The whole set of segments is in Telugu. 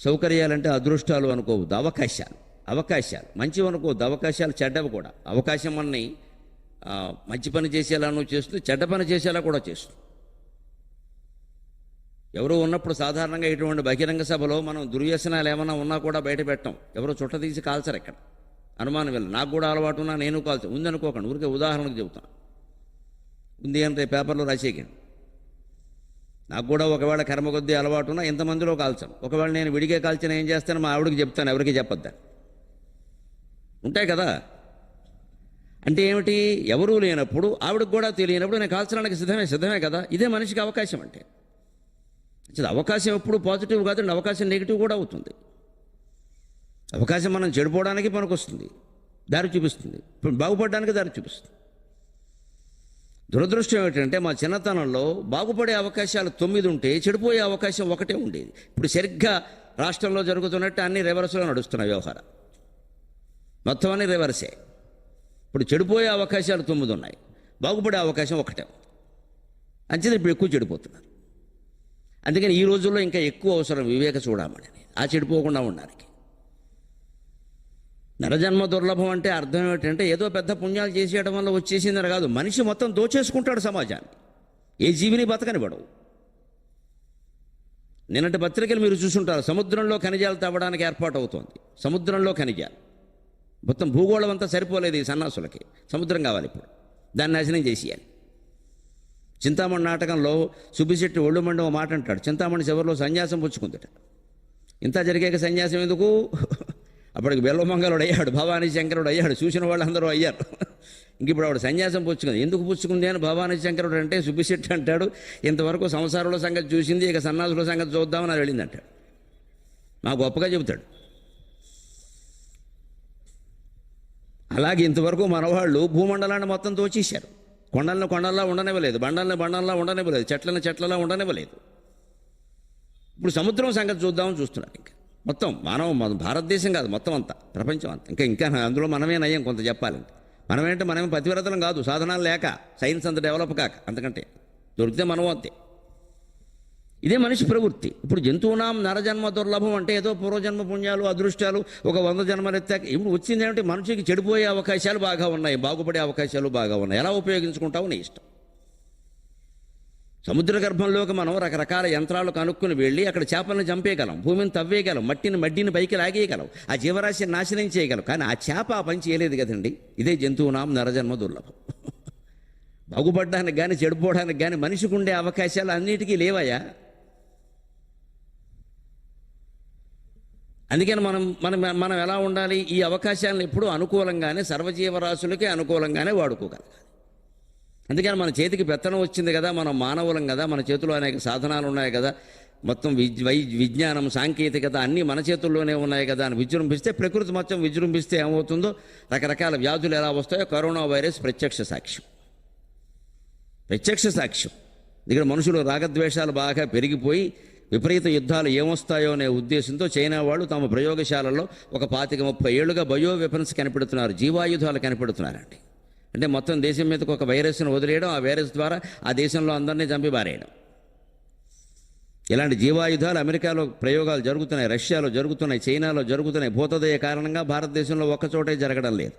సౌకర్యాలంటే అదృష్టాలు అనుకోవద్దు, అవకాశాలు. అవకాశాలు మంచివి అనుకోవద్దు, అవకాశాలు చెడ్డవి కూడా. అవకాశం మనని మంచి పని చేసేలాను చేస్తుంది, చెడ్డ పని చేసేలా కూడా చేస్తుంది. ఎవరో ఉన్నప్పుడు సాధారణంగా ఇటువంటి బహిరంగ సభలో మనం దుర్వ్యసనాలు ఏమైనా ఉన్నా కూడా బయట పెట్టాం. ఎవరో చుట్ట తీసి కాల్చరు ఎక్కడ, అనుమానం వెళ్ళి. నాకు కూడా అలవాటు ఉన్నా నేను కాల్చు ఉందనుకోకండి, ఊరికే ఉదాహరణకు చెబుతాను. ఉంది అంటే పేపర్లో రాసేయకండి. నాకు కూడా ఒకవేళ కర్మ కొద్దీ అలవాటు ఉన్నా ఇంతమందిలో కాల్చాను. ఒకవేళ నేను విడిగే కాల్చిన ఏం చేస్తాను, మా ఆవిడకి చెప్తాను, ఎవరికి చెప్పొద్దని. ఉంటాయి కదా. అంటే ఏమిటి, ఎవరూ లేనప్పుడు ఆవిడకి కూడా తెలియనప్పుడు నేను కాల్చడానికి సిద్ధమే కదా. ఇదే మనిషికి అవకాశం అంటే. అవకాశం ఎప్పుడు పాజిటివ్ కాదండి, అవకాశం నెగిటివ్ కూడా అవుతుంది. అవకాశం మనం చెడిపోవడానికి పనికొస్తుంది, దారి చూపిస్తుంది, బాగుపడడానికి దారి చూపిస్తుంది. దురదృష్టం ఏమిటంటే మా చిన్నతనంలో బాగుపడే అవకాశాలు 9 ఉంటే చెడిపోయే అవకాశం 1 ఉండేది. ఇప్పుడు సరిగ్గా రాష్ట్రంలో జరుగుతున్నట్టు అన్ని రివర్స్లో నడుస్తున్నాయి వ్యవహారం, మొత్తం అన్ని రివర్సే. ఇప్పుడు చెడిపోయే అవకాశాలు 9 ఉన్నాయి, బాగుపడే అవకాశం 1. అంచేది ఇప్పుడు ఎక్కువ చెడిపోతున్నారు. అందుకని ఈ రోజుల్లో ఇంకా ఎక్కువ అవసరం వివేక చూడమని, ఆ చెడిపోకుండా ఉండడానికి. నరజన్మ దుర్లభం అంటే అర్థం ఏమిటంటే ఏదో పెద్ద పుణ్యాలు చేసేయడం వల్ల వచ్చేసిందని కాదు. మనిషి మొత్తం దోచేసుకుంటాడు సమాజాన్ని, ఏ జీవిని బతకనివ్వడవు. నిన్నటి పత్రికలు మీరు చూసుంటారు, సముద్రంలో ఖనిజాలు తవ్వడానికి ఏర్పాటు అవుతోంది. సముద్రంలో ఖనిజాలు మొత్తం భూగోళం అంతా సరిపోలేదు ఈ సన్నాసులకి, సముద్రం కావాలి ఇప్పుడు, దాన్ని నాశనం చేసేయాలి. చింతామణి నాటకంలో సుబ్బిశెట్టి ఒళ్ళుమండి ఓ మాట అంటాడు, చింతామణి చివరిలో సన్యాసం పుచ్చుకుందట. ఇంత జరిగాక సన్యాసం ఎందుకు, అప్పటికి బెల్లమంగళుడు అయ్యాడు, భవానీ శంకరుడు అయ్యాడు, చూసిన వాళ్ళందరూ అయ్యారు. ఇంక ఇప్పుడు ఆవిడ సన్యాసం పుచ్చుకుంది. ఎందుకు పుచ్చుకుంది అని భవానీ శంకరుడు అంటే సుబ్బిశెట్టి అంటాడు, ఇంతవరకు సంసారుల సంగతి చూసింది, ఇక సన్నాసుల సంగతి చూద్దామని అది వెళ్ళిందంటాడు. మా గొప్పగా చెబుతాడు. అలాగే ఇంతవరకు మనవాళ్ళు భూమండలాన్ని మొత్తం దోచేశారు. కొండలను కొండల్లా ఉండనివ్వలేదు, బండల్లా ఉండనివ్వలేదు, చెట్లలా ఉండనివ్వలేదు. ఇప్పుడు సముద్రం సంగతి చూద్దామని చూస్తున్నారు. ఇంకా మొత్తం మన భారతదేశం కాదు, మొత్తం అంతా ప్రపంచం అంతా. ఇంకా అందులో మనమే నయ్యం కొంత చెప్పాలంటే. మనమే పతివ్రతలం కాదు, సాధనాలు లేక, సైన్స్ అంత డెవలప్ కాక, అంతకంటే దొరికితే మనం అంతే. ఇదే మనిషి ప్రవృత్తి. ఇప్పుడు జంతువునాం నరజన్మ దుర్లభం అంటే ఏదో పూర్వజన్మ పుణ్యాలు అదృష్టాలు ఒక 100 జన్మలు ఎత్తాక ఇప్పుడు వచ్చింది ఏమిటి, మనిషికి చెడిపోయే అవకాశాలు బాగా ఉన్నాయి, బాగుపడే అవకాశాలు బాగా ఉన్నాయి. ఎలా ఉపయోగించుకుంటావు నీ ఇష్టం. సముద్ర గర్భంలోకి మనం రకరకాల యంత్రాలు కనుక్కుని వెళ్ళి అక్కడ చేపలను చంపేయగలం, భూమిని తవ్వేయగలం, మడ్డిని పైకి లాగేయగలం, ఆ జీవరాశిని నాశనం చేయగలం. కానీ ఆ చేప ఆ పని చేయలేదు కదండి. ఇదే జంతువునాం నరజన్మ దుర్లభం. బాగుపడడానికి కానీ చెడిపోవడానికి కానీ మనిషికి ఉండే అవకాశాలు అన్నిటికీ లేవయా. అందుకని మనం ఎలా ఉండాలి, ఈ అవకాశాలను ఎప్పుడూ అనుకూలంగానే, సర్వజీవరాశులకే అనుకూలంగానే వాడుకోగలగాలి. అందుకని మన చేతికి పెత్తనం వచ్చింది కదా, మనం మానవులం కదా, మన చేతిలో అనేక సాధనాలు ఉన్నాయి కదా, మొత్తం విజ్ఞానం సాంకేతికత అన్నీ మన చేతుల్లోనే ఉన్నాయి కదా అని విజృంభిస్తే, ప్రకృతి మొత్తం విజృంభిస్తే ఏమవుతుందో, రకరకాల వ్యాధులు ఎలా వస్తాయో కరోనా వైరస్ ప్రత్యక్ష సాక్ష్యం. ఇక్కడ మనుషులు రాగద్వేషాలు బాగా పెరిగిపోయి విపరీత యుద్ధాలు ఏమొస్తాయో అనే ఉద్దేశంతో చైనా వాళ్ళు తమ ప్రయోగశాలల్లో ఒక 25-30 ఏళ్లుగా బయో వెపన్స్ కనిపెడుతున్నారు, జీవాయుధాలు కనిపెడుతున్నారండి. అంటే మొత్తం దేశం మీదకి ఒక వైరస్ను వదిలేయడం, ఆ వైరస్ ద్వారా ఆ దేశంలో అందరినీ చంపి బారేయడం. ఇలాంటి జీవాయుధాలు అమెరికాలో ప్రయోగాలు జరుగుతున్నాయి, రష్యాలో జరుగుతున్నాయి, చైనాలో జరుగుతున్నాయి. భూతదయ కారణంగా భారతదేశంలో ఒక్కచోటే జరగడం లేదు.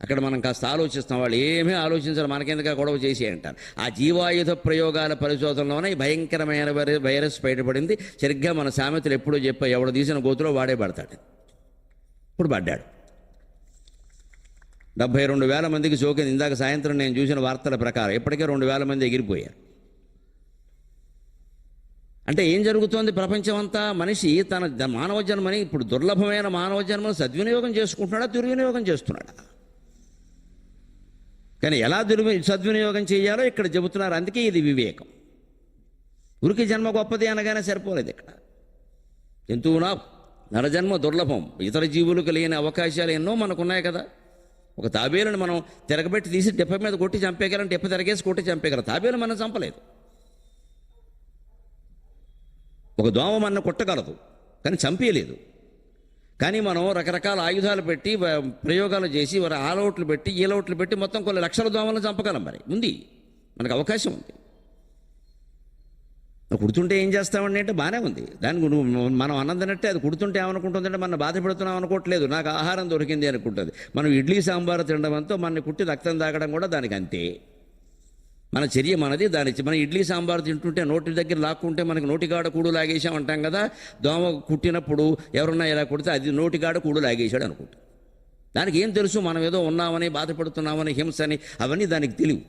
అక్కడ మనం కాస్త ఆలోచిస్తాం, వాళ్ళు ఏమీ ఆలోచించారు, మనకెందుక గొడవ చేసి అంటారు. ఆ జీవాయుధ ప్రయోగాల పరిశోధనలోనే భయంకరమైన వైరస్ బయటపడింది. సరిగ్గా మన సామెతలు ఎప్పుడూ చెప్పా, ఎవడు తీసిన గోతులో వాడే పడతాడు. ఇప్పుడు పడ్డాడు. 72,000 మందికి సోకింది. ఇందాక సాయంత్రం నేను చూసిన వార్తల ప్రకారం ఇప్పటికే 2,000 మంది ఎగిరిపోయారు. అంటే ఏం జరుగుతోంది ప్రపంచం అంతా? మనిషి తన మానవ జన్మని, ఇప్పుడు దుర్లభమైన మానవ జన్మను సద్వినియోగం చేసుకుంటున్నాడా, దుర్వినియోగం చేస్తున్నాడా? కానీ ఎలా సద్వినియోగం చేయాలో ఇక్కడ చెబుతున్నారు. అందుకే ఇది వివేకం. ఉరికి జన్మ గొప్పది అనగానే సరిపోలేదు. ఇక్కడ జంతువునా నరజన్మ దుర్లభం, ఇతర జీవులకు లేని అవకాశాలు ఎన్నో మనకున్నాయి కదా. ఒక తాబేలుని మనం తిరగబెట్టి తీసి డెప్ప మీద కొట్టి చంపేయగలం, డెప్ప తిరగేసి కొట్టి చంపేయగలం. తాబేలు మనం చంపలేదు. ఒక దోమ మన కొట్టగలదు కానీ చంపేయలేదు. కానీ మనం రకరకాల ఆయుధాలు పెట్టి ప్రయోగాలు చేసి ఆలౌట్లు పెట్టి ఈలౌట్లు పెట్టి మొత్తం కొన్ని లక్షల దోమలను చంపగలం. మరి ఉంది, మనకు అవకాశం ఉంది. కుడుతుంటే ఏం చేస్తామండి అంటే బాగానే ఉంది. దానికి మనం అన్నదన్నట్టే అది కుడుతుంటే ఏమనుకుంటుందంటే మనం బాధ పెడుతున్నాం అనుకోవట్లేదు, నాకు ఆహారం దొరికింది అనుకుంటుంది. మనం ఇడ్లీ సాంబారు తినడంతో మన కుట్టి రక్తం తాగడం కూడా దానికి అంతే. మన చర్య మనది, మన ఇడ్లీ సాంబారు తింటుంటే నోటి దగ్గర లాక్కుంటే మనకి నోటికాడ కూడు లాగేసాం అంటాం కదా. దోమ కుట్టినప్పుడు ఎవరన్నా ఇలా కుడితే అది నోటికాడ కూడు లాగేశాడు అనుకుంటా. దానికి ఏం తెలుసు మనం ఏదో ఉన్నామని బాధపడుతున్నామని హింసని, అవన్నీ దానికి తెలియదు.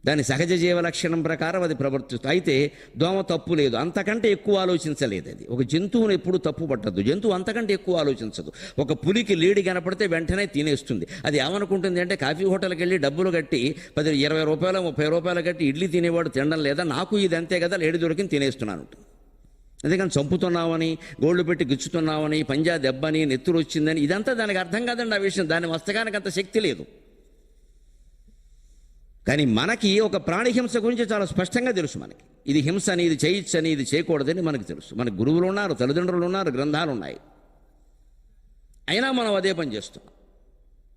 దాని సహజ జీవ లక్షణం ప్రకారం అది ప్రవర్తిస్తుంది. అయితే దోమ తప్పు లేదు, అంతకంటే ఎక్కువ ఆలోచించలేదు. అది ఒక జంతువును ఎప్పుడు తప్పు పట్టద్దు. జంతువు అంతకంటే ఎక్కువ ఆలోచించదు. ఒక పులికి లేడి కనపడితే వెంటనే తినేస్తుంది. అది ఏమనుకుంటుంది అంటే కాఫీ హోటల్కి వెళ్ళి డబ్బులు కట్టి 10, 20 రూపాయలు 30 రూపాయలు కట్టి ఇడ్లీ తినేవాడు తినడం లేదా, నాకు ఇది అంతే కదా, లేడి దొరికింది తినేస్తున్నాను. అందుకని చంపుతున్నామని, గోళ్ళు పెట్టి గిచ్చుతున్నామని, పంజా దెబ్బని, నెత్తురు వచ్చిందని, ఇదంతా దానికి అర్థం కాదండి. ఆ విషయం దాని మస్తకానికి అంత శక్తి లేదు. కానీ మనకి ఒక ప్రాణిహింస గురించి చాలా స్పష్టంగా తెలుసు. మనకి ఇది హింస అని, ఇది చేయొచ్చని, ఇది చేయకూడదని మనకు తెలుసు. మనకు గురువులు ఉన్నారు, తల్లిదండ్రులు ఉన్నారు, గ్రంథాలు ఉన్నాయి. అయినా మనం అదే పని చేస్తున్నాం.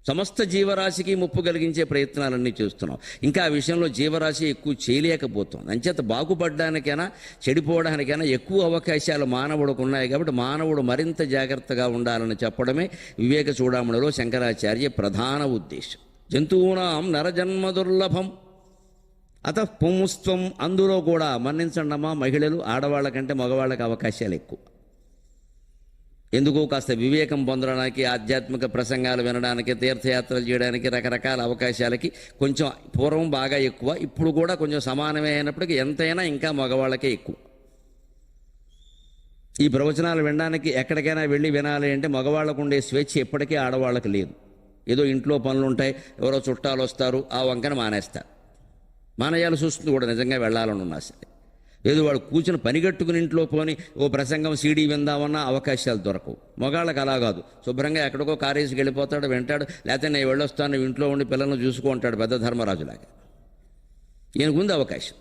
సమస్త జీవరాశికి ముప్పు కలిగించే ప్రయత్నాలన్నీ చేస్తున్నాం. ఇంకా ఆ విషయంలో జీవరాశి ఎక్కువ చేయలేకపోతుంది. అంచేత బాగుపడడానికైనా చెడిపోవడానికైనా ఎక్కువ అవకాశాలు మానవుడికి ఉన్నాయి. కాబట్టి మానవుడు మరింత జాగ్రత్తగా ఉండాలని చెప్పడమే వివేక చూడామణిలో శంకరాచార్య ప్రధాన ఉద్దేశం. జంతువునాం నరజన్మ దుర్లభం అత పుంస్త్వం. అందులో కూడా మన్నించండమ్మా, మహిళలు ఆడవాళ్ళ కంటే మగవాళ్ళకి అవకాశాలు ఎక్కువ. ఎందుకు? కాస్త వివేకం పొందడానికి, ఆధ్యాత్మిక ప్రసంగాలు వినడానికి, తీర్థయాత్రలు చేయడానికి, రకరకాల అవకాశాలకి కొంచెం పూర్వం బాగా ఎక్కువ, ఇప్పుడు కూడా కొంచెం సమానమే అయినప్పటికీ ఎంతైనా ఇంకా మగవాళ్ళకే ఎక్కువ. ఈ ప్రవచనాలు వినడానికి ఎక్కడికైనా వెళ్ళి వినాలి అంటే మగవాళ్ళకు ఉండే స్వేచ్ఛ ఎప్పటికీ ఆడవాళ్ళకి లేదు. ఏదో ఇంట్లో పనులు ఉంటాయి, ఎవరో చుట్టాలు వస్తారు, ఆ వంకన మానేస్తారు. మానేయాల్సి వస్తుంది కూడా నిజంగా వెళ్ళాలని ఉన్నా సరే. లేదు వాడు కూర్చుని పనిగట్టుకుని ఇంట్లో పోని ఓ ప్రసంగం సీడీ విందామన్నా అవకాశాలు దొరకవు. మగాళ్ళకి అలా కాదు, శుభ్రంగా ఎక్కడికో కారేసుకి వెళ్ళిపోతాడు, వింటాడు. లేకపోతే నేను వెళ్ళొస్తాను, ఇంట్లో ఉండి పిల్లలను చూసుకుంటాడు పెద్ద ధర్మరాజులాగా. ఈయనకు ఉంది అవకాశం.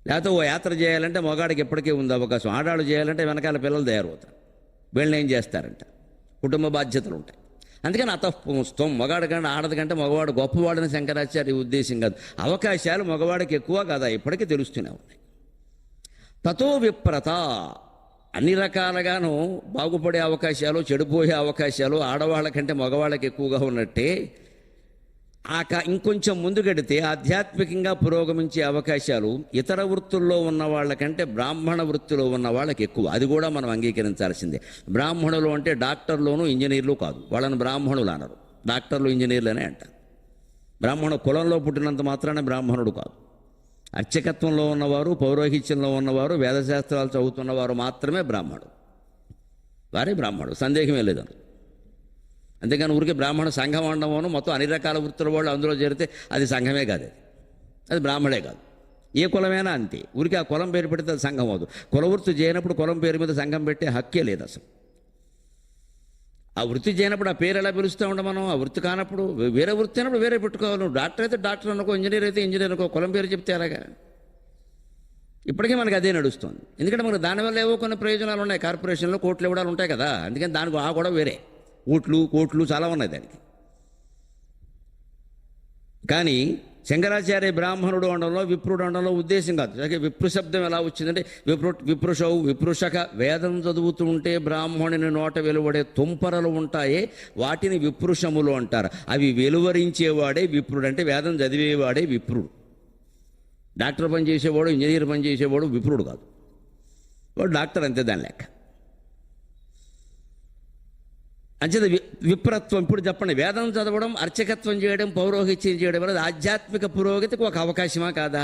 లేకపోతే ఓ యాత్ర చేయాలంటే మగాడికి ఎప్పటికీ ఉంది అవకాశం. ఆడాళ్ళు చేయాలంటే వెనకాల పిల్లలు తయారవుతారు. వీళ్ళని ఏం చేస్తారంట, కుటుంబ బాధ్యతలు ఉంటాయి. అందుకని అతఃపుంస్త్వం, మగాడి కంటే ఆడది కంటే మగవాడు గొప్పవాడని శంకరాచార్య ఉద్దేశం కాదు. అవకాశాలు మగవాడికి ఎక్కువ కదా, ఇప్పటికీ తెలుస్తూనే ఉన్నాయి. తతో విప్రత, అన్ని రకాలుగాను బాగుపడే అవకాశాలు, చెడిపోయే అవకాశాలు ఆడవాళ్ళ కంటే మగవాళ్ళకి ఎక్కువగా ఉన్నట్టే ఇంకొంచెం ముందుకెడితే ఆధ్యాత్మికంగా పురోగమించే అవకాశాలు ఇతర వృత్తుల్లో ఉన్న వాళ్ళకంటే బ్రాహ్మణ వృత్తిలో ఉన్న వాళ్ళకి ఎక్కువ. అది కూడా మనం అంగీకరించాల్సిందే. బ్రాహ్మణులు అంటే డాక్టర్లోనూ ఇంజనీర్లు కాదు, వాళ్ళని బ్రాహ్మణులు అనరు, డాక్టర్లు ఇంజనీర్లనే అంటారు. బ్రాహ్మణ కులంలో పుట్టినంత మాత్రానే బ్రాహ్మణుడు కాదు. అర్చకత్వంలో ఉన్నవారు, పౌరోహిత్యంలో ఉన్నవారు, వేదశాస్త్రాలు చదువుతున్నవారు మాత్రమే బ్రాహ్మణుడు. వారే బ్రాహ్మణుడు, సందేహమే లేదని. అంతేగాని ఊరికే బ్రాహ్మణ సంఘం అనడమోను మొత్తం అన్ని రకాల వృత్తుల వాళ్ళు అందులో చేరితే అది సంఘమే కాదు, అది బ్రాహ్మడే కాదు. ఏ కులమైనా అంతే. ఊరికి ఆ కులం పేరు పెడితే అది సంఘం అవదు. కులవృత్తి చేయనప్పుడు కులం పేరు మీద సంఘం పెట్టే హక్కే లేదు అసలు. ఆ వృత్తి చేయనప్పుడు ఆ పేరు ఎలా పిలుస్తూ ఉంటాం మనం? ఆ వృత్తి కానప్పుడు వేరే వృత్తి అయినప్పుడు వేరే పెట్టుకోవాలి. నువ్వు డాక్టర్ అయితే డాక్టర్ అనుకో, ఇంజనీర్ అయితే ఇంజనీర్ అనుకో, కులం పేరు చెప్తే అలాగా. ఇప్పటికీ మనకి అదే నడుస్తుంది. ఎందుకంటే మనకు దానివల్ల ఏవో కొన్ని ప్రయోజనాలు ఉన్నాయి. కార్పొరేషన్లో కోట్లు ఇవ్వడాలు ఉంటాయి కదా, అందుకని దానికి ఆ కూడా వేరే కోట్లు చాలా ఉన్నాయి దానికి. కానీ శంకరాచార్య బ్రాహ్మణుడు అనడంలో, విప్రుడు అనడంలో ఉద్దేశం కాదు. విప్రు శబ్దం ఎలా వచ్చిందంటే విప్రుషౌ విప్రుషక, వేదం చదువుతూ ఉంటే బ్రాహ్మణుని నోట వెలువడే తుంపరలు ఉంటాయే వాటిని విప్రుషములు అంటారు. అవి వెలువరించేవాడే విప్రుడు. అంటే వేదం చదివేవాడే విప్రుడు. డాక్టర్ పని చేసేవాడు, ఇంజనీర్ పని చేసేవాడు విప్రుడు కాదు, వాడు డాక్టర్ అంతే దాని లెక్క. అంచేత విప్రత్వం. ఇప్పుడు చెప్పండి, వేదం చదవడం, అర్చకత్వం చేయడం, పౌరోహిత్యం చేయడం అనేది ఆధ్యాత్మిక పురోగతికి ఒక అవకాశమా కాదా?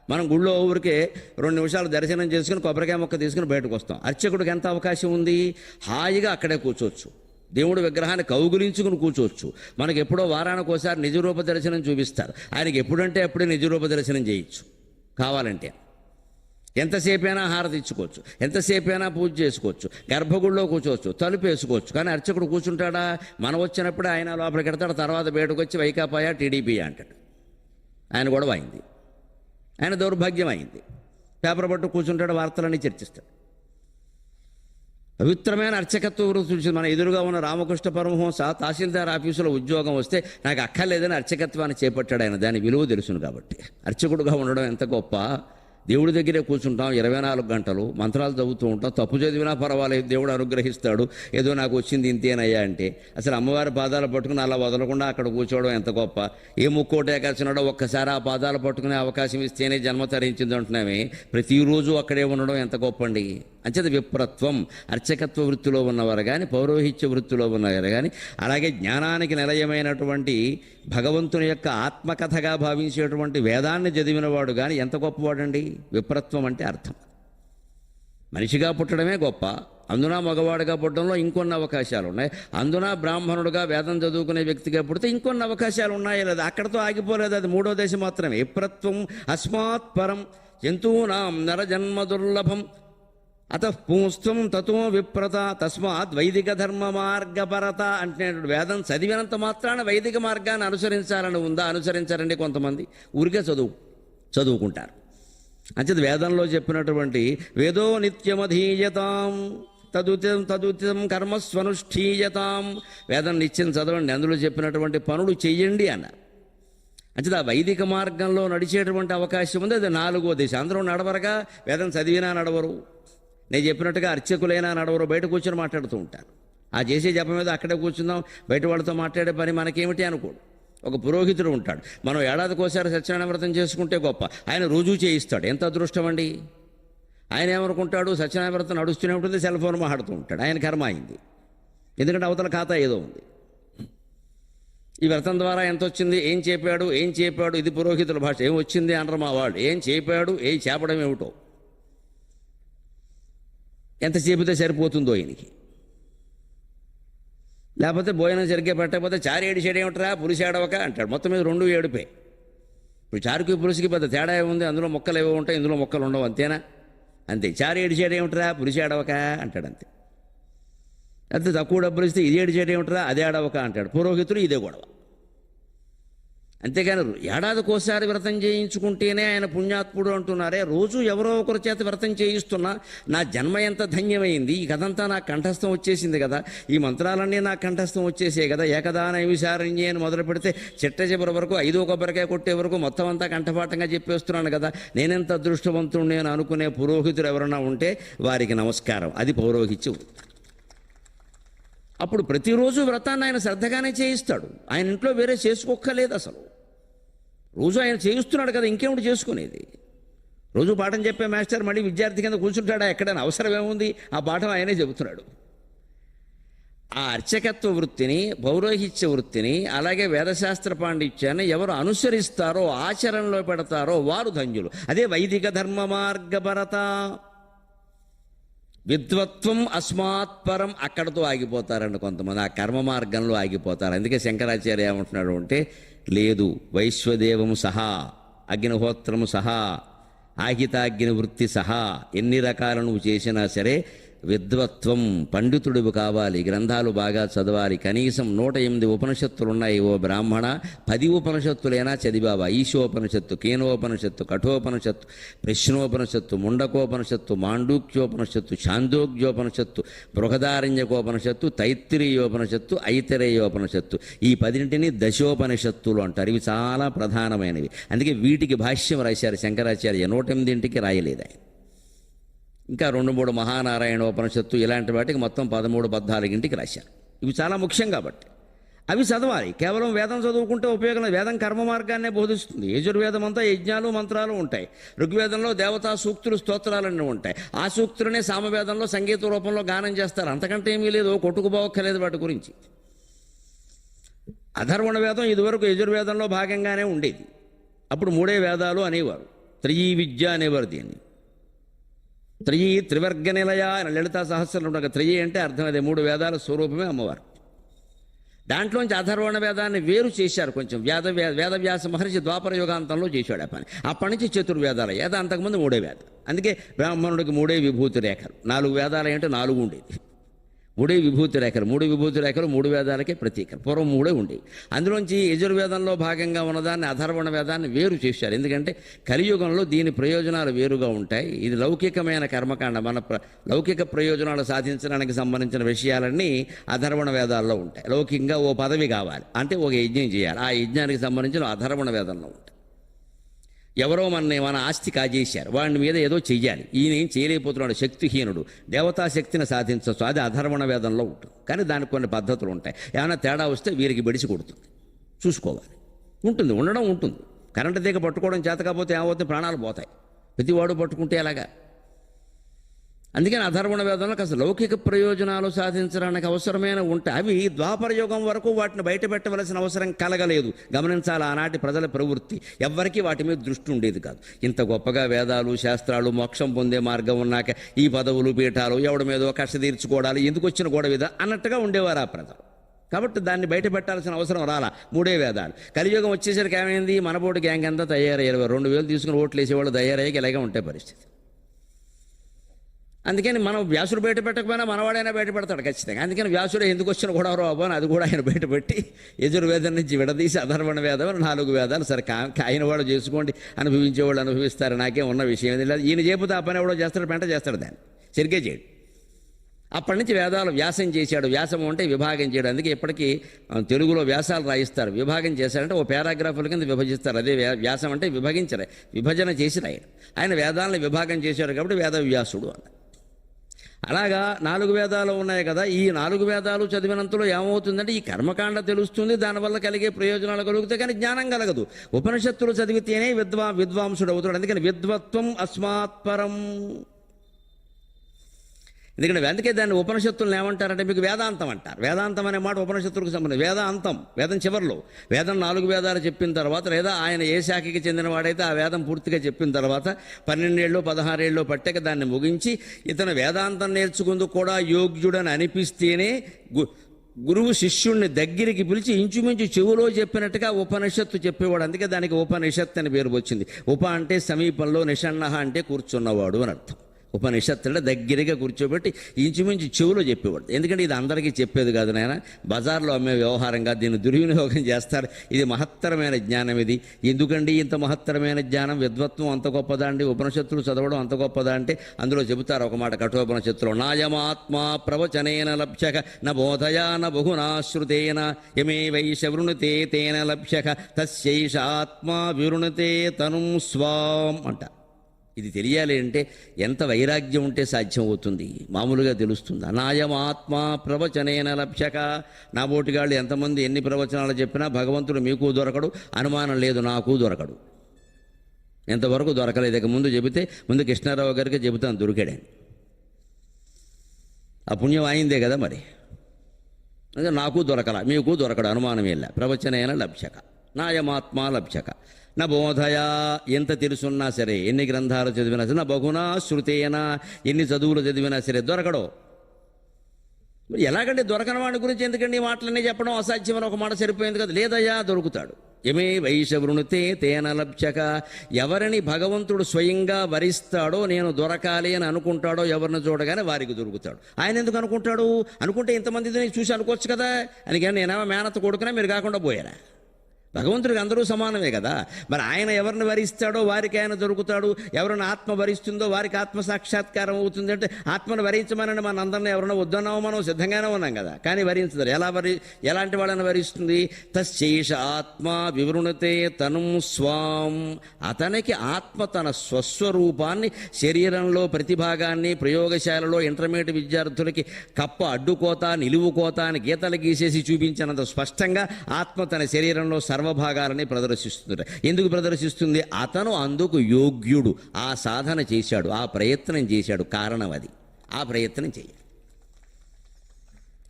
మనం గుళ్ళో ఊరికే 2 నిమిషాలు దర్శనం చేసుకుని కొబ్బరికాయ మొక్క తీసుకుని బయటకు వస్తాం. అర్చకుడికి ఎంత అవకాశం ఉంది? హాయిగా అక్కడే కూర్చోవచ్చు, దేవుడి విగ్రహాన్ని కౌగులించుకుని కూర్చోవచ్చు. మనకి ఎప్పుడో వారానికి ఒకసారి నిజరూప దర్శనం చూపిస్తారు. ఆయనకి ఎప్పుడంటే అప్పుడే నిజరూప దర్శనం చేయొచ్చు కావాలంటే. ఎంతసేపైనా హారతి ఇచ్చుకోవచ్చు, ఎంతసేపైనా పూజ చేసుకోవచ్చు, గర్భగుడిలో కూర్చోవచ్చు, తలుపు వేసుకోవచ్చు. కానీ అర్చకుడు కూర్చుంటాడా? మనం వచ్చినప్పుడే ఆయన లోపలికి వెడతాడు, తర్వాత బయటకు వచ్చి వైకాపాయా టీడీపీ అంటాడు. ఆయన గొడవ అయింది, ఆయన దౌర్భాగ్యం అయింది. పేపర్ పట్టు కూర్చుంటాడు, వార్తలన్నీ చర్చిస్తాడు. పవిత్రమైన అర్చకత్వం గురించి మన ఎదురుగా ఉన్న రామకృష్ణ పరమహంస తహసీల్దార్ ఆఫీసులో ఉద్యోగం వస్తే నాకు అక్కర్లేదని అర్చకత్వాన్ని చేపట్టాడు ఆయన. దాని విలువ తెలుసును కాబట్టి. అర్చకుడుగా ఉండడం ఎంత గొప్ప, దేవుడి దగ్గరే కూర్చుంటాం 24 గంటలు, మంత్రాలు చదువుతూ ఉంటాం, తప్పు చదివినా పర్వాలేదు, దేవుడు అనుగ్రహిస్తాడు, ఏదో నాకు వచ్చింది ఇంతేనయ్యా అంటే. అసలు అమ్మవారి పాదాలు పట్టుకుని అలా వదలకుండా అక్కడ కూర్చోవడం ఎంత గొప్ప. ఏ ముక్కోటి ఏకాల్సినాడో ఒక్కసారి ఆ పాదాలు పట్టుకునే అవకాశం ఇస్తేనే జన్మ తరించింది అంటున్నామే, ప్రతిరోజు అక్కడే ఉండడం ఎంత గొప్పండి. అంచేత విప్రత్వం, అర్చకత్వ వృత్తిలో ఉన్నవారు కానీ, పౌరోహిత్య వృత్తిలో ఉన్నవారు కానీ, అలాగే జ్ఞానానికి నిలయమైనటువంటి భగవంతుని యొక్క ఆత్మకథగా భావించేటువంటి వేదాన్ని చదివినవాడు కానీ ఎంత గొప్పవాడండి. విప్రత్వం అంటే అర్థం మనిషిగా పుట్టడమే గొప్ప, అందున మగవాడుగా పుట్టడంలో ఇంకొన్ని అవకాశాలు ఉన్నాయి, అందున బ్రాహ్మణుడుగా వేదం చదువుకునే వ్యక్తిగా పుడితే ఇంకొన్ని అవకాశాలు ఉన్నాయో లేదా, అక్కడతో ఆగిపోలేదు. అది 3వ దశ మాత్రమే. విప్రత్వం అస్మాత్ పరం జంతూనాం నరజన్మ దుర్లభం అతః పూస్త్వం తతో విప్రత తస్మాత్ వైదిక ధర్మ మార్గపరత అంటే వేదం చదివినంత మాత్రాన వైదిక మార్గాన్ని అనుసరించాలని ఉందా? అనుసరించారండి కొంతమంది, ఊరికే చదువుకుంటారు. అంచేది వేదంలో చెప్పినటువంటి వేదో నిత్యమధీయతాం తదుతితం కర్మస్వనుష్ఠీయతాం, వేదం నిత్యం చదవండి, అందులో చెప్పినటువంటి పనులు చెయ్యండి అన్నారు. అంచేది ఆ వైదిక మార్గంలో నడిచేటువంటి అవకాశం ఉంది. అది 4వ దశ. అందరూ నడవరగా, వేదం చదివినా నడవరు, నేను చెప్పినట్టుగా అర్చకులైనా నడవరు, బయట కూర్చొని మాట్లాడుతూ ఉంటారు. ఆ చేసే జపం మీద అక్కడే కూర్చుందాం, బయట వాళ్ళతో మాట్లాడే పని మనకేమిటి అనుకోడు. ఒక పురోహితుడు ఉంటాడు, మనం ఏడాదికోసారి సత్యనారాయణ వ్రతం చేసుకుంటే గొప్ప, ఆయన రోజూ చేయిస్తాడు. ఎంత అదృష్టం అండి. ఆయన ఏమనుకుంటాడు, సత్యనారాయణ వ్రతం నడుస్తూనే ఉంటుంది, సెల్ ఫోన్ మాట్లాడుతూ ఉంటాడు. ఆయన కర్మ అయింది, ఎందుకంటే అవతల ఖాతా ఏదో ఉంది. ఈ వ్రతం ద్వారా ఎంత వచ్చింది, ఏం చెప్పాడు, ఇది పురోహితుల భాష. ఏం వచ్చింది అనరు మా వాళ్ళు, ఏం చెప్పాడు, ఏం చేపడం ఏమిటో, ఎంత చెబితే సరిపోతుందో ఈయనకి. లేకపోతే భోజనం సరిగ్గా పెట్టకపోతే చారు ఏడిచేడేమిట్రా పులిసేడవక అంటాడు. మొత్తం మీద 2 ఏడుపే. ఇప్పుడు చారుకి పులుసుకి పెద్ద తేడా ఏముంది, అందులో మొక్కలు ఏవో ఉంటాయి, ఇందులో మొక్కలు ఉండవు, అంతేనా? అంతే. చారు ఏడిచేడేమిట్రా పులిసేడవక అంటాడు, అంతే. అంతే. తక్కువ డబ్బులు ఇస్తే ఇది ఏడిచేడేమిట్రా అదే అడవక అంటాడు. పురోహితుడు ఇదే గొడవ. అంతేగాని ఏడాదికోసారి వ్రతం చేయించుకుంటేనే ఆయన పుణ్యాత్ముడు అంటున్నారే, రోజు ఎవరో ఒకరి చేత వ్రతం చేయిస్తున్నా నా జన్మ ఎంత ధన్యమైంది. ఈ కథంతా నాకు కంఠస్థం వచ్చేసింది కదా, ఈ మంత్రాలన్నీ నాకు కంఠస్థం వచ్చేసే కదా. ఏకదాన విశారణ్యే అని మొదలు పెడితే చిట్ట చివరి వరకు 5వ కొబ్బరికాయ కొట్టే వరకు మొత్తం అంతా కంఠపాఠంగా చెప్పేస్తున్నాను కదా, నేనెంత అదృష్టవంతుడు నేను అనుకునే పురోహితుడు ఎవరైనా ఉంటే వారికి నమస్కారం. అది పౌరోహిత్యం. అప్పుడు ప్రతిరోజు వ్రతాన్ని ఆయన శ్రద్ధగానే చేయిస్తాడు. ఆయన ఇంట్లో వేరే చేసుకోక్కర్లేదు అసలు. రోజు ఆయన చేయిస్తున్నాడు కదా, ఇంకేమిటి చేసుకునేది. రోజు పాఠం చెప్పే మాస్టర్ మళ్ళీ విద్యార్థి కింద కూర్చుంటాడా? ఎక్కడైనా అవసరం ఏముంది? ఆ పాఠం ఆయనే చెబుతున్నాడు. ఆ అర్చకత్వ వృత్తిని, పౌరోహిత్య వృత్తిని, అలాగే వేదశాస్త్ర పాండిత్యాన్ని ఎవరు అనుసరిస్తారో, ఆచరణలో పెడతారో వారు ధన్యులు. అదే వైదిక ధర్మ మార్గపరత. విద్వత్వం అస్మాత్ పరం, అక్కడతో ఆగిపోతారండి కొంతమంది, ఆ కర్మ మార్గంలో ఆగిపోతారు. అందుకే శంకరాచార్య ఏమంటున్నాడు అంటే, లేదు, వైశ్వదేవము సహా, అగ్నిహోత్రము సహా, ఆహితాగ్ని వృత్తి సహా ఎన్ని రకాలు నువ్వు చేసినా సరే విద్వత్వం, పండితుడివి కావాలి, గ్రంథాలు బాగా చదవాలి. కనీసం 108 ఉపనిషత్తులు ఉన్నాయి ఓ బ్రాహ్మణ, 10 ఉపనిషత్తులైనా చదివావా? ఈశోపనిషత్తు, కేనోపనిషత్తు, కఠోపనిషత్తు, ప్రశ్నోపనిషత్తు, ముండకోపనిషత్తు, మాండూక్యోపనిషత్తు, ఛాందోగ్యోపనిషత్తు, బృహదారణ్యకోపనిషత్తు, తైత్తిరీయోపనిషత్తు, ఐతరేయోపనిషత్తు, ఈ 10ంటిని దశోపనిషత్తులు అంటారు. ఇవి చాలా ప్రధానమైనవి. అందుకే వీటికి భాష్యం రాశారు శంకరాచార్య, 108ంటికి రాయలేదు ఆయన. ఇంకా 2-3 మహానారాయణోపనిషత్తు, ఇలాంటి వాటికి మొత్తం 13-14ంటికి రాశారు. ఇవి చాలా ముఖ్యం కాబట్టి అవి చదవాలి. కేవలం వేదం చదువుకుంటే ఉపయోగం. వేదం కర్మ మార్గాన్నే బోధిస్తుంది. యజుర్వేదం అంతా యజ్ఞాలు మంత్రాలు ఉంటాయి, ఋగ్వేదంలో దేవతా సూక్తులు స్తోత్రాలన్నీ ఉంటాయి. ఆ సూక్తులనే సామవేదంలో సంగీత రూపంలో గానం చేస్తారు. అంతకంటే ఏమీ లేదు, కొట్టుకుపోవక్కర్లేదు వాటి గురించి. అథర్వణ వేదం ఇదివరకు యజుర్వేదంలో భాగంగానే ఉండేది. అప్పుడు 3 వేదాలు అనేవారు, త్రయీ విద్య అనేవారు దీన్ని. త్రయీ త్రివర్గ నిలయ అని లలితా సహస్రంలో ఉండగా, త్రయీ అంటే అర్థం అదే, 3 వేదాల స్వరూపమే అమ్మవారు. దాంట్లోంచి అథర్వణ వేదాన్ని వేరు చేశారు కొంచెం. వేదవ్యాస మహర్షి ద్వాపర యుగాంతంలో చేశాడు ఆ పని. అప్పటి నుంచి చతుర్వేదాలు. అంతకుముందు 3 వేదాలు. అందుకే బ్రాహ్మణుడికి 3 విభూతి రేఖలు. 4 వేదాలు అంటే 4 ఉండేది. 3 విభూతి రేఖలు. 3 విభూతి రేఖలు 3 వేదాలకే ప్రతీక. పూర్వం 3 ఉండేవి. అందులోంచి యజుర్వేదంలో భాగంగా ఉన్నదాన్ని, అథర్వణ వేదాన్ని వేరు చేశారు. ఎందుకంటే కలియుగంలో దీని ప్రయోజనాలు వేరుగా ఉంటాయి. ఇది లౌకికమైన కర్మకాండ. మన లౌకిక ప్రయోజనాలు సాధించడానికి సంబంధించిన విషయాలన్నీ అథర్వణ వేదాల్లో ఉంటాయి. లౌకికంగా ఓ పదవి కావాలి అంటే ఒక యజ్ఞం చేయాలి, ఆ యజ్ఞానికి సంబంధించిన అథర్వణ వేదంలో ఉంటాయి. ఎవరో మన ఆస్తి కాజేశారు, వాడి మీద ఏదో చెయ్యాలి, ఈయన ఏం చేయలేకపోతున్నాడు, శక్తిహీనుడు, దేవతా శక్తిని సాధించవచ్చు, అది అధర్వణ వేదంలో ఉంటుంది. కానీ దానికి కొన్ని పద్ధతులు ఉంటాయి. ఏమైనా తేడా వస్తే వీరికి బెడిసి కొడుతుంది, చూసుకోవాలి. ఉంటుంది, ఉండడం ఉంటుంది. కరెంటు తీగ పట్టుకోవడం చేత కాకపోతే ఏమవుతుంది, ప్రాణాలు పోతాయి. ప్రతివాడు పట్టుకుంటే ఎలాగా? అందుకని అధర్వణ వేదంలో కాస్త లౌకిక ప్రయోజనాలు సాధించడానికి అవసరమైన ఉంటాయి. అవి ద్వాపర యుగం వరకు వాటిని బయట పెట్టవలసిన అవసరం కలగలేదు. గమనించాలి, ఆనాటి ప్రజల ప్రవృత్తి. ఎవ్వరికీ వాటి మీద దృష్టి ఉండేది కాదు. ఇంత గొప్పగా వేదాలు శాస్త్రాలు మోక్షం పొందే మార్గం ఉన్నాక ఈ పదవులు పీఠాలు ఎవడి మీదో కష్ట తీర్చుకోవడాలు ఎందుకు వచ్చిన గొడవ ఇదా అన్నట్టుగా ఉండేవారు ఆ ప్రజలు. కాబట్టి దాన్ని బయట పెట్టాల్సిన అవసరం రాలా. 3 వేదాలు. కలియుగం వచ్చేసరికి ఏమైంది, మనబోటి గ్యాంగ్ అంతా తయారయ్యారు. 2,000 తీసుకుని ఓట్లు వేసేవాళ్ళు తయారయ్యాక ఇలాగే ఉంటాయి పరిస్థితి. అందుకని మనం వ్యాసుడు బయట పెట్టకపోయినా మనవాడైనా బయట పెడతాడు ఖచ్చితంగా. అందుకని వ్యాసుడు ఎందుకు వచ్చిన గొడవ రాబో అని అది కూడా ఆయన బయటపెట్టి యజుర్వేదం నుంచి విడదీసి అధర్వణ వేదం 4 వేదాలు సరే ఆయన వాడు చేసుకోండి, అనుభవించేవాళ్ళు అనుభవిస్తారు, నాకేం ఉన్న విషయం లేదు. ఈయన చేపితే ఆ పని ఎవడో చేస్తాడు, పెంట చేస్తాడు, దాన్ని సరిగ్గా చేయడు. అప్పటి నుంచి వేదాలు వ్యాసం చేశాడు. వ్యాసం అంటే విభాగం చేయడం. అందుకే ఇప్పటికీ తెలుగులో వ్యాసాలు రాయిస్తారు. విభాగం చేశారంటే ఓ పారాగ్రాఫుల కింద విభజిస్తారు. అదే వ్యాసం అంటే విభజించరు, విభజన చేసి రాయడం. ఆయన వేదాలను విభాగం చేశాడు కాబట్టి వేద వ్యాసుడు అన్న. అలాగా 4 వేదాలు ఉన్నాయి కదా, ఈ 4 వేదాలు చదివినంతలో ఏమవుతుందంటే ఈ కర్మకాండ తెలుస్తుంది, దానివల్ల కలిగే ప్రయోజనాలు కలుగుతాయి, కానీ జ్ఞానం కలగదు. ఉపనిషత్తులు చదివితేనే విద్వాంసుడు అవుతాడు. అందుకని విద్వత్వం అస్మాత్పరం. ఎందుకంటే అందుకే దాన్ని ఉపనిషత్తులను ఏమంటారంటే మీకు వేదాంతం అంటారు. వేదాంతం అనే మాట ఉపనిషత్తులకు సంబంధించి. వేదాంతం వేదం చివరిలో. వేదం 4 వేదాలు చెప్పిన తర్వాత, లేదా ఆయన ఏ శాఖకి చెందినవాడైతే ఆ వేదం పూర్తిగా చెప్పిన తర్వాత 12 ఏళ్ళు 16 ఏళ్ళు పట్టాక దాన్ని ముగించి ఇతను వేదాంతం నేర్చుకుందుకు కూడా యోగ్యుడని అనిపిస్తేనే గురువు శిష్యుణ్ణి దగ్గరికి పిలిచి ఇంచుమించు చెవులో చెప్పినట్టుగా ఉపనిషత్తు చెప్పేవాడు. అందుకే దానికి ఉపనిషత్తు అని పేరు వచ్చింది. ఉప అంటే సమీపంలో, నిషణ్ణ అంటే కూర్చున్నవాడు అని అర్థం. ఉపనిషత్తుల దగ్గరగా కూర్చోబెట్టి ఇంచుమించు చెవులో చెప్పేవాడు. ఎందుకంటే ఇది అందరికీ చెప్పేది కాదు నాయన, బజార్లో అమ్మే వ్యవహారంగా దీన్ని దుర్వినియోగం చేస్తారు. ఇది మహత్తరమైన జ్ఞానం. ఇది ఎందుకండి ఇంత మహత్తరమైన జ్ఞానం, విద్వత్వం అంత గొప్పదా అండి, ఉపనిషత్తులు చదవడం అంత గొప్పదా అంటే అందులో చెబుతారు ఒక మాట కఠోపనిషత్తులో, నాయమాత్మా ప్రవచనేన లభ్యక న బోధయా న బహునాశ్రుతేన యమే వైశ వృణుతే తేన లభ్యక తస్యైష ఆత్మా వివృణుతే తనుం స్వాం అంట. ఇది తెలియాలి అంటే ఎంత వైరాగ్యం ఉంటే సాధ్యం అవుతుంది, మామూలుగా తెలుస్తుంది. అనాయమాత్మా ప్రవచనేన లభ్యక. నా బోటిగాళ్ళు ఎంతమంది ఎన్ని ప్రవచనాలు చెప్పినా భగవంతుడు మీకు దొరకడు, అనుమానం లేదు నాకు దొరకడు. ఎంతవరకు దొరకలేదు. ఇక ముందు చెబితే ముందు కృష్ణారావు గారికి చెబుతాను దొరికాడే. ఆ పుణ్యం అయిందే కదా మరి. నాకు దొరకల, మీకు దొరకడు, అనుమానం వెళ్ళా. ప్రవచనేన లభ్యక నాయమాత్మా లభ్యక నా బోధయా. ఎంత తెలుసున్నా సరే, ఎన్ని గ్రంథాలు చదివినా సరే, నా బహునా శృతేనా, ఎన్ని చదువులు చదివినా సరే దొరకడు. మరి ఎలాగంటే దొరకని వాడి గురించి ఎందుకండి మాటలన్నీ చెప్పడం అసాధ్యమని ఒక మాట సరిపోయింది కదా. లేదయ్యా దొరుకుతాడు. యమే వైశ వృణుతే తేన లభ్యక. ఎవరిని భగవంతుడు స్వయంగా వరిస్తాడో, నేను దొరకాలి అని అనుకుంటాడో, ఎవరిని చూడగానే వారికి దొరుకుతాడు. ఆయన ఎందుకు అనుకుంటాడు? అనుకుంటే ఇంతమంది చూసి అనుకోవచ్చు కదా. అని కానీ నేనేమో మేనత్త కొడుకునే మీరు కాకుండా పోయారా? భగవంతుడికి అందరూ సమానమే కదా. మరి ఆయన ఎవరిని వరిస్తాడో వారికి ఆయన దొరుకుతాడు, ఎవరిని ఆత్మ వరిస్తుందో వారికి ఆత్మ సాక్షాత్కారం అవుతుంది. అంటే ఆత్మను వరించమని మన అందరినీ ఎవరైనా వద్దన్నామో మనం సిద్ధంగానే ఉన్నాం కదా, కానీ వరించదు. ఎలాంటి వాళ్ళని వరిస్తుంది? తస్యైష ఆత్మ వివృణతే తనుం స్వాం. అతనికి ఆత్మ తన స్వస్వరూపాన్ని శరీరంలో ప్రతి భాగాన్ని ప్రయోగశాలలో ఇంటర్మీడియట్ విద్యార్థులకి కప్ప అడ్డుకోత నిలువుకోత అని గీతలు గీసేసి చూపించినంత స్పష్టంగా ఆత్మ తన శరీరంలో సర్వభాగాలని ప్రదర్శిస్తుంది. ఎందుకు ప్రదర్శిస్తుంది? అతను అందుకు యోగ్యుడు, ఆ సాధన చేశాడు, ఆ ప్రయత్నం చేశాడు. కారణం అది. ఆ ప్రయత్నం చేయాలి.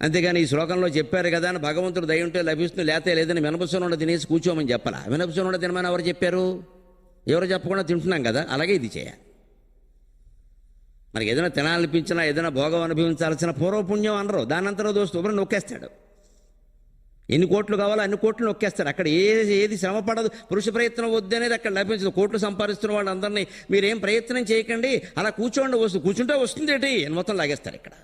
అంతేగాని ఈ శ్లోకంలో చెప్పారు కదా అని భగవంతుడు దయ ఉంటే లభిస్తుంది, లేతే లేదని మినపసోనుండ తినేసి కూర్చోమని చెప్పాలా? మినపసోనుండ తినమని ఎవరు చెప్పారు? ఎవరు చెప్పకుండా తింటున్నాం కదా. అలాగే ఇది చేయాలి. మనకి ఏదైనా తినాలనిపించినా, ఏదైనా భోగం అనుభవించాల్సిన పూర్వపుణ్యం అనరు, దానంతలో దోస్తు ఎవరు నొక్కేస్తాడు. ఎన్ని కోట్లు కావాలో అన్ని కోట్లు నొక్కేస్తారు. అక్కడ ఏది శ్రమ పడదు, పురుష ప్రయత్నం వద్దు అనేది అక్కడ లభించదు. కోట్లు సంపాదిస్తున్న వాళ్ళందరినీ మీరేం ప్రయత్నం చేయకండి, అలా కూర్చోండి, కూర్చుంటే వస్తుంది ఏంటి అని మొత్తం లాగేస్తారు ఇక్కడ.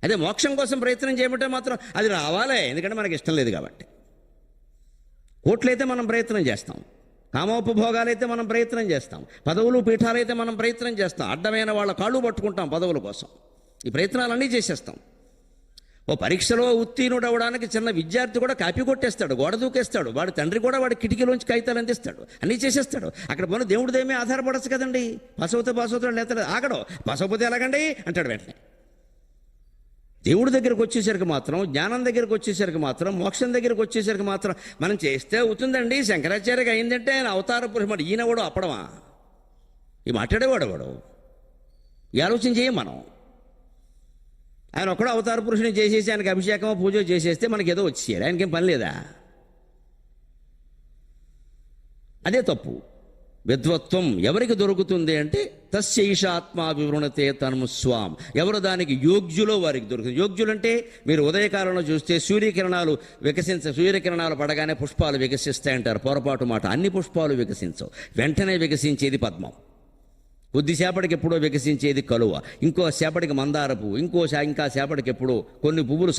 అదే మోక్షం కోసం ప్రయత్నం చేయమంటే మాత్రం అది రావాలే, ఎందుకంటే మనకి ఇష్టం లేదు కాబట్టి. కోట్లయితే మనం ప్రయత్నం చేస్తాం, కామోపభోగాలైతే మనం ప్రయత్నం చేస్తాం, పదవులు పీఠాలైతే మనం ప్రయత్నం చేస్తాం, అడ్డమైన వాళ్ళ కాళ్ళు పట్టుకుంటాం పదవుల కోసం. ఈ ప్రయత్నాలన్నీ చేసేస్తాం. ఓ పరీక్షలో ఉత్తీర్ణుడు అవ్వడానికి చిన్న విద్యార్థి కూడా కాపీ కొట్టేస్తాడు, గోడ దూకేస్తాడు, వాడి తండ్రి కూడా వాడి కిటికీలోంచి కాగితాలు అందిస్తాడు, అన్నీ చేసేస్తాడు. అక్కడ పోనీ దేవుడిదేమీ ఆధారపడచ్చు కదండి. పాసవుతాడు లేతాడు, ఆగడు. పాసవుతే ఎలాగండి అంటాడు వెంటనే. దేవుడి దగ్గరకు వచ్చేసరికి మాత్రం, జ్ఞానం దగ్గరకు వచ్చేసరికి మాత్రం, మోక్షం దగ్గరకు వచ్చేసరికి మాత్రం మనం చేస్తే అవుతుందండి. శంకరాచార్యకి అయిందంటే ఆయన అవతార పురుషుడు. ఈయనవాడు అప్పడమా? ఈ మాట్లాడేవాడు వాడు. ఈ ఆలోచన చేయం మనం. ఆయన ఒక్కడో అవతార పురుషుని చేసేసి ఆయనకి అభిషేకమో పూజ చేసేస్తే మనకి ఏదో వచ్చేయాలి. ఆయనకేం పని లేదా? అదే తప్పు. విద్వత్వం ఎవరికి దొరుకుతుంది అంటే తస్యైషాత్మా వివృణతే తన్ము స్వాం. ఎవరు దానికి యోగ్యులో వారికి దొరుకుతుంది. యోగ్యులు అంటే మీరు ఉదయకాలంలో చూస్తే సూర్యకిరణాలు పడగానే పుష్పాలు వికసిస్తాయంటారు. పొరపాటు మాట. అన్ని పుష్పాలు వికసించవు. వెంటనే వికసించేది పద్మం, కొద్దిసేపటికి ఎప్పుడో వికసించేది కలువ, ఇంకో సేపటికి మందార పువ్వు, ఇంకా సేపటికి ఎప్పుడో. కొన్ని పువ్వులు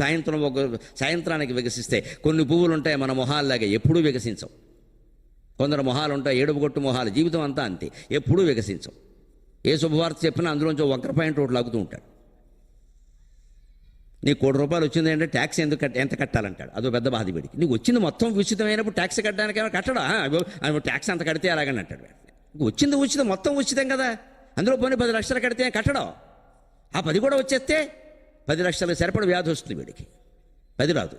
సాయంత్రానికి వికసిస్తాయి. కొన్ని పువ్వులు ఉంటాయి మన మొహాల్లాగా ఎప్పుడూ వికసించవు. కొందరు మొహాలు ఉంటాయి ఏడుపు కొట్టు మొహాలు, జీవితం అంతా అంతే, ఎప్పుడూ వికసించవు. ఏ శుభవార్త చెప్పినా అందులోంచి వక్ర పాయింట్ ఒకటి లాగుతూ ఉంటాడు. నీకు ₹1 వచ్చింది అంటే ట్యాక్స్ ఎంత కట్టాలంటాడు. అదో పెద్ద బాధ వీడికి. నీకు వచ్చింది మొత్తం ఉచితమైనప్పుడు ట్యాక్స్ కట్టడానికి ఏమైనా కట్టడా? ట్యాక్స్ అంత కడితే అలాగని అంటాడు. వచ్చింది ఉచితం, మొత్తం ఉచితం కదా. అందులో పోనీ 10 లక్షలు కడితే కట్టడం. ఆ 10 కూడా వచ్చేస్తే 10 లక్షలకు సరిపడ వ్యాధి వస్తుంది వీడికి. 10 రాదు.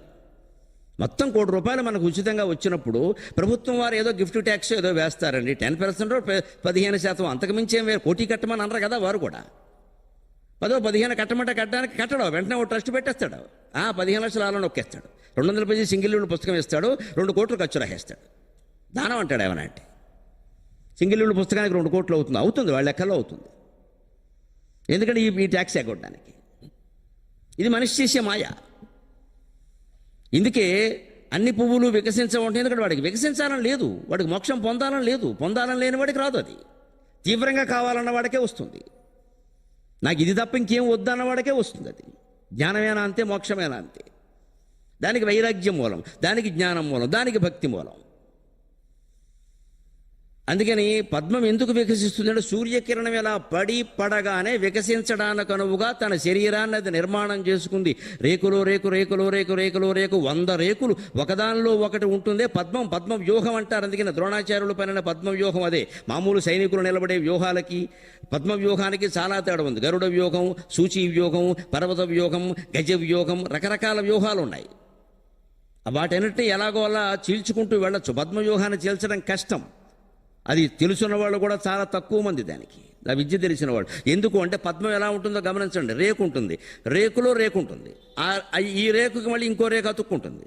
మొత్తం ₹1 మనకు ఉచితంగా వచ్చినప్పుడు ప్రభుత్వం వారు ఏదో గిఫ్ట్ ట్యాక్స్ ఏదో వేస్తారండి. 10% 15%, అంతకుమించి ఏం వేరు. కోటి కట్టమని అనరు కదా వారు కూడా. 10-15 కట్టమంటే కట్టడానికి కట్టడం. వెంటనే ఒక ట్రస్ట్ పెట్టేస్తాడు. 15 లక్షలు ఆలో నొక్కేస్తాడు. 200 పేజీ సింగిల్ విండో పుస్తకం ఇస్తాడు. 2 కోట్లు ఖర్చు రాసేస్తాడు. దానం అంటాడు ఏమన్నా అంటే. సింగిల్ విండో పుస్తకానికి 2 కోట్లు అవుతుంది వాళ్ళ లెక్కల్లో అవుతుంది. ఎందుకంటే ఈ ట్యాక్స్ ఎగ్గొట్టడానికి. ఇది మనిషి చేసే మాయ. ఇందుకే అన్ని పువ్వులు వికసించవంటే, ఎందుకంటే వాడికి వికసించాలని లేదు, వాడికి మోక్షం పొందాలని లేదు. పొందాలని లేని వాడికి రాదు. అది తీవ్రంగా కావాలన్న వాడికే వస్తుంది. నాకు ఇది తప్ప ఇంకేం వద్దన్న వాడికే వస్తుంది. అది జ్ఞానమేనా అంతే, మోక్షమేనా అంతే. దానికి వైరాగ్యం మూలం, దానికి జ్ఞానం మూలం, దానికి భక్తి మూలం. అందుకని పద్మం ఎందుకు వికసిస్తుందంటే సూర్యకిరణం ఎలా పడగానే వికసించడానికి అనువుగా తన శరీరాన్ని అది నిర్మాణం చేసుకుంది. రేకులో రేకు 100 రేకులు ఒకదానిలో ఒకటి ఉంటుందే పద్మ వ్యూహం అంటారు. అందుకని ద్రోణాచార్యులు పనిన పద్మ వ్యూహం అదే. మామూలు సైనికులు నిలబడే వ్యూహాలకి పద్మ వ్యూహానికి చాలా తేడా ఉంది. గరుడ వ్యూహం, సూచీ వ్యూహం, పర్వత వ్యూహం, గజ వ్యూహం, రకరకాల వ్యూహాలు ఉన్నాయి. వాటన్నిటిని ఎలాగో అలా చీల్చుకుంటూ వెళ్ళొచ్చు. పద్మవ్యూహాన్ని చీల్చడం కష్టం. అది తెలుసున్న వాళ్ళు కూడా చాలా తక్కువ మంది దానికి, ఆ విద్య తెలిసిన వాళ్ళు. ఎందుకు అంటే పద్మం ఎలా ఉంటుందో గమనించండి. రేకు ఉంటుంది, రేకులో రేకు ఉంటుంది. ఈ రేకుకి మళ్ళీ ఇంకో రేకు అతుక్కుంటుంది.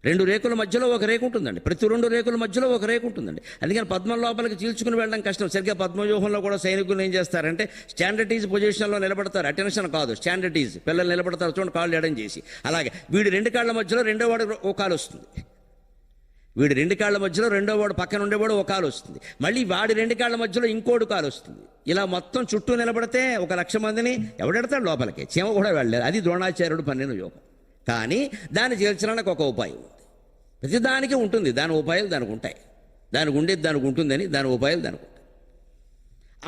2 రేకుల మధ్యలో ఒక రేకు ఉంటుందండి. ప్రతి 2 రేకుల మధ్యలో ఒక రేకు ఉంటుందండి. అందుకని పద్మం లోపలికి చీల్చుకుని వెళ్ళడం కష్టం. సరిగ్గా పద్మవ్యూహంలో కూడా సైనికులు ఏం చేస్తారంటే స్టాండర్డీజ్ పొజిషన్లో నిలబడతారు. అటెన్షన్ కాదు, స్టాండర్డీజ్. పిల్లలు నిలబడతారు చూడండి, కాళ్ళు ఎడం చేసి. అలాగే వీడి 2 కాళ్ళ మధ్యలో రెండో వాడు ఒక కాలు వస్తుంది. వీడి 2 కాళ్ళ మధ్యలో రెండో వాడు పక్కన ఉండేవాడు ఒక కాలు వస్తుంది. మళ్ళీ వాడి 2 కాళ్ళ మధ్యలో ఇంకోటి కాలు వస్తుంది. ఇలా మొత్తం చుట్టూ నిలబడితే 1,00,000 మందిని ఎవడెడతాడు లోపలికి? చీమ కూడా వెళ్ళలేదు. అది ద్రోణాచార్యుడు పన్నిన యోగం. కానీ దాన్ని చేర్చడానికి ఒక ఉపాయం ఉంది. ప్రతిదానికి ఉంటుంది, దాని ఉపాయాలు దానికి ఉంటాయి. దానికి ఉండేది దానికి ఉంటుందని దాని ఉపాయాలు దానికి ఉంటాయి.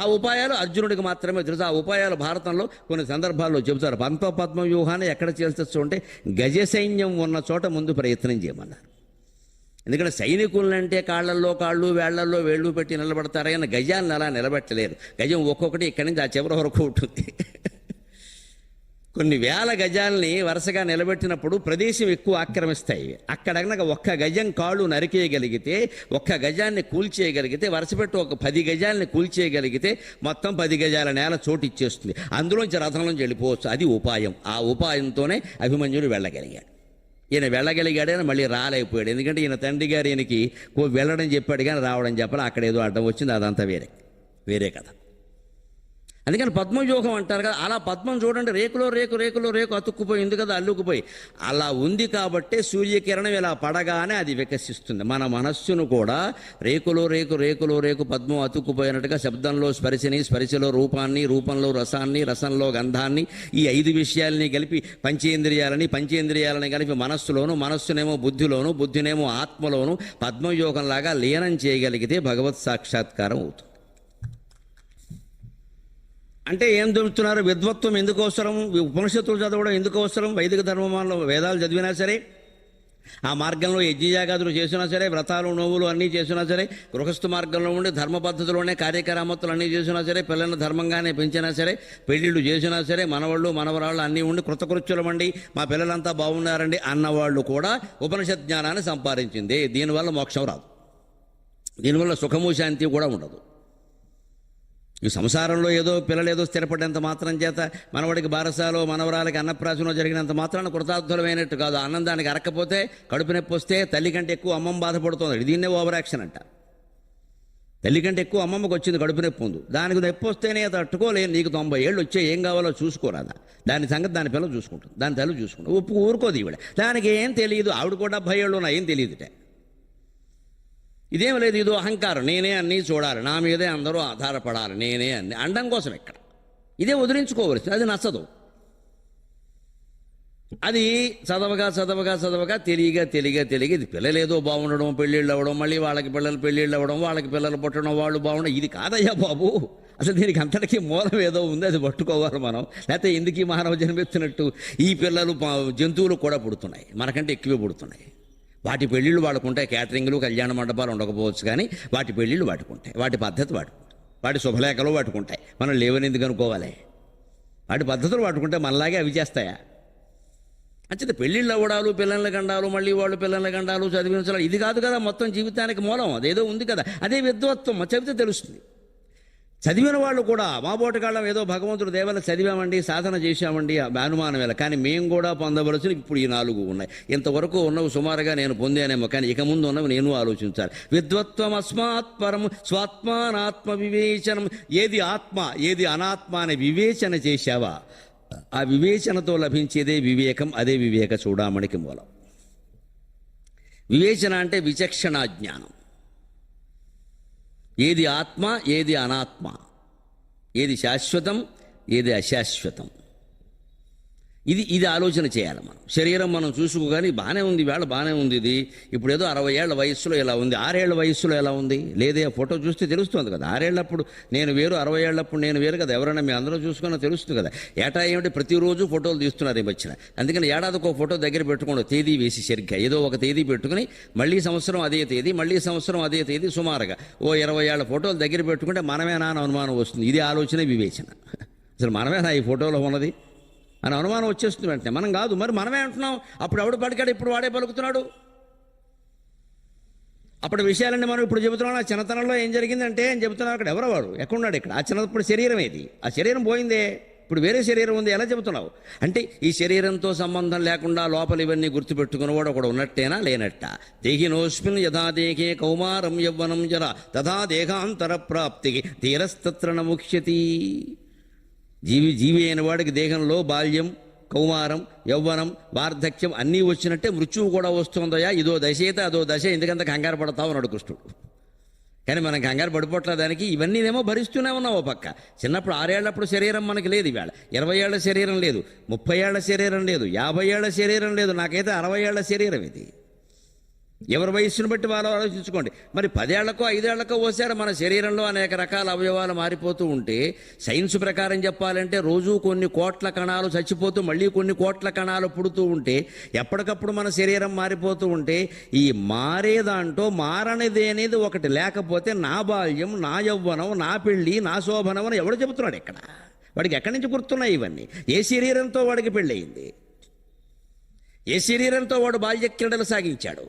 ఆ ఉపాయాలు అర్జునుడికి మాత్రమే తెలుసు. ఆ ఉపాయాలు భారతంలో కొన్ని సందర్భాల్లో చెబుతారు. పద్మ వ్యూహాన్ని ఎక్కడ చేల్చచ్చు అంటే గజ సైన్యం ఉన్న చోట ముందు ప్రయత్నం చేయమన్నారు. ఎందుకంటే సైనికులంటే కాళ్ళల్లో కాళ్ళు, వేళ్లల్లో వేళ్ళు పెట్టి నిలబడతారైనా గజాలను అలా నిలబెట్టలేరు. గజం ఒక్కొక్కటి ఇక్కడి నుంచి ఆ చివరి వరకు ఉంటుంది. కొన్ని వేల గజాలని వరుసగా నిలబెట్టినప్పుడు ప్రదేశం ఎక్కువ ఆక్రమిస్తాయి. అక్కడ కనుక 1 గజం కాళ్ళు నరికేయగలిగితే, 1 గజాన్ని కూల్చేయగలిగితే, వరుసపెట్టి 10 గజాలని కూల్చేయగలిగితే మొత్తం 10 గజాల నేల చోటు ఇచ్చేస్తుంది. అందులోంచి రథంలోంచి వెళ్ళిపోవచ్చు. అది ఉపాయం. ఆ ఉపాయంతోనే అభిమన్యుడు వెళ్ళగలిగాడు. ఈయన వెళ్ళగలిగాడని మళ్ళీ రాలేకపోయాడు. ఎందుకంటే ఈయన తండ్రి గారు ఈయనకి వెళ్ళడం చెప్పాడు కానీ రావడం చెప్పాలి. అక్కడ ఏదో అడ్డం వచ్చింది, అదంతా వేరే కథ. అందుకని పద్మవ్యూహం అంటారు కదా. అలా పద్మం చూడండి, రేకులో రేకు అతుక్కుపోయింది కదా, అల్లుకుపోయి. అలా ఉంది కాబట్టే సూర్యకిరణం ఇలా పడగానే అది వికసిస్తుంది. మన మనస్సును కూడా రేకులో రేకు పద్మం అతుక్కుపోయినట్టుగా శబ్దంలో స్పర్శని, స్పర్శలో రూపాన్ని, రూపంలో రసాన్ని, రసంలో గంధాన్ని, ఈ 5 విషయాలని కలిపి పంచేంద్రియాలని కలిపి మనస్సునేమో బుద్ధిలోను, బుద్ధినేమో ఆత్మలోను పద్మవ్యూహంలాగా లీనం చేయగలిగితే భగవత్ సాక్షాత్కారం అవుతుంది. అంటే ఏం చెబుతున్నారు? విద్వత్వం ఎందుకు అవసరం? ఉపనిషత్తులు చదవడం ఎందుకు అవసరం? వైదిక ధర్మంలో వేదాలు చదివినా సరే, ఆ మార్గంలో యజ్ఞయాగాదులు చేసినా సరే, వ్రతాలు నోవులు అన్నీ చేసినా సరే, గృహస్థ మార్గంలో ఉండి ధర్మ పద్ధతిలోనే కార్యక్రమతులు అన్నీ చేసినా సరే, పిల్లలను ధర్మంగానే పెంచినా సరే, పెళ్ళిళ్ళు చేసినా సరే, మనవాళ్ళు మనవరాళ్ళు అన్నీ ఉండి కృతకృత్యులమండి, మా పిల్లలంతా బాగున్నారండి అన్నవాళ్ళు కూడా ఉపనిషత్ జ్ఞానాన్ని సంపాదించింది. దీనివల్ల మోక్షం రాదు, దీనివల్ల సుఖము శాంతి కూడా ఉండదు. ఈ సంసారంలో ఏదో పిల్లలు ఏదో స్థిరపడేంత మాత్రం చేత, మనవాడికి బారసాలో మనవరాలకి అన్నప్రాసనో జరిగినంత మాత్రాన కృతార్థులమైనట్టు కాదు. అన్నం దానికి అరక్కపోతే, కడుపు నొప్పి వస్తే తల్లి కంటే ఎక్కువ అమ్మమ్మ బాధపడుతుంది. దీన్నే ఓవర్ యాక్షన్ అంట. తల్లి కంటే ఎక్కువ అమ్మమ్మకు వచ్చింది కడుపు నొప్పి ఉంది, దానికి నొప్పి వస్తేనే తట్టుకోలేదు. నీకు 90 ఏళ్ళు వచ్చే ఏం కావాలో చూసుకోరాదా? దాని సంగతి దాని పిల్లలు చూసుకుంటుంది, దాని తల్లి చూసుకుంటుంది. ఊరుకోదు ఈవిడ. దానికి ఏం తెలియదు. ఆవిడ కూడా 70 ఏళ్ళు ఉన్నా ఏం తెలియదుట. ఇదేం లేదు, ఇదో అహంకారం. నేనే అన్నీ చూడాలి, నా మీదే అందరూ ఆధారపడాలి, నేనే అన్ని అండం కోసం ఎక్కడ. ఇదే వదిలించుకోవలసింది. అది నచ్చదు. అది చదవగా చదవగా చదవగా తెలియగా ఇది పిల్లలేదో బాగుండడం, పెళ్ళిళ్ళు అవ్వడం, మళ్ళీ వాళ్ళకి పిల్లలు పెళ్ళిళ్ళు అవ్వడం, వాళ్ళకి పిల్లలు పుట్టడం, వాళ్ళు బాగుండడం. ఇది కాదయ్యా బాబు. అసలు దీనికి అంతటికీ మూలం ఏదో ఉంది, అది పట్టుకోవాలి మనం. లేకపోతే ఎందుకు ఈ మానవ జన్మెత్తినట్టు? ఈ పిల్లలు జంతువులు కూడా పుడుతున్నాయి, మనకంటే ఎక్కువే పుడుతున్నాయి. వాటి పెళ్ళిళ్ళు వాడుకుంటాయి. క్యాటరింగ్లు కళ్యాణ మండపాలు ఉండకపోవచ్చు, కానీ వాటి పెళ్ళిళ్ళు వాడుకుంటాయి, వాటి పద్ధతి వాడుకుంటాయి, వాటి శుభలేఖలు వాడుకుంటాయి. మనం లేవని ఎందుకు అనుకోవాలి? వాటి పద్ధతులు వాడుకుంటే మనలాగే అవి చేస్తాయా? అంచేత పెళ్ళిళ్ళు అవ్వడాలు, పిల్లల గండాలు, మళ్ళీ వాళ్ళు పిల్లల గండాలు, చదివించాలి, ఇది కాదు కదా మొత్తం జీవితానికి మూలం. అదేదో ఉంది కదా, అదే విద్వత్వం. చదివితే తెలుస్తుంది. చదివిన వాళ్ళు కూడా మా బోటకాళ్ళం ఏదో భగవంతుడు దేవల చదివామండి, సాధన చేశామండి, అనుమానం వేళ. కానీ మేము కూడా పొందవలసిన ఇప్పుడు ఈ 4 ఉన్నాయి. ఇంతవరకు ఉన్నవి సుమారుగా నేను పొందానేమో, కానీ ఇక ముందు ఉన్నవి నేను ఆలోచించాలి. విద్వత్వం అస్మాత్ పరం స్వాత్మానాత్మ వివేచనం. ఏది ఆత్మ ఏది అనాత్మ అనే వివేచన చేశావా, ఆ వివేచనతో లభించేదే వివేకం. అదే వివేక చూడామణికి మూలం. వివేచన అంటే విచక్షణ జ్ఞానం. ఏది ఆత్మ ఏది అనాత్మ, ఏది శాశ్వతం ఏది అశాశ్వతం, ఇది ఆలోచన చేయాలి మనం. శరీరం మనం చూసుకోగానే బాగానే ఉంది, వేళ బాగానే ఉంది, ఇది ఇప్పుడు ఏదో 60 ఏళ్ల వయస్సులో ఎలా ఉంది, 6 ఏళ్ల వయస్సులో ఎలా ఉంది లేదే. ఫోటో చూస్తే తెలుస్తుంది కదా. 6 ఏళ్ళప్పుడు నేను వేరు, 60 ఏళ్ళప్పుడు నేను వేరు కదా. ఎవరైనా మీ అందరూ చూసుకున్నా తెలుస్తుంది కదా. ఏటా ఏమిటి ప్రతిరోజు ఫోటోలు తీస్తున్నారు ఈ మధ్యన. అందుకని ఏడాదికి ఒక ఫోటో దగ్గర పెట్టుకోండి, తేదీ వేసి సరిగ్గా ఏదో ఒక తేదీ పెట్టుకుని, మళ్ళీ సంవత్సరం అదే తేదీ, మళ్ళీ సంవత్సరం అదే తేదీ, సుమారుగా 20 ఏళ్ల ఫోటోలు దగ్గర పెట్టుకుంటే మనమేనా అని అనుమానం వస్తుంది. ఇది ఆలోచన వివేచన. అసలు మనమేనా ఈ ఫోటోలో ఉన్నది అని అనుమానం వచ్చేస్తుంది వెంటనే. మనం కాదు, మరి మనమే అంటున్నాం. అప్పుడు ఎవడు పలికాడు, ఇప్పుడు వాడే పలుకుతున్నాడు. అప్పుడు విషయాలన్నీ మనం ఇప్పుడు చెబుతున్నాం. ఆ చిన్నతనంలో ఏం జరిగిందంటే అని చెబుతున్నాం. అక్కడ ఎవరవాడు, ఎక్కడున్నాడు ఇక్కడ? ఆ చిన్నప్పుడు శరీరం ఏది? ఆ శరీరం పోయిందే, ఇప్పుడు వేరే శరీరం ఉంది, ఎలా చెబుతున్నావు? అంటే ఈ శరీరంతో సంబంధం లేకుండా లోపల ఇవన్నీ గుర్తుపెట్టుకున్నవాడు ఒకడు ఉన్నట్టేనా లేనట్ట? దేహినోస్మిన్ యథా దేహే కౌమారం యవ్వనం జర తథా దేహాంతర ప్రాప్తికి తీరస్తత్ర నముఖ్యతి. జీవి అయిన వాడికి దేహంలో బాల్యం, కౌమారం, యవ్వనం, వార్ధక్యం అన్నీ వచ్చినట్టే మృత్యువు కూడా వస్తుందయా. ఇదో దశ అయితే అదో దశ, ఎందుకంత కంగారు పడతావు అన్నాడు కృష్ణుడు. కానీ మనం కంగారు పడిపోట్ల దానికి. ఇవన్నీనేమో భరిస్తూనే ఉన్నాం. ఓ పక్క చిన్నప్పుడు 6 ఏళ్లప్పుడు శరీరం మనకి లేదు, ఇవాళ 20 ఏళ్ల శరీరం లేదు, 30 ఏళ్ల శరీరం లేదు, 50 ఏళ్ల శరీరం లేదు, నాకైతే 60 ఏళ్ల శరీరం ఇది. ఎవరి వయస్సును బట్టి వాళ్ళు ఆలోచించుకోండి. మరి 10 ఏళ్లకో 5 ఏళ్లకో ఓసారి మన శరీరంలో అనేక రకాల అవయవాలు మారిపోతూ ఉంటే, సైన్స్ ప్రకారం చెప్పాలంటే రోజు కొన్ని కోట్ల కణాలు చచ్చిపోతూ మళ్ళీ కొన్ని కోట్ల కణాలు పుడుతూ ఉంటే, ఎప్పటికప్పుడు మన శరీరం మారిపోతూ ఉంటే, ఈ మారేదాంట్లో మారనిది అనేది ఒకటి లేకపోతే నా బాల్యం, నా యవ్వనం, నా పెళ్ళి, నా శోభనం అని ఎవడు చెబుతున్నాడు ఇక్కడ? వాడికి ఎక్కడి నుంచి గుర్తున్నాయి ఇవన్నీ? ఏ శరీరంతో వాడికి పెళ్ళయింది? ఏ శరీరంతో వాడు బాల్య క్రీడలు సాగించాడు?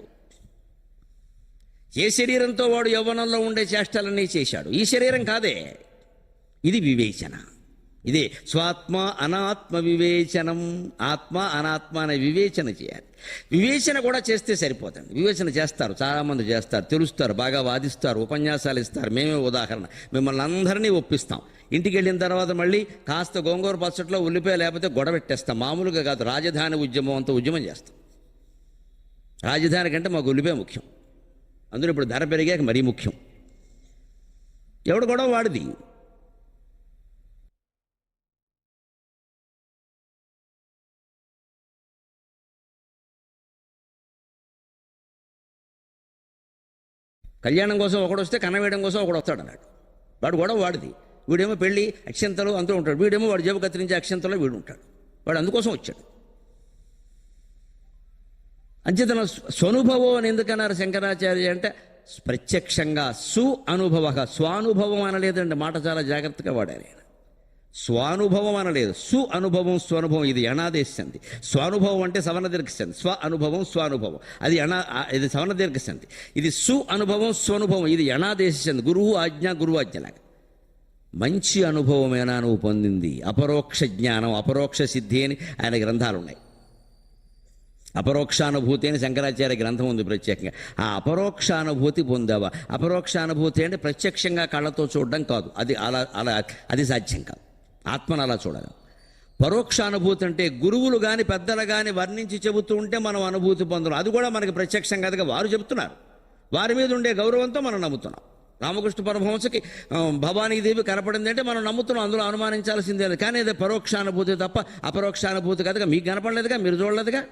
ఏ శరీరంతో వాడు యవ్వనంలో ఉండే చేష్టలన్నీ చేశాడు? ఈ శరీరం కాదే. ఇది వివేచన. ఇదే స్వాత్మ అనాత్మ వివేచనం. ఆత్మ అనాత్మ అనే వివేచన చేయాలి. వివేచన కూడా చేస్తే సరిపోతుంది. వివేచన చేస్తారు, చాలామంది చేస్తారు, తెలుస్తారు, బాగా వాదిస్తారు, ఉపన్యాసాలు ఇస్తారు. మేమే ఉదాహరణ. మిమ్మల్ని అందరినీ ఒప్పిస్తాం. ఇంటికి వెళ్ళిన తర్వాత మళ్ళీ కాస్త గోంగూర పచ్చట్లో ఉల్లిపాయ లేకపోతే గొడవ పెట్టేస్తాం. మామూలుగా కాదు, రాజధాని ఉద్యమం అంతా ఉద్యమం చేస్తాం. రాజధాని కంటే మాకు ఉల్లిపాయ ముఖ్యం. అందులో ఇప్పుడు ధర పెరిగాక మరీ ముఖ్యం. ఎవడు గొడవ వాడిది. కళ్యాణం కోసం ఒకడు వస్తే కన్నవేయడం కోసం ఒకడు వస్తాడు అన్నాడు. వాడు గొడవ వాడిది. వీడేమో పెళ్ళి అక్షంతలు అంటూ ఉంటాడు, వీడేమో వాడు జేబు కత్తిరించే అక్షంతలో వీడు ఉంటాడు. వాడు అందుకోసం వచ్చాడు. అంచేతన స్వనుభవం అని ఎందుకన్నారు శంకరాచార్య అంటే ప్రత్యక్షంగా అనుభవ, స్వానుభవం అనలేదండి, మాట చాలా జాగ్రత్తగా వాడారు ఆయన. స్వానుభవం అనలేదు, అనుభవం స్వనుభవం. ఇది అనాదేశంది. స్వానుభవం అంటే సవర్ణ దీర్ఘసంధి, స్వ అనుభవం స్వానుభవం, అది ఇది సవర్ణ దీర్ఘసంధి. ఇది అనుభవం స్వనుభవం, ఇది అనాదేశంది. గురువు ఆజ్ఞ, గురువు ఆజ్ఞలాగా. మంచి అనుభవమేనా నువ్వు పొందింది? అపరోక్ష జ్ఞానం, అపరోక్ష సిద్ధి అని ఆయన గ్రంథాలు ఉన్నాయి. అపరోక్షానుభూతి అని శంకరాచార్య గ్రంథం ఉంది ప్రత్యేకంగా. ఆ అపరోక్షానుభూతి పొందావా? అపరోక్షానుభూతి అంటే ప్రత్యక్షంగా కళ్ళతో చూడడం కాదు, అది అది సాధ్యం కాదు. ఆత్మను అలా చూడడం. పరోక్షానుభూతి అంటే గురువులు కానీ పెద్దలు కానీ వర్ణించి చెబుతూ ఉంటే మనం అనుభూతి పొందడం. అది కూడా మనకి ప్రత్యక్షం కాదుగా, వారు చెబుతున్నారు, వారి మీద ఉండే గౌరవంతో మనం నమ్ముతున్నాం. రామకృష్ణ పరమహంసకి భవానీదేవి కనపడింది అంటే మనం నమ్ముతున్నాం, అందులో అనుమానించాల్సిందే. కానీ అది పరోక్షానుభూతి తప్ప అపరోక్షానుభూతి కాదుగా. మీకు కనపడలేదుగా, మీరు చూడలేదుగా,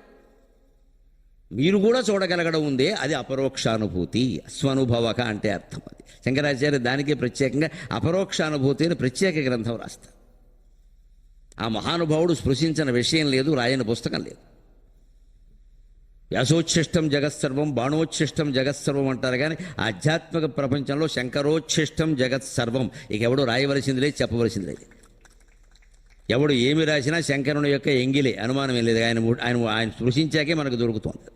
మీరు కూడా చూడగలగడం ఉందే, అది అపరోక్షానుభూతి. స్వనుభవక అంటే అర్థం అది. శంకరాచార్య దానికే ప్రత్యేకంగా అపరోక్షానుభూతి అని ప్రత్యేక గ్రంథం రాస్తారు. ఆ మహానుభావుడు స్పృశించిన విషయం లేదు, రాయని పుస్తకం లేదు. వ్యాసోచ్ఛిష్టం జగత్సర్వం, బాణోచ్ఛిష్టం జగత్సర్వం అంటారు. కానీ ఆధ్యాత్మిక ప్రపంచంలో శంకరోచ్ఛిష్టం జగత్సర్వం. ఇక ఎవడు రాయవలసింది లేదు, చెప్పవలసింది లేదు. ఎవడు ఏమి రాసినా శంకరుని యొక్క ఎంగిలే, అనుమానం ఏం లేదు. ఆయన స్పృశించాకే మనకు దొరుకుతుంది.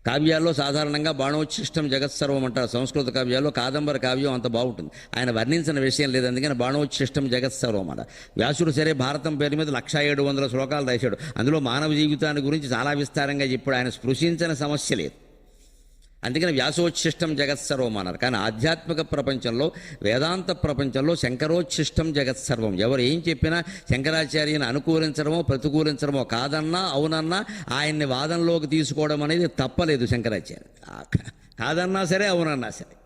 కావ్యాల్లో సాధారణంగా బాణోచ్ఛిష్టం జగత్సర్వం అంటారు. సంస్కృత కావ్యాల్లో కాదంబర కావ్యం అంత బాగుంటుంది. ఆయన వర్ణించిన విషయం లేదు, అందుకని బాణోచ్ఛిష్టం జగత్సర్వం అట. వ్యాసుడు సరే భారతం పేరు మీద 1700 శ్లోకాలు రాశాడు. అందులో మానవ జీవితాన్ని గురించి చాలా విస్తారంగా చెప్పాడు. ఆయన స్పృశించిన సమస్య లేదు, అందుకని వ్యాసోచ్ఛిష్టం జగత్సర్వం అన్నారు. కానీ ఆధ్యాత్మిక ప్రపంచంలో, వేదాంత ప్రపంచంలో శంకరోచ్ఛిష్టం జగత్సర్వం. ఎవరు ఏం చెప్పినా శంకరాచార్యని అనుకూలించడమో ప్రతికూలించడమో, కాదన్నా అవునన్నా ఆయన్ని వాదనలోకి తీసుకోవడం అనేది తప్పలేదు. శంకరాచార్య కాదన్నా సరే అవునన్నా సరే,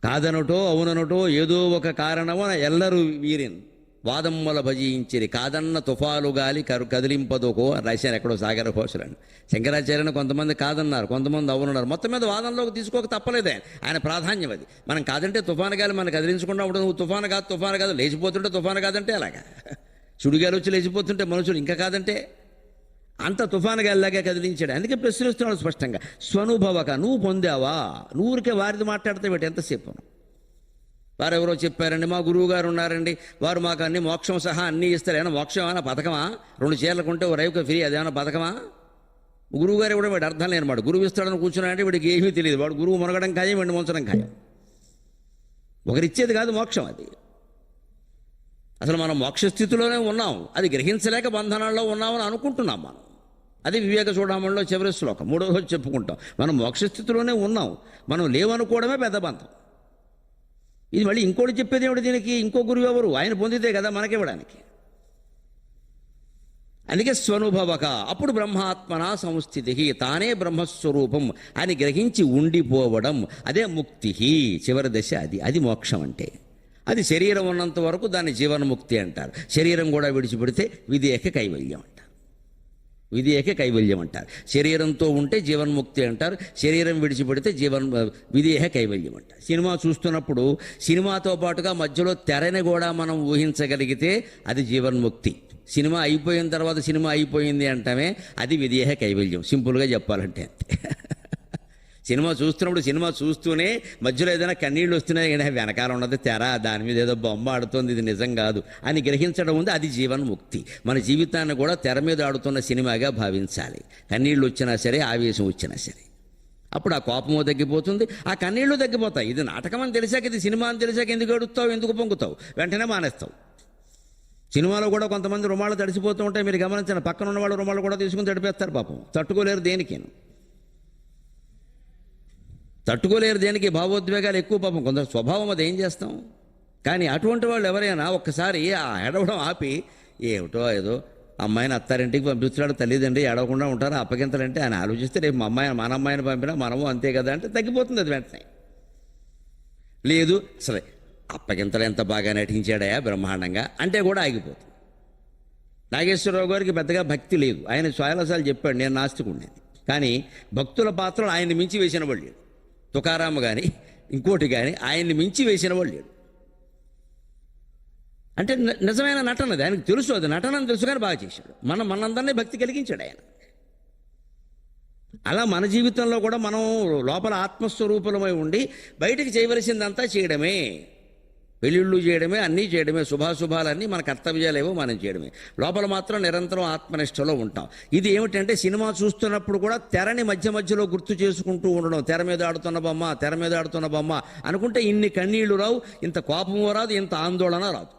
కాదనటో అవుననటో ఏదో ఒక కారణమో ఎల్లరూ వీరిన్ వాదమ్మల భజించిరి, కాదన్న తుఫాలు గాలి కదిలింపదోకో రాశారు ఎక్కడో సాగర ఘోషులని. శంకరాచార్యను కొంతమంది కాదన్నారు, కొంతమంది అవునన్నారు. మొత్తం మీద వాదనలోకి తీసుకోక తప్పలేదు. ఆయన ప్రాధాన్యం అది. మనం కాదంటే తుఫాను గాలి మనం కదిలించకుండా ఉంటుంది. నువ్వు తుఫాను కాదు లేచిపోతుంటే తుఫాను కాదంటే అలాగా, సుడిగాలి వచ్చి లేచిపోతుంటే మనుషులు ఇంకా కాదంటే అంత తుఫాను గాలిలాగా కదిలించాడు. అందుకే ప్రశ్నిస్తున్నాడు స్పష్టంగా, స్వనుభవక నువ్వు పొందావా? నువ్వురికే వారిది మాట్లాడితే పెట్టి ఎంతసేపు? వారెవరో చెప్పారండి, మా గురువు గారు ఉన్నారండి, వారు మాకు అన్ని మోక్షం సహా అన్నీ ఇస్తారు. ఏమైనా మోక్షం ఏమైనా పథకమా? 2 చీరలు కొంటే ఓ రైవుక ఫ్రీ, అదేమైనా పథకమా? గురువు గారు కూడా వాడు అర్థం లేని వాడు. గురువు ఇస్తాడని కూర్చున్నాడంటే వీడికి ఏమీ తెలియదు. వాడు గురువు మునగడం ఖాయం, వీడిని ముంచడం ఖాయం. ఒకరిచ్చేది కాదు మోక్షం అది. అసలు మనం మోక్ష స్థితిలోనే ఉన్నాం, అది గ్రహించలేక బంధనాల్లో ఉన్నామని అనుకుంటున్నాం మనం. అది వివేక చూడమణిలో చివరి శ్లోకం 3వ రోజు చెప్పుకుంటాం. మనం మోక్ష స్థితిలోనే ఉన్నాం, మనం లేవనుకోవడమే పెద్ద బంధం. ఇది మళ్ళీ ఇంకోటి చెప్పేది ఏమిటి దీనికి? ఇంకో గురువు ఎవరు? ఆయన పొందితే కదా మనకివ్వడానికి. అందుకే స్వనుభవక, అప్పుడు బ్రహ్మాత్మన సంస్థితి, తానే బ్రహ్మస్వరూపం అని గ్రహించి ఉండిపోవడం, అదే ముక్తి. చివరి దశ అది మోక్షం అంటే. అది శరీరం ఉన్నంత వరకు దాన్ని జీవన్ముక్తి అంటారు. శరీరం కూడా విడిచిపెడితే విధేయక కైవల్యం అంటారు. విధేయక కైవల్యం అంటారు. శరీరంతో ఉంటే జీవన్ముక్తి అంటారు, శరీరం విడిచిపెడితే విధేయ కైవల్యం అంటారు. సినిమా చూస్తున్నప్పుడు సినిమాతో పాటుగా మధ్యలో తెరని కూడా మనం ఊహించగలిగితే అది జీవన్ముక్తి. సినిమా అయిపోయిన తర్వాత సినిమా అయిపోయింది అంటామే, అది విధేయ కైవల్యం. సింపుల్గా చెప్పాలంటే అంతే. సినిమా చూస్తున్నప్పుడు సినిమా చూస్తూనే మధ్యలో ఏదైనా కన్నీళ్ళు వస్తున్నాయి, వెనకాల ఉన్నది తెర, దాని మీద ఏదో బొమ్మ ఆడుతుంది, ఇది నిజం కాదు అని గ్రహించడం ఉంది, అది జీవన్ముక్తి. మన జీవితాన్ని కూడా తెర మీద ఆడుతున్న సినిమాగా భావించాలి. కన్నీళ్ళు వచ్చినా సరే, ఆవేశం వచ్చినా సరే, అప్పుడు ఆ కోపము తగ్గిపోతుంది, ఆ కన్నీళ్లు తగ్గిపోతాయి. ఇది నాటకం అని తెలిసాక, ఇది సినిమా అని తెలిసాక ఎందుకు ఏడుస్తావు, ఎందుకు పొంగుతావు? వెంటనే మానేస్తావు. సినిమాలో కూడా కొంతమంది రుమాళ్ళు తడిసిపోతూ ఉంటాయి, మీరు గమనించిన. పక్కన ఉన్నవాళ్ళు రుమాళ్ళు కూడా తీసుకుని తడిపేస్తారు, పాపం తట్టుకోలేరు దేనికేను. తట్టుకోలేరు దేనికి, భావోద్వేగాలు ఎక్కువ పాపం. కొంత స్వభావం అది, ఏం చేస్తాం. కానీ అటువంటి వాళ్ళు ఎవరైనా ఒక్కసారి ఆ ఏడవడం ఆపి, ఏమిటో ఏదో అమ్మాయిని అత్తారింటికి పంపిస్తున్నాడు, తల్లిదండ్రి ఏడవకుండా ఉంటారు, అప్పగింతలంటే ఆయన ఆలోచిస్తే రేపు మన అమ్మాయిని పంపినా మనము అంతే కదా అంటే తగ్గిపోతుంది అది వెంటనే. లేదు సరే అప్పగింతలు ఎంత బాగా నటించాడయా బ్రహ్మాండంగా అంటే కూడా ఆగిపోతుంది. నాగేశ్వరరావు గారికి పెద్దగా భక్తి లేదు, ఆయన చాలాసార్లు చెప్పాడు నేను నాస్తికుడిని. కానీ భక్తుల పాత్రలు ఆయన్ని మించి వేసిన వాళ్ళు. తుకారాము కానీ, ఇంకోటి కానీ ఆయన్ని మించి వేసిన వాడు లేడు. అంటే నిజమైన నటన అది, ఆయనకు తెలుసు, అది నటనని తెలుసు కానీ బాగా చేశాడు. మనందరినీ భక్తి కలిగించాడు ఆయన. అలా మన జీవితంలో కూడా మనం లోపల ఆత్మస్వరూపులమై ఉండి బయటికి చేయవలసిందంతా చేయడమే, పెళ్ళిళ్ళు చేయడమే, అన్నీ చేయడమే, శుభాశుభాలన్నీ మన కర్తవ్యాలేవో మనం చేయడమే. లోపల మాత్రం నిరంతరం ఆత్మనిష్టలో ఉంటాం. ఇది ఏమిటంటే సినిమా చూస్తున్నప్పుడు కూడా తెరని మధ్య మధ్యలో గుర్తు చేసుకుంటూ ఉండడం. తెర మీద ఆడుతున్న బొమ్మ, తెర మీద ఆడుతున్న బొమ్మ అనుకుంటే ఇన్ని కన్నీళ్లు రావు, ఇంత కోపము రాదు, ఇంత ఆందోళన రాదు.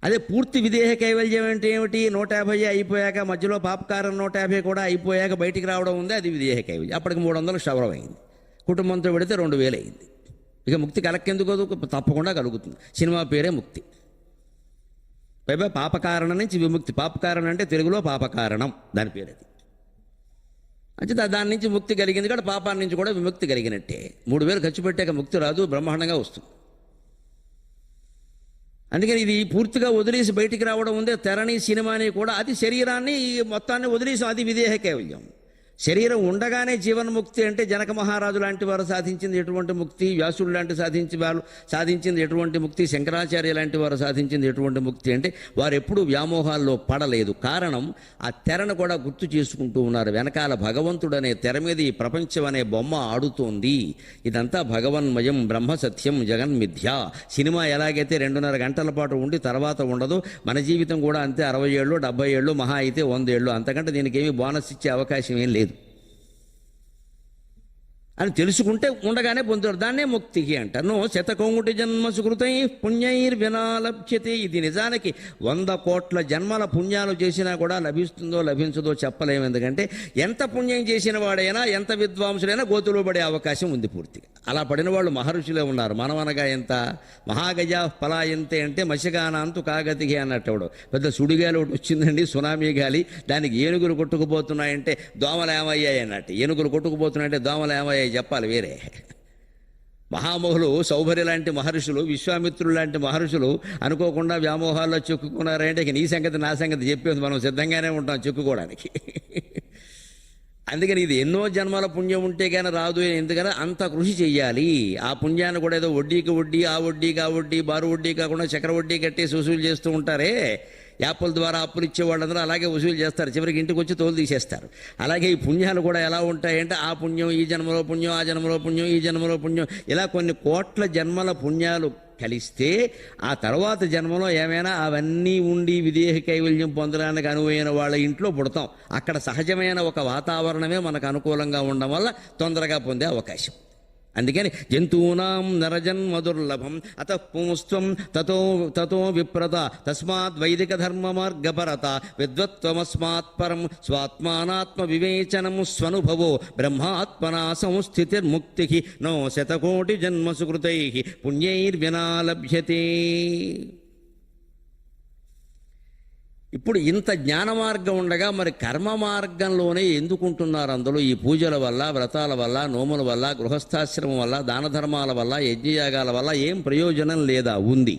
అదే పూర్తి విదేహ కైవల్యం అంటే ఏమిటి? 150 అయిపోయాక మధ్యలో పాపకారం 150 కూడా అయిపోయాక బయటికి రావడం ఉంది, అది విదేహ కైవల్యం. అప్పటికి 300 క్షవరం అయింది, కుటుంబంతో పెడితే 2000 అయింది. ఇక ముక్తి కలక్కెందుకు? తప్పకుండా కలుగుతుంది. సినిమా పేరే ముక్తి. పైగా పాపకారణం నుంచి విముక్తి. పాపకారణం అంటే తెలుగులో పాపకారణం, దాని పేరు అది. అంటే దాని నుంచి ముక్తి కలిగింది కూడా, పాపాన్ని నుంచి కూడా విముక్తి కలిగినట్టే. 3000 ఖర్చు పెట్టాక ముక్తి రాదు, బ్రహ్మాండంగా వస్తుంది. అందుకని ఇది పూర్తిగా వదిలేసి బయటికి రావడం ఉంది. తెరని సినిమాని కూడా, అది శరీరాన్ని మొత్తాన్ని వదిలేసాం, అది విదేహ కైవల్యం. శరీరం ఉండగానే జీవన్ముక్తి అంటే జనక మహారాజు లాంటి వారు సాధించింది ఎటువంటి ముక్తి, వ్యాసుడు లాంటి సాధించింది ఎటువంటి ముక్తి, శంకరాచార్య లాంటి వారు సాధించింది ఎటువంటి ముక్తి అంటే వారు ఎప్పుడూ వ్యామోహాల్లో పడలేదు. కారణం ఆ తెరను కూడా గుర్తు చేసుకుంటూ ఉన్నారు. వెనకాల భగవంతుడనే తెర మీద ఈ ప్రపంచం అనే బొమ్మ ఆడుతోంది. ఇదంతా భగవన్మయం, బ్రహ్మ సత్యం, జగన్మిథ్య. సినిమా ఎలాగైతే 2.5 గంటల పాటు ఉండి తర్వాత ఉండదు, మన జీవితం కూడా అంతే. 60 ఏళ్ళు, 70 ఏళ్ళు, మహా అయితే 100 ఏళ్ళు, అంతకంటే దీనికి ఏమీ బోనస్ ఇచ్చే అవకాశం ఏం లేదు అని తెలుసుకుంటే ఉండగానే పొందుతారు. దాన్నే ముక్తికి అంటారు. శతకోటి జన్మ సుకృతై పుణ్యైర్వినాలభ్యతే. ఇది నిజానికి 100 కోట్ల జన్మల పుణ్యాలు చేసినా కూడా లభిస్తుందో లభించదో చెప్పలేము. ఎందుకంటే ఎంత పుణ్యం చేసిన వాడైనా, ఎంత విద్వాంసుడైనా గోతులో పడే అవకాశం ఉంది పూర్తిగా. అలా పడిన వాళ్ళు మహర్షులే ఉన్నారు. మనమనగా ఎంత మహాగజ పలాయంతే అంటే మత్స్యగానాంతు కాగతికి అన్నట్టు. పెద్ద సుడిగాలి ఒకటి వచ్చిందండి, సునామీ గాలి. దానికి ఏనుగులు కొట్టుకుపోతున్నాయంటే దోమలు ఏమయ్యాయి అన్నట్టు. ఏనుగులు కొట్టుకుపోతున్నాయంటే దోమలు ఏమయ్యాయి చెప్పాలి వేరే. మహామోహులు, సౌభర్య లాంటి మహర్షులు, విశ్వామిత్రులు లాంటి మహర్షులు అనుకోకుండా వ్యామోహాల్లో చిక్కుకున్నారంటే ఇక నీ సంగతి నా సంగతి చెప్పేది మనం సిద్ధంగానే ఉంటాం చిక్కుకోవడానికి. అందుకని ఇది ఎన్నో జన్మల పుణ్యం ఉంటే కానీ రాదు. ఎందుకని అంత కృషి చెయ్యాలి. ఆ పుణ్యాన్ని కూడా ఏదో వడ్డీకి వడ్డీ, ఆ వడ్డీకి ఆ వడ్డీ, బారు వడ్డీ కాకుండా చక్ర వడ్డీ కట్టేసి వసూలు చేస్తూ ఉంటారే. యాప్ల ద్వారా అప్పులు ఇచ్చే వాళ్ళందరూ అలాగే వసూలు చేస్తారు, చివరికి ఇంటికి వచ్చి తోలు తీసేస్తారు. అలాగే ఈ పుణ్యాలు కూడా ఎలా ఉంటాయంటే ఆ పుణ్యం ఈ జన్మలో పుణ్యం, ఆ జన్మలో పుణ్యం, ఈ జన్మలో పుణ్యం, ఇలా కొన్ని కోట్ల జన్మల పుణ్యాలు కలిస్తే ఆ తర్వాత జన్మలో ఏమైనా అవన్నీ ఉండి విదేహ కైవల్యం పొందడానికి అనువైన వాళ్ళ ఇంట్లో పుడతాం. అక్కడ సహజమైన ఒక వాతావరణమే మనకు అనుకూలంగా ఉండడం వల్ల తొందరగా పొందే అవకాశం. అందుకని జంతూనాం నరజన్మ దుర్లభం అతః పుంస్త్వం తతో విప్రత తస్మాత్ వైదిక ధర్మ మార్గపరత విద్వత్వమస్మాత్ పరం స్వాత్మానాత్మ వివేచనం స్వనుభవో బ్రహ్మాత్మనా సంస్థితిర్ముక్తి నో శతకోటి జన్మ సుకృతై పుణ్యైర్వినా లభ్యతే. ఇప్పుడు ఇంత జ్ఞాన మార్గం ఉండగా మరి కర్మ మార్గంలోనే ఎందుకుంటున్నారు అందులో? ఈ పూజల వల్ల, వ్రతాల వల్ల, నోముల వల్ల, గృహస్థాశ్రమం వల్ల, దాన ధర్మాల వల్ల, యజ్ఞయాగాల వల్ల ఏం ప్రయోజనం లేదా? ఉంది.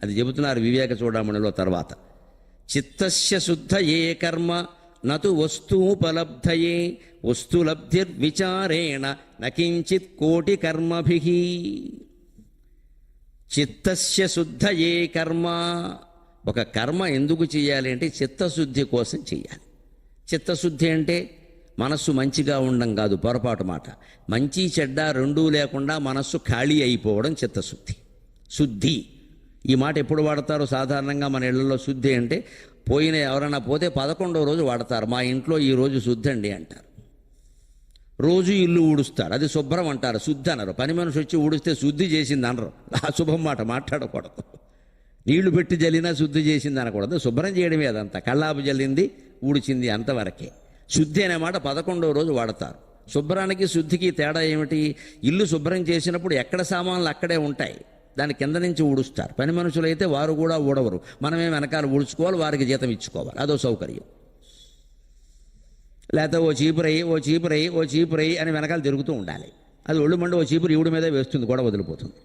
అది చెబుతున్నారు వివేక చూడమణిలో తర్వాత. చిత్తస్య శుద్ధ ఏ కర్మ నతు వస్తూపలబ్ధయే వస్తులబ్ధిర్విచారేణ నకించిత్ కోటి కర్మభిః. చిత్తస్య శుద్ధ ఏ కర్మ, ఒక కర్మ ఎందుకు చేయాలి అంటే చిత్తశుద్ధి కోసం చేయాలి. చిత్తశుద్ధి అంటే మనస్సు మంచిగా ఉండడం కాదు, పొరపాటు మాట. మంచి చెడ్డ రెండూ లేకుండా మనస్సు ఖాళీ అయిపోవడం చిత్తశుద్ధి. శుద్ధి ఈ మాట ఎప్పుడు వాడతారో సాధారణంగా మన ఇళ్లలో శుద్ధి అంటే పోయిన ఎవరైనా పోతే 11వ రోజు వాడతారు. మా ఇంట్లో ఈరోజు శుద్ధి అండి అంటారు. రోజు ఇల్లు ఊడుస్తారు, అది శుభ్రం అంటారు, శుద్ధి అనరు. పని మనిషి వచ్చి ఊడిస్తే శుద్ధి చేసింది అనరు. ఆ శుభం మాట మాట్లాడకూడదు. నీళ్లు పెట్టి జల్లినా శుద్ధి చేసింది అనకూడదు, శుభ్రం చేయడమే అదంతా. కళ్ళాపు జల్లింది, ఊడిచింది, అంతవరకే. శుద్ధి అనే మాట 11వ రోజు వాడతారు. శుభ్రానికి శుద్ధికి తేడా ఏమిటి? ఇల్లు శుభ్రం చేసినప్పుడు ఎక్కడ సామాన్లు అక్కడే ఉంటాయి, దాని కింద నుంచి ఊడుస్తారు. పని మనుషులు అయితే వారు కూడా ఊడవరు, మనమే వెనకాల ఊడ్చుకోవాలి, వారికి జీతం ఇచ్చుకోవాలి, అదో సౌకర్యం. లేకపోతే ఓ చీపురై అని వెనకాల తిరుగుతూ ఉండాలి. అది ఒళ్ళు మండి ఓ చీపురు ఈవుడి మీదే వేస్తుంది, కూడా వదిలిపోతుంది.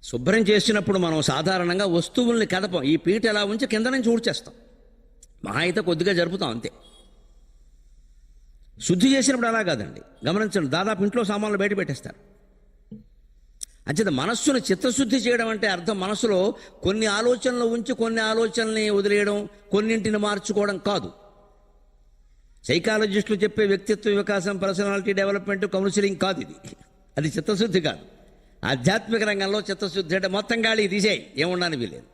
శుభ్రం చేసినప్పుడు మనం సాధారణంగా వస్తువుల్ని కదపం. ఈ పీట ఎలా ఉంచి కింద నుంచి ఊడ్చేస్తాం, మహా అయితే కొద్దిగా జరుపుతాం అంతే. శుద్ధి చేసినప్పుడు అలా కాదండి, గమనించండి. దాదాపు ఇంట్లో సామాన్లు బయట పెట్టేస్తారు. అంచేత మనస్సును చిత్తశుద్ధి చేయడం అంటే అర్థం మనసులో కొన్ని ఆలోచనలు ఉంచి కొన్ని ఆలోచనల్ని వదిలేయడం, కొన్నింటిని మార్చుకోవడం కాదు. సైకాలజిస్టులు చెప్పే వ్యక్తిత్వ వికాసం, పర్సనాలిటీ డెవలప్మెంట్, కౌన్సిలింగ్ కాదు ఇది. అది చిత్తశుద్ధి కాదు. ఆధ్యాత్మిక రంగంలో చిత్తశుద్ధి అంటే మొత్తం గాలి తీసేయి, ఏముండని వీలేదు.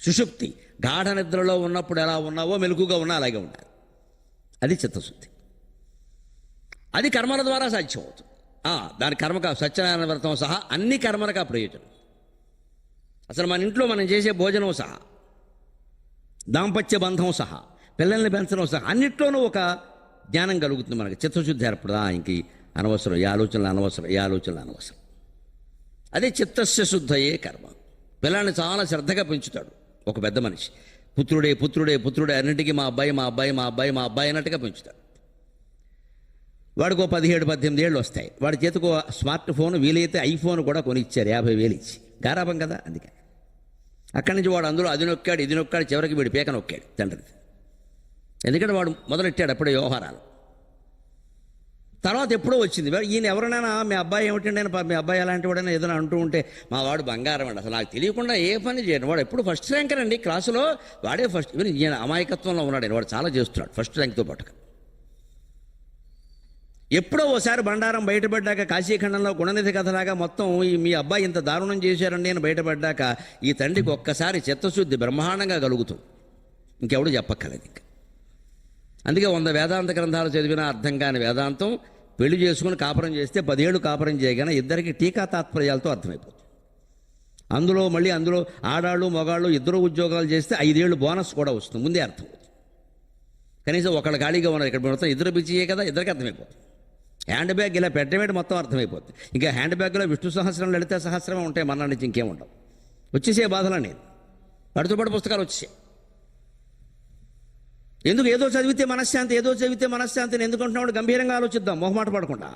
సుషుప్తి, గాఢ నిద్రలో ఉన్నప్పుడు ఎలా ఉన్నావో మెలకుగా ఉన్నా అలాగే ఉండాలి. అది చిత్తశుద్ధి. అది కర్మల ద్వారా సాధ్యం అవుతుంది. దాని కర్మక సత్యనారాయణ వ్రతం సహా అన్ని కర్మలకు ప్రయోజనం. అసలు మన ఇంట్లో మనం చేసే భోజనం సహా, దాంపత్య బంధం సహా, పిల్లల్ని పెంచడం సహా అన్నిట్లోనూ ఒక జ్ఞానం కలుగుతుంది మనకి. చిత్తశుద్ధి ఏర్పడదా, ఇంక అనవసరం, ఈ ఆలోచనలు అనవసరం, ఈ ఆలోచనలు అనవసరం. అదే చిత్తస్య శుద్ధయే కర్మ. పిల్లల్ని చాలా శ్రద్ధగా పెంచుతాడు ఒక పెద్ద మనిషి. పుత్రుడే పుత్రుడే పుత్రుడే, అన్నింటికీ మా అబ్బాయి మా అబ్బాయి మా అబ్బాయి మా అబ్బాయి అన్నట్టుగా పెంచుతాడు. వాడికో 17-18 ఏళ్ళు వస్తాయి. వాడి చేతికో స్మార్ట్ ఫోన్, వీలైతే ఐఫోన్ కూడా కొనిచ్చారు 50,000 ఇచ్చి. గారాబం కదా, అందుకే అక్కడి నుంచి వాడు అందులో అది నొక్కాడు ఇది నొక్కాడు, చివరికి వీడి పీక నొక్కాడు తండ్రిది. ఎందుకంటే వాడు మొదలెట్టాడు అప్పుడే వ్యవహారాలు. తర్వాత ఎప్పుడో వచ్చింది, ఈయన ఎవరైనా మీ అబ్బాయి ఏమిటండి, మీ అబ్బాయి అలాంటి వాడైనా ఏదైనా అంటూ ఉంటే, మా వాడు బంగారం అండి, అసలు నాకు తెలియకుండా ఏ పని చేయను, వాడు ఎప్పుడు ఫస్ట్ ర్యాంకర్ అండి క్లాసులో, వాడే ఫస్ట్. ఈయన అమాయకత్వంలో ఉన్నాడు, వాడు చాలా చేస్తున్నాడు ఫస్ట్ ర్యాంక్తో పాటుగా. ఎప్పుడో ఓసారి బండారం బయటపడ్డాక, కాశీఖండంలో గుణనిధి కథలాగా మొత్తం మీ అబ్బాయి ఇంత దారుణం చేశారండి అని బయటపడ్డాక ఈ తండ్రికి ఒక్కసారి చిత్తశుద్ధి బ్రహ్మాండంగా కలుగుతుంది. ఇంకెవడు చెప్పక్కర్లేదు ఇంకా. అందుకే 100 వేదాంత గ్రంథాలు చదివినా అర్థం కాని వేదాంతం పెళ్లి చేసుకుని కాపురం చేస్తే 10 ఏళ్ళు కాపురం చేయగానే ఇద్దరికి టీకా తాత్పర్యాలతో అర్థమైపోతుంది. అందులో ఆడాళ్ళు మగాళ్ళు ఇద్దరు ఉద్యోగాలు చేస్తే 5 ఏళ్ళు బోనస్ కూడా వస్తుంది, ముందే అర్థమవుతుంది. కనీసం ఒకళ్ళు ఖాళీగా ఉన్నారు, ఇక్కడ మొత్తం ఇద్దరు బిజీయే కదా, ఇద్దరికి అర్థమైపోతుంది. హ్యాండ్ బ్యాగ్ ఇలా పెట్టమేటి మొత్తం అర్థమైపోతుంది. ఇంకా హ్యాండ్ బ్యాగ్లో విష్ణు సహస్రం, లలిత సహస్రమే ఉంటాయి, మన నుంచి ఇంకేం ఉండవు. వచ్చేసే బాధలు నేను పడుతుపడి పుస్తకాలు వచ్చేసాయి. ఎందుకు ఏదో చదివితే మనశ్శాంతిని ఎందుకుంటున్నాడు? గంభీరంగా ఆలోచిద్దాం, మొహమాట పడకుండా.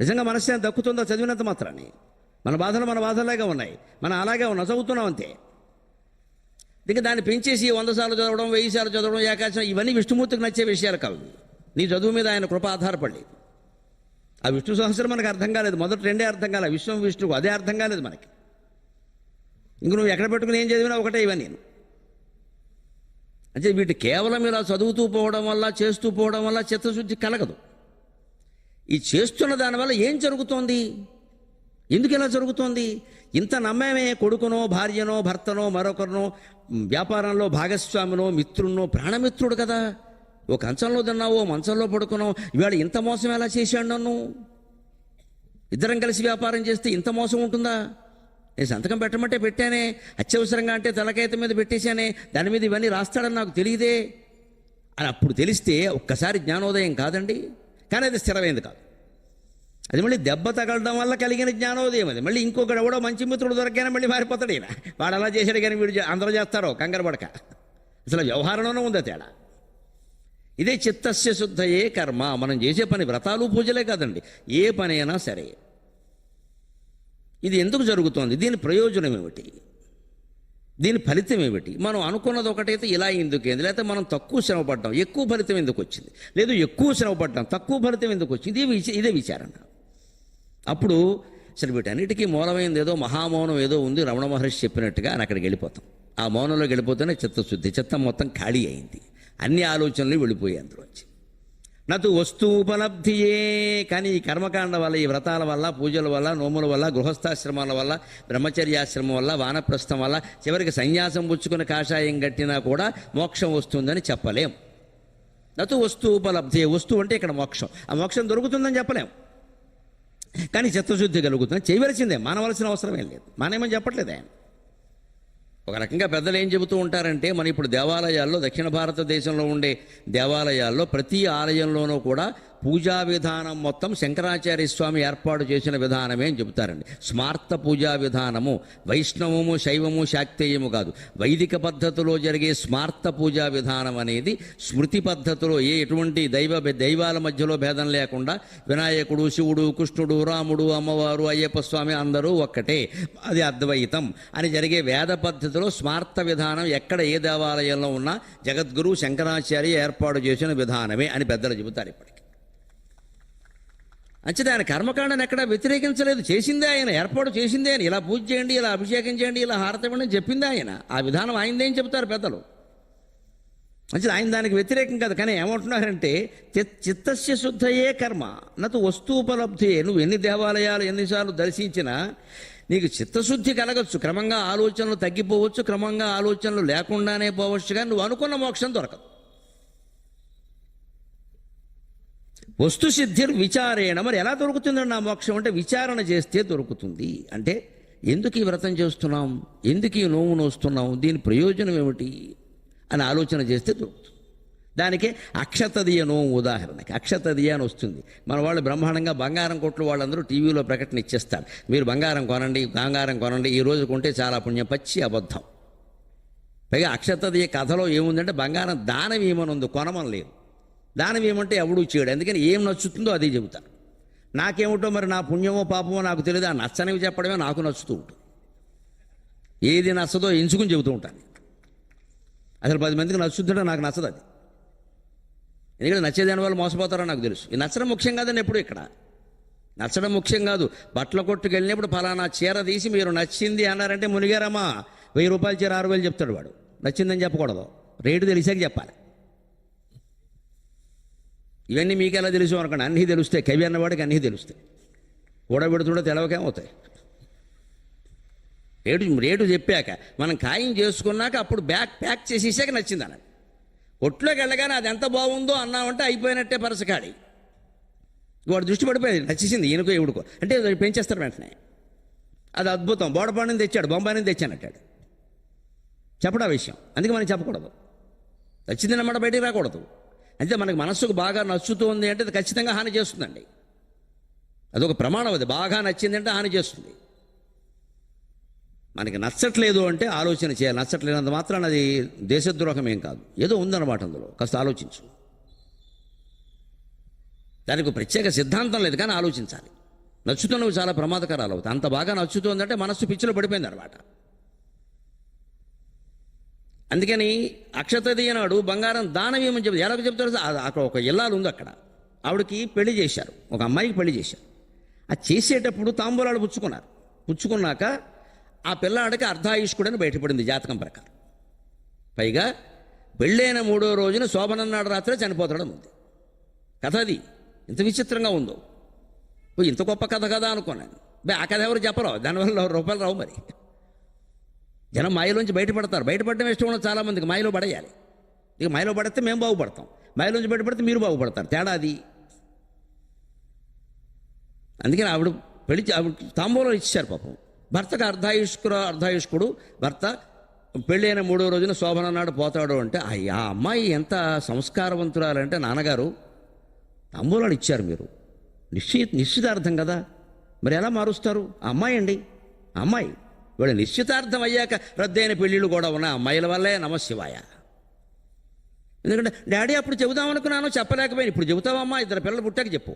నిజంగా మనశ్శాంతి దక్కుతుందో చదివినంత మాత్రాన్ని? మన బాధలాగా ఉన్నాయి, మనం అలాగే చదువుతున్నాం అంతే. ఇంకా దాన్ని పెంచేసి 100 సార్లు చదవడం, 1000 సార్లు చదవడం, ఏకాశం, ఇవన్నీ విష్ణుమూర్తికి నచ్చే విషయాలు కావు. నీ చదువు మీద ఆయన కృప ఆధారపడి. ఆ విష్ణు సహస్రం మనకు అర్థం కాలేదు, మొదటి 2 అర్థం కాలేదు, విష్ణువు అదే అర్థం కాలేదు మనకి. ఇంక నువ్వు ఎక్కడ పెట్టుకుని ఏం చదివినా ఒకటే ఇవన్నీ. అంటే వీటి కేవలం ఇలా చదువుతూ పోవడం వల్ల, చేస్తూ పోవడం వల్ల చిత్తశుద్ధి కలగదు. ఈ చేస్తున్న దానివల్ల ఏం జరుగుతోంది, ఎందుకు ఇలా జరుగుతోంది? ఇంత నమ్మేమే, కొడుకునో భార్యనో భర్తనో మరొకరినో, వ్యాపారంలో భాగస్వామినో మిత్రున్నో, ప్రాణమిత్రుడు కదా. ఓ కంచంలో తిన్నావో మంచంలో పడుకున్నావు, ఇవాళ ఇంత మోసం ఎలా చేశాడు నన్ను? ఇద్దరం కలిసి వ్యాపారం చేస్తే ఇంత మోసం ఉంటుందా? నేను సంతకం పెట్టమంటే పెట్టానే, అత్యవసరంగా అంటే తలకాయత మీద పెట్టేశానే, దాని మీద ఇవన్నీ రాస్తాడని నాకు తెలియదే అని అప్పుడు తెలిస్తే ఒక్కసారి జ్ఞానోదయం కాదండి. కానీ అది స్థిరమైంది కాదు. అది మళ్ళీ దెబ్బ తగలడం వల్ల కలిగిన జ్ఞానోదయం. అది మళ్ళీ ఇంకొకటి ఎవడో మంచి మిత్రుడు దొరకగానే మళ్ళీ మారిపోతాడు. ఈయన వాడు అలా చేశాడు కానీ వీడు అందరూ చేస్తారో కంగారు పడక. అసలు వ్యవహారంలోనే ఉందా తేడా. ఇదే చిత్తస్య శుద్ధయే కర్మ. మనం చేసే పని వ్రతాలు పూజలే కాదండి, ఏ పని అయినా సరే. ఇది ఎందుకు జరుగుతోంది, దీని ప్రయోజనం ఏమిటి, దీని ఫలితం ఏమిటి? మనం అనుకున్నది ఒకటైతే ఇలా ఎందుకైంది, లేకపోతే మనం తక్కువ శ్రమ పడ్డాం ఎక్కువ ఫలితం ఎందుకు వచ్చింది, లేదు ఎక్కువ శ్రమ పడ్డాం తక్కువ ఫలితం ఎందుకు వచ్చింది, ఇదే విచారణ. అప్పుడు అసలు వీటన్నిటికీ మూలమైనది ఏదో మహామౌనం ఏదో ఉంది, రమణ మహర్షి చెప్పినట్టుగా అని అక్కడికి వెళ్ళిపోతాం. ఆ మౌనంలోకి వెళ్ళిపోతేనే చిత్తశుద్ధి, చిత్తం మొత్తం ఖాళీ అయింది, అన్ని ఆలోచనలు వెళ్ళిపోయాయి అందులోంచి. నతు వస్తూపలబ్ధియే. కానీ ఈ కర్మకాండ వల్ల, ఈ వ్రతాల వల్ల, పూజల వల్ల, నోముల వల్ల, గృహస్థాశ్రమాల వల్ల, బ్రహ్మచర్యాశ్రమం వల్ల, వానప్రస్థం వల్ల, చివరికి సన్యాసం పుచ్చుకుని కాషాయం కట్టినా కూడా మోక్షం వస్తుందని చెప్పలేం. నతు వస్తూపలబ్ధియే. వస్తువు అంటే ఇక్కడ మోక్షం. ఆ మోక్షం దొరుకుతుందని చెప్పలేం, కానీ చిత్తశుద్ధి కలుగుతుంది. చేయవలసిందే, మానవలసిన అవసరమేం లేదు. మానేమని చెప్పట్లేదు ఆయన. ఒక రకంగా పెద్దలు ఏం చెబుతూ ఉంటారంటే, మన ఇప్పుడు దేవాలయాల్లో, దక్షిణ భారతదేశంలో ఉండే దేవాలయాల్లో ప్రతి ఆలయంలోనూ కూడా పూజా విధానం మొత్తం శంకరాచార్య స్వామి ఏర్పాటు చేసిన విధానమే అని చెబుతారండి. స్మార్త పూజా విధానము వైష్ణవము, శైవము, శాక్తేయము కాదు. వైదిక పద్ధతిలో జరిగే స్మార్త పూజా విధానం అనేది స్మృతి పద్ధతిలో ఎటువంటి దైవాల మధ్యలో భేదం లేకుండా వినాయకుడు, శివుడు, కృష్ణుడు, రాముడు, అమ్మవారు, అయ్యప్ప స్వామి అందరూ ఒక్కటే, అది అద్వైతం అని జరిగే వేద పద్ధతిలో స్మార్త విధానం ఎక్కడ ఏ దేవాలయంలో ఉన్నా జగద్గురు శంకరాచార్య ఏర్పాటు చేసిన విధానమే అని పెద్దలు చెబుతారు. ఇప్పటికి అంచేది ఆయన కర్మకాండని ఎక్కడ వ్యతిరేకించలేదు. చేసిందే ఆయన, ఏర్పాటు చేసిందే ఆయన. ఇలా పూజ చేయండి, ఇలా అభిషేకం చేయండి, ఇలా హారతి ఇవ్వండి చెప్పిందే ఆయన. ఆ విధానం ఆయనదే అని చెప్తారు పెద్దలు. మంచిది, ఆయన దానికి వ్యతిరేకం కాదు. కానీ ఏమంటున్నారంటే చిత్తస్య శుద్ధయే కర్మ నతు వస్తూపలబ్ధయే. నువ్వు ఎన్ని దేవాలయాలు ఎన్నిసార్లు దర్శించినా నీకు చిత్తశుద్ధి కలగచ్చు, క్రమంగా ఆలోచనలు తగ్గిపోవచ్చు, క్రమంగా ఆలోచనలు లేకుండానే పోవచ్చు, కానీ నువ్వు అనుకున్న మోక్షం దొరకదు. వస్తు సిద్ధిర్ విచారేణ. మరి ఎలా దొరుకుతుందండి నా మోక్షం అంటే విచారణ చేస్తే దొరుకుతుంది. అంటే ఎందుకు ఈ వ్రతం చేస్తున్నాం, ఎందుకు ఈ నోము నోస్తున్నాం, దీని ప్రయోజనం ఏమిటి అని ఆలోచన చేస్తే దొరుకుతుంది. దానికే అక్షతదియ నోము ఉదాహరణకి. అక్షతదియ అని వస్తుంది. మన వాళ్ళు బ్రహ్మాండంగా బంగారం కొట్లు వాళ్ళందరూ టీవీలో ప్రకటన ఇచ్చేస్తారు. మీరు బంగారం కొనండి, బంగారం కొనండి, ఈ రోజు కొంటే చాలా పుణ్యం. పచ్చి అబద్ధం. పైగా అక్షతదియ కథలో ఏముందంటే బంగారం దానం ఏమనుంది, కొనమని లేదు. దానం ఏమంటే ఎవడూ చేయడు. అందుకని ఏం నచ్చుతుందో అదే చెబుతాను. నాకేమిటో మరి నా పుణ్యమో పాపమో నాకు తెలియదు. ఆ నచ్చనివి చెప్పడమే నాకు నచ్చుతూ ఉంటుంది. ఏది నచ్చదో ఎంచుకుని చెబుతూ ఉంటాను. అసలు 10 మందికి నచ్చుతుంటే నాకు నచ్చదు అది. ఎందుకంటే నచ్చేదాని వాళ్ళు మోసపోతారో నాకు తెలుసు. ఈ నచ్చడం ముఖ్యం కాదని ఎప్పుడు ఇక్కడ నచ్చడం ముఖ్యం కాదు. బట్టల కొట్టుకు వెళ్ళినప్పుడు ఫలానా చీర తీసి మీరు నచ్చింది అన్నారంటే మునిగారమ్మా 1000 రూపాయల చీర 6000 చెప్తాడు వాడు. నచ్చిందని చెప్పకూడదు, రేటు తెలిసాక చెప్పాలి. ఇవన్నీ మీకు ఎలా తెలుసు అనుకోండి, అన్నీ తెలుస్తాయి. కవి అన్నవాడికి అన్నీ తెలుస్తాయి. కూడబెడుతుండే తెలవకేమవుతాయి. రేటు చెప్పాక మనం ఖాయం చేసుకున్నాక అప్పుడు ప్యాక్ చేసేసాక నచ్చింది అన్నది. కొట్లోకి వెళ్ళగానే అది ఎంత బాగుందో అన్నామంటే అయిపోయినట్టే పరసకాడి. వాడు దృష్టి పడిపోయింది, నచ్చేసింది ఈయనకో ఎవడుకో అంటే పెంచేస్తారు వెంటనే. అది అద్భుతం, బోడపాడిని తెచ్చాడు, బొంబాయిని తెచ్చానంటాడు. చెప్పడా విషయం. అందుకే మనం చెప్పకూడదు. నచ్చింది అన్నమాట బయటికి రాకూడదు. అంటే మనకు మనస్సుకు బాగా నచ్చుతుంది అంటే అది ఖచ్చితంగా హాని చేస్తుందండి. అదొక ప్రమాణం. అది బాగా నచ్చిందంటే హాని చేస్తుంది. మనకి నచ్చట్లేదు అంటే ఆలోచన చేయాలి. నచ్చట్లేనంత మాత్రాన అది దేశద్రోహం ఏం కాదు, ఏదో ఉందన్నమాట అందులో. కాస్త ఆలోచించు. దానికి ప్రత్యేక సిద్ధాంతం లేదు, కానీ ఆలోచించాలి. నచ్చుతున్నవి చాలా ప్రమాదకరాలు అవుతాయి. అంత బాగా నచ్చుతుందంటే మనస్సు పిచ్చిలో పడిపోయింది అనమాట. అందుకని అక్షతది నాడు బంగారం దానం ఏమని చెప్తారు. ఎలాగో చెప్తారు, అక్కడ ఒక ఇల్లాలు ఉంది. అక్కడ ఆవిడకి పెళ్లి చేశారు, ఒక అమ్మాయికి పెళ్లి చేశారు. అది చేసేటప్పుడు తాంబూలాలు పుచ్చుకున్నాక ఆ పిల్లాడికి అర్ధాయుష్కుడని బయటపడింది జాతకం ప్రకారం. పైగా పెళ్ళైన 3వ రోజున శోభనన్నాడు రాత్రే చనిపోతాడని ఉంది కథ. అది ఇంత విచిత్రంగా ఉందో. ఇంత గొప్ప కథ కదా అనుకున్నాను. ఆ కథ ఎవరు చెప్పరు, దానివల్ల రూపాయలు రావు. మరి జనం మాయలోంచి బయటపడతారు. బయటపడడం ఇష్టం ఉన్న చాలామందికి మాయలో పడేయాలి. ఇక మాయలో పడితే మేము బాగుపడతాం, మాయలోంచి బయటపడితే మీరు బాగుపడతారు. తేడా అది. అందుకని ఆవిడ తాంబూలం ఇచ్చారు పాపం. భర్తకు అర్ధాయుష్కుడు భర్త పెళ్ళైన 3వ రోజున శోభనన్నాడు పోతాడు అంటే ఆ అమ్మాయి ఎంత సంస్కారవంతురాలంటే, నాన్నగారు తాంబూలాలు ఇచ్చారు మీరు, నిశ్చితార్థం కదా, మరి ఎలా మారుస్తారు? ఆ అమ్మాయి అండి, ఆ అమ్మాయి వీళ్ళ నిశ్చితార్థం అయ్యాక రద్దయిన పెళ్ళిళ్ళు కూడా ఉన్నాయి. అమ్మాయిల వల్లే నమశివాయ. ఎందుకంటే డాడీ అప్పుడు చెబుదామనుకున్నాను, చెప్పలేకపోయాను. ఇప్పుడు చెబుతావమ్మా, 2 పిల్లలు పుట్టాక చెప్పు.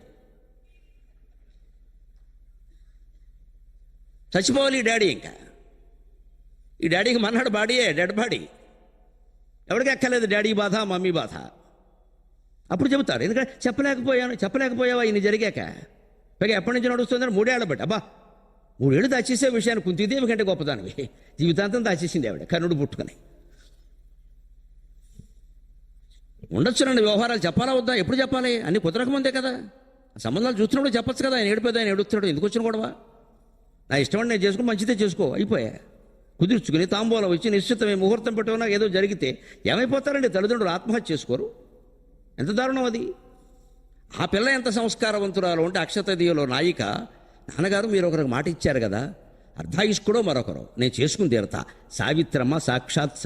చచ్చిపోవాలి ఈ డాడీ. ఇంకా ఈ డాడీకి మన్నాడు బాడీయే, డెడ్ బాడీ. ఎవరికి ఎక్కలేదు డాడీ బాధ, మమ్మీ బాధ. అప్పుడు చెబుతాడు. ఎందుకంటే చెప్పలేకపోయావా ఇన్ని జరిగాక. పైగా ఎప్పటి నుంచి నడుస్తుందని 3 ఏళ్ళ బట్టి. అబ్బా 3 ఏళ్ళు దాచేసే విషయాన్ని కుంతిదేవి కంటే గొప్పదానివి. జీవితాంతం దాచేసింది ఆవిడ కర్ణుడు పుట్టుకొని. ఉండొచ్చునండి వ్యవహారాలు. చెప్పాలా వద్దా? ఎప్పుడు చెప్పాలి? అన్ని కుదరకముందే కదా. సంబంధాలు చూస్తున్నప్పుడు చెప్పచ్చు కదా. ఆయన ఏడిపోద్ది, ఆయన ఏడుస్తున్నాడు, ఎందుకు వచ్చిన గొడవ? నా ఇష్టం నేను చేసుకుని మంచిదే చేసుకో, అయిపోయా. కుదుర్చుకుని తాంబూలం వచ్చి నిశ్చితమే ముహూర్తం పెట్టుకున్నా ఏదో జరిగితే ఏమైపోతారండి తల్లిదండ్రులు? ఆత్మహత్య చేసుకోరు? ఎంత దారుణం అది. ఆ పిల్ల ఎంత సంస్కారవంతురాలు అంటే అక్షతదియలో నాయిక, నాన్నగారు మీరు ఒకరికి మాట ఇచ్చారు కదా, అర్ధాయుష్కుడో మరొకరు నేను చేసుకుని తీరతా. సావిత్రమ్మ సాక్షాత్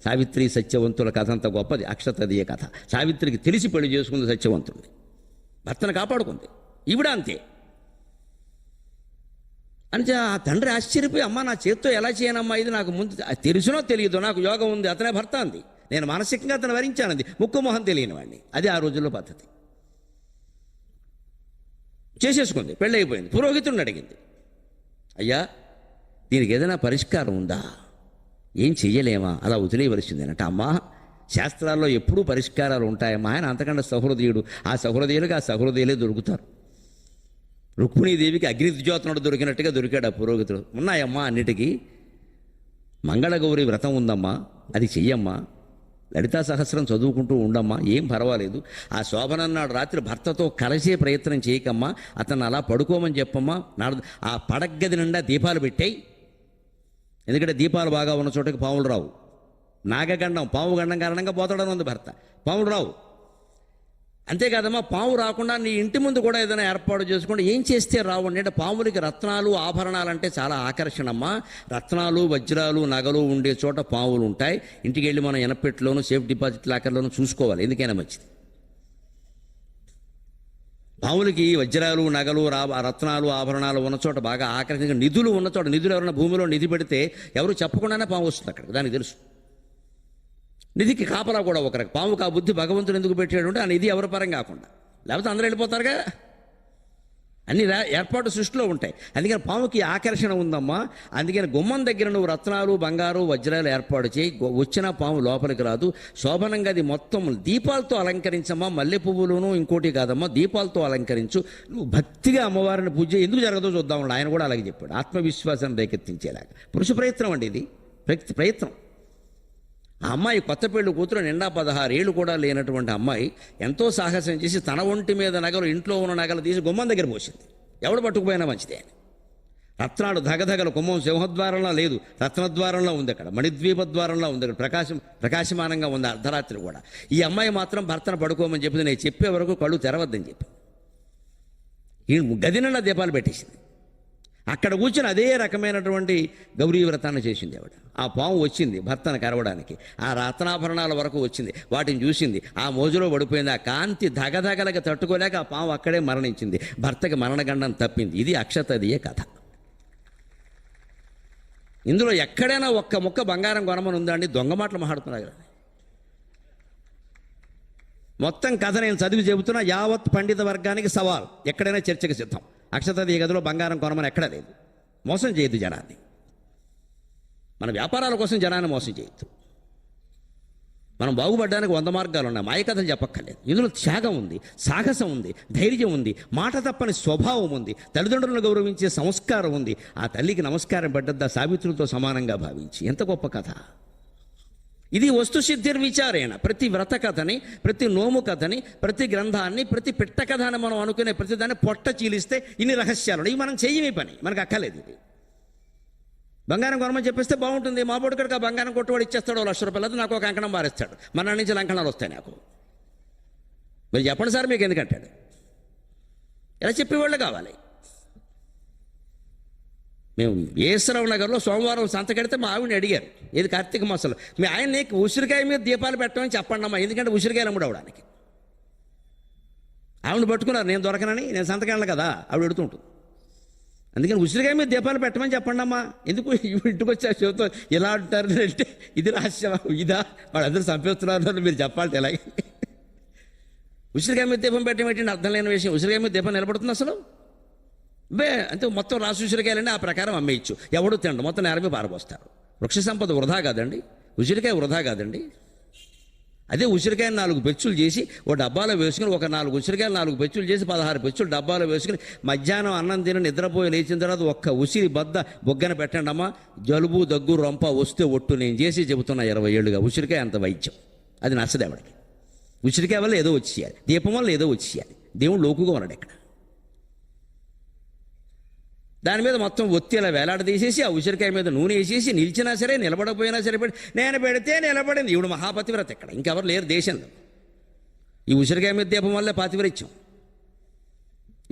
సావిత్రి సత్యవంతుల కథ అంత గొప్పది అక్షతదియ కథ. సావిత్రికి తెలిసి పెళ్లి చేసుకుంది సత్యవంతుడిని. భర్తను కాపాడుకుంది. ఈవిడ అంతే. అంటే ఆ తండ్రి ఆశ్చర్యపోయి, అమ్మ నా చేత్తో ఎలా చేయనమ్మా, ఇది నాకు ముందు తెలుసునో తెలియదు, నాకు యోగం ఉంది, అతనే భర్త అంది, నేను మానసికంగా అతను వరించానంది, ముక్కు మొహం తెలియని వాడిని. అది ఆ రోజుల్లో పద్ధతి. చేసేసుకుంది, పెళ్ళైపోయింది. పురోహితుడిని అడిగింది, అయ్యా దీనికి ఏదైనా పరిష్కారం ఉందా, ఏం చెయ్యలేమా, అలా వదిలేయవలసిందేనట. అమ్మా శాస్త్రాల్లో ఎప్పుడూ పరిష్కారాలు ఉంటాయమ్మా, ఆయన అంతకంటే సహృదయుడు, ఆ సహృదయులుగా ఆ సహృదయులే దొరుకుతారు. రుక్మిణీదేవికి అగ్నిద్యోతనుడు దొరికినట్టుగా దొరికాడు ఆ పురోహితుడు. ఉన్నాయమ్మా అన్నిటికీ, మంగళగౌరి వ్రతం ఉందమ్మా, అది చెయ్యమ్మా, లలితా సహస్రం చదువుకుంటూ ఉండమ్మా, ఏం పర్వాలేదు. ఆ శోభనన్నాడు రాత్రి భర్తతో కలిసే ప్రయత్నం చేయకమ్మా, అతను అలా పడుకోమని చెప్పమ్మా, ఆ పడగది నిండా దీపాలు పెట్టాయి, ఎందుకంటే దీపాలు బాగా ఉన్న చోటకి పాములు రావు. నాగగండం, పాము గండం కారణంగా పోతాడని ఉంది భర్త, పాములు రావు. అంతేకాదమ్మా, పాము రాకుండా నీ ఇంటి ముందు కూడా ఏదైనా ఏర్పాటు చేసుకోండి. ఏం చేస్తే రావు అంటే, పాములకి రత్నాలు ఆభరణాలు అంటే చాలా ఆకర్షణమ్మా. రత్నాలు వజ్రాలు నగలు ఉండే చోట పాములు ఉంటాయి. ఇంటికి వెళ్ళి మనం ఎనపెట్లోను సేఫ్ డిపాజిట్ లాకర్లోనూ చూసుకోవాలి, ఎందుకైనా మంచిది. పాములకి వజ్రాలు నగలు రత్నాలు ఆభరణాలు ఉన్న చోట బాగా ఆకర్షణగా, నిధులు ఉన్న చోట, నిధులు ఎవరైనా భూమిలో నిధి పెడితే ఎవరు చెప్పకుండానే పాము వస్తుంది అక్కడ, దానికి తెలుసు. నిధికి కాపలా కూడా ఒకరికి. పాముకు ఆ బుద్ధి భగవంతుడు ఎందుకు పెట్టాడు అంటే, ఆ నిధి ఎవరి పరం కాకుండా, లేకపోతే అందరూ వెళ్ళిపోతారుగా. అన్ని ఏర్పాటు సృష్టిలో ఉంటాయి. అందుకని పాముకి ఆకర్షణ ఉందమ్మా. అందుకని గుమ్మం దగ్గర నువ్వు రత్నాలు బంగారు వజ్రాలు ఏర్పాటు చేయి, వచ్చిన పాము లోపలికి రాదు. శోభనంగా అది మొత్తం దీపాలతో అలంకరించమ్మా, మల్లె పువ్వులను ఇంకోటి కాదమ్మా, దీపాలతో అలంకరించు. నువ్వు భక్తిగా అమ్మవారిని పూజ ఎందుకు జరగదో చూద్దాం. ఆయన కూడా అలాగే చెప్పాడు, ఆత్మవిశ్వాసాన్ని రేకెత్తించేలాగా. పురుష ప్రయత్నం అండి ఇది, ప్రయత్నం. ఆ అమ్మాయి కొత్త పెళ్లి కూతురు, నిండా 16 ఏళ్ళు కూడా లేనటువంటి అమ్మాయి ఎంతో సాహసం చేసి తన ఒంటి మీద నగలు, ఇంట్లో ఉన్న నగలు తీసి గుమ్మం దగ్గర పోసింది. ఎవడు పట్టుకుపోయినా మంచిదే అని. రత్నాలు ధగధగలు, కుమ్మం సింహద్వారంలో లేదు, రత్నద్వారంలో ఉంది, అక్కడ మణిద్వీప ద్వారంలో ఉంది, అక్కడ ప్రకాశమానంగా ఉంది అర్ధరాత్రి కూడా. ఈ అమ్మాయి మాత్రం భర్తను పడుకోమని చెప్పింది. నేను చెప్పే వరకు కళ్ళు తెరవద్దని చెప్పి ఈ గది నిండా దీపాలు పెట్టేసింది. అక్కడ కూర్చొని అదే రకమైనటువంటి గౌరీ వ్రతాన్ని చేసింది ఆవిడ. ఆ పాము వచ్చింది భర్తను కరవడానికి, ఆ రత్నాభరణాల వరకు వచ్చింది, వాటిని చూసింది, ఆ మోజులో పడిపోయింది. ఆ కాంతి ధగధగలకి తట్టుకోలేక ఆ పాము అక్కడే మరణించింది. భర్తకి మరణగండం తప్పింది. ఇది అక్షతదియ కథ. ఇందులో ఎక్కడైనా ఒక్క ముక్క బంగారం కొనమని ఉందా అండి? దొంగ మాటలు మాట్లాడుతున్నారు కదా. మొత్తం కథ నేను చదివి చెబుతున్నా, యావత్ పండిత వర్గానికి సవాల్. ఎక్కడైనా చర్చకు సిద్ధం. అక్షతదియ గదిలో బంగారం కొనమని ఎక్కడా లేదు. మోసం చేయొద్దు జనాన్ని. మన వ్యాపారాల కోసం జనాన్ని మోసం చేయొద్దు. మనం బాగుపడడానికి 100 మార్గాలు ఉన్నాయి. మాయ కథలు చెప్పక్కర్లేదు. ఇందులో త్యాగం ఉంది, సాహసం ఉంది, ధైర్యం ఉంది, మాట తప్పని స్వభావం ఉంది, తల్లిదండ్రులను గౌరవించే సంస్కారం ఉంది. ఆ తల్లికి నమస్కారం పెట్టద్దా సావిత్రులతో సమానంగా భావించి. ఎంత గొప్ప కథ ఇది. వస్తుసిద్ధిర్విచారేణ. ప్రతి వ్రత కథని, ప్రతి నోము కథని, ప్రతి గ్రంథాన్ని, ప్రతి పిట్ట కథ అని మనం అనుకునే ప్రతిదాన్ని పొట్ట చీలిస్తే ఇన్ని రహస్యాలు. ఇవి మనం చెయ్యమే పని, మనకు అక్కర్లేదు. ఇది బంగారం కొనమని చెప్పేస్తే బాగుంటుంది. మా పొడుకడికి ఆ బంగారం కొట్టువాడు ఇచ్చేస్తాడు 1,00,000 రూపాయలు, నాకు ఒక అంకణం మారేస్తాడు. మన నుంచి లంకణాలు వస్తాయి నాకు. మీరు చెప్పండి సార్ మీకు ఎందుకంటాడు. ఇలా చెప్పేవాళ్ళు కావాలి. మేము ఏసరావు నగర్లో సోమవారం సంతకెడితే మా ఆవిడని అడిగారు, ఏది కార్తీక మాసంలో, మీ ఆయన నీకు ఉసిరికాయ మీద దీపాలు పెట్టమని చెప్పండి అమ్మా, ఎందుకంటే ఉసిరికాయలు అమ్ముడు అవడానికి. ఆవిడని పట్టుకున్నారు, నేను దొరకనని, నేను సంతకెళ్ళను కదా, ఆవిడ ఎడుతుంటుంది. అందుకని ఉసిరికాయ మీద దీపాలు పెట్టమని చెప్పండి అమ్మా. ఎందుకు ఇంటికి వచ్చే చెబుతూ ఇలా అంటారు అంటే, ఇది రహస్యం ఇదా, వాళ్ళందరూ చంపేస్తున్నారు మీరు చెప్పాలి. ఎలాగే ఉసిరికాయ మీద దీపం పెట్టడం ఏంటంటే అర్థం లేని విషయం. ఉసిరికాయ మీద దీపం నిలబడుతుంది అసలు అంటే మొత్తం రాసి ఉసిరికాయలండి, ఆ ప్రకారం అమ్మేయచ్చు. ఎవడు తిండు, మొత్తం నేరమే పారబోస్తారు. వృక్ష సంపద వృధా కాదండి, ఉసిరికాయ వృధా కాదండి. అదే ఉసిరికాయని 4 పెచ్చులు చేసి ఓ డబ్బాలో వేసుకుని, ఒక 4 ఉసిరికాయలు 4 పెచ్చులు చేసి 16 పెచ్చులు డబ్బాలో వేసుకుని, మధ్యాహ్నం అన్నం తిని నిద్రపోయి లేచిన తర్వాత ఒక్క ఉసిరి బద్ద బొగ్గన పెట్టండి అమ్మా. జలుబు దగ్గు రొంప వస్తే ఒట్టు, నేను చేసి చెబుతున్నా 20 ఏళ్ళుగా. ఉసిరికాయ అంత వైద్యం. అది నచ్చదు ఎవడికి. ఉసిరికాయ వల్ల ఏదో వచ్చేయాలి, దీపం వల్ల ఏదో వచ్చేయాలి. దేవుడు లోకుగా ఉన్నాడు ఇక్కడ. దాని మీద మొత్తం ఒత్తి ఇలా వేలాడదీసేసి ఆ ఉసిరికాయ మీద నూనె వేసేసి, నిలిచినా సరే నిలబడపోయినా సరే నేను పెడితే నిలబడింది. ఇప్పుడు మహాపతివ్రత ఇక్కడ, ఇంకెవరు లేరు దేశంలో. ఈ ఉసిరికాయ మీద దీపం వల్లే పాతివ్రత్యం.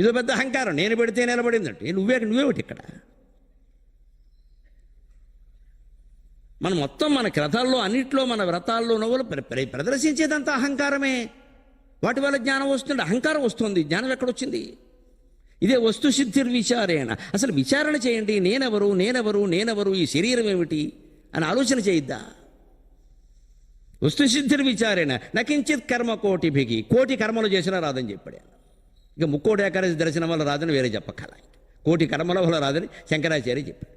ఇదో పెద్ద అహంకారం, నేను పెడితే నిలబడిందంటే. నువ్వే ఒకటి ఇక్కడ. మన కథల్లో అన్నిట్లో, మన వ్రతాల్లో, నవ్వులు ప్రదర్శించేదంతా అహంకారమే. వాటి వల్ల జ్ఞానం వస్తుంది, అహంకారం వస్తుంది. జ్ఞానం ఎక్కడొచ్చింది? ఇదే వస్తు సిద్ధిర్విచారేణ. అసలు విచారణ చేయండి, నేనెవరు నేనెవరు నేనెవరు, ఈ శరీరం ఏమిటి అని ఆలోచన చేయిద్దా? వస్తు సిద్ధిర్విచారేణ నకించిత్ కర్మ కోటిభిగి, కోటి కర్మలు చేసినా రాదని చెప్పాడు. ఇక ముక్కోటి ఏకాదశి దర్శనం వల్ల రాదని వేరే చెప్పక్కల, కోటి కర్మల వల్ల రాదని శంకరాచార్య చెప్పాడు.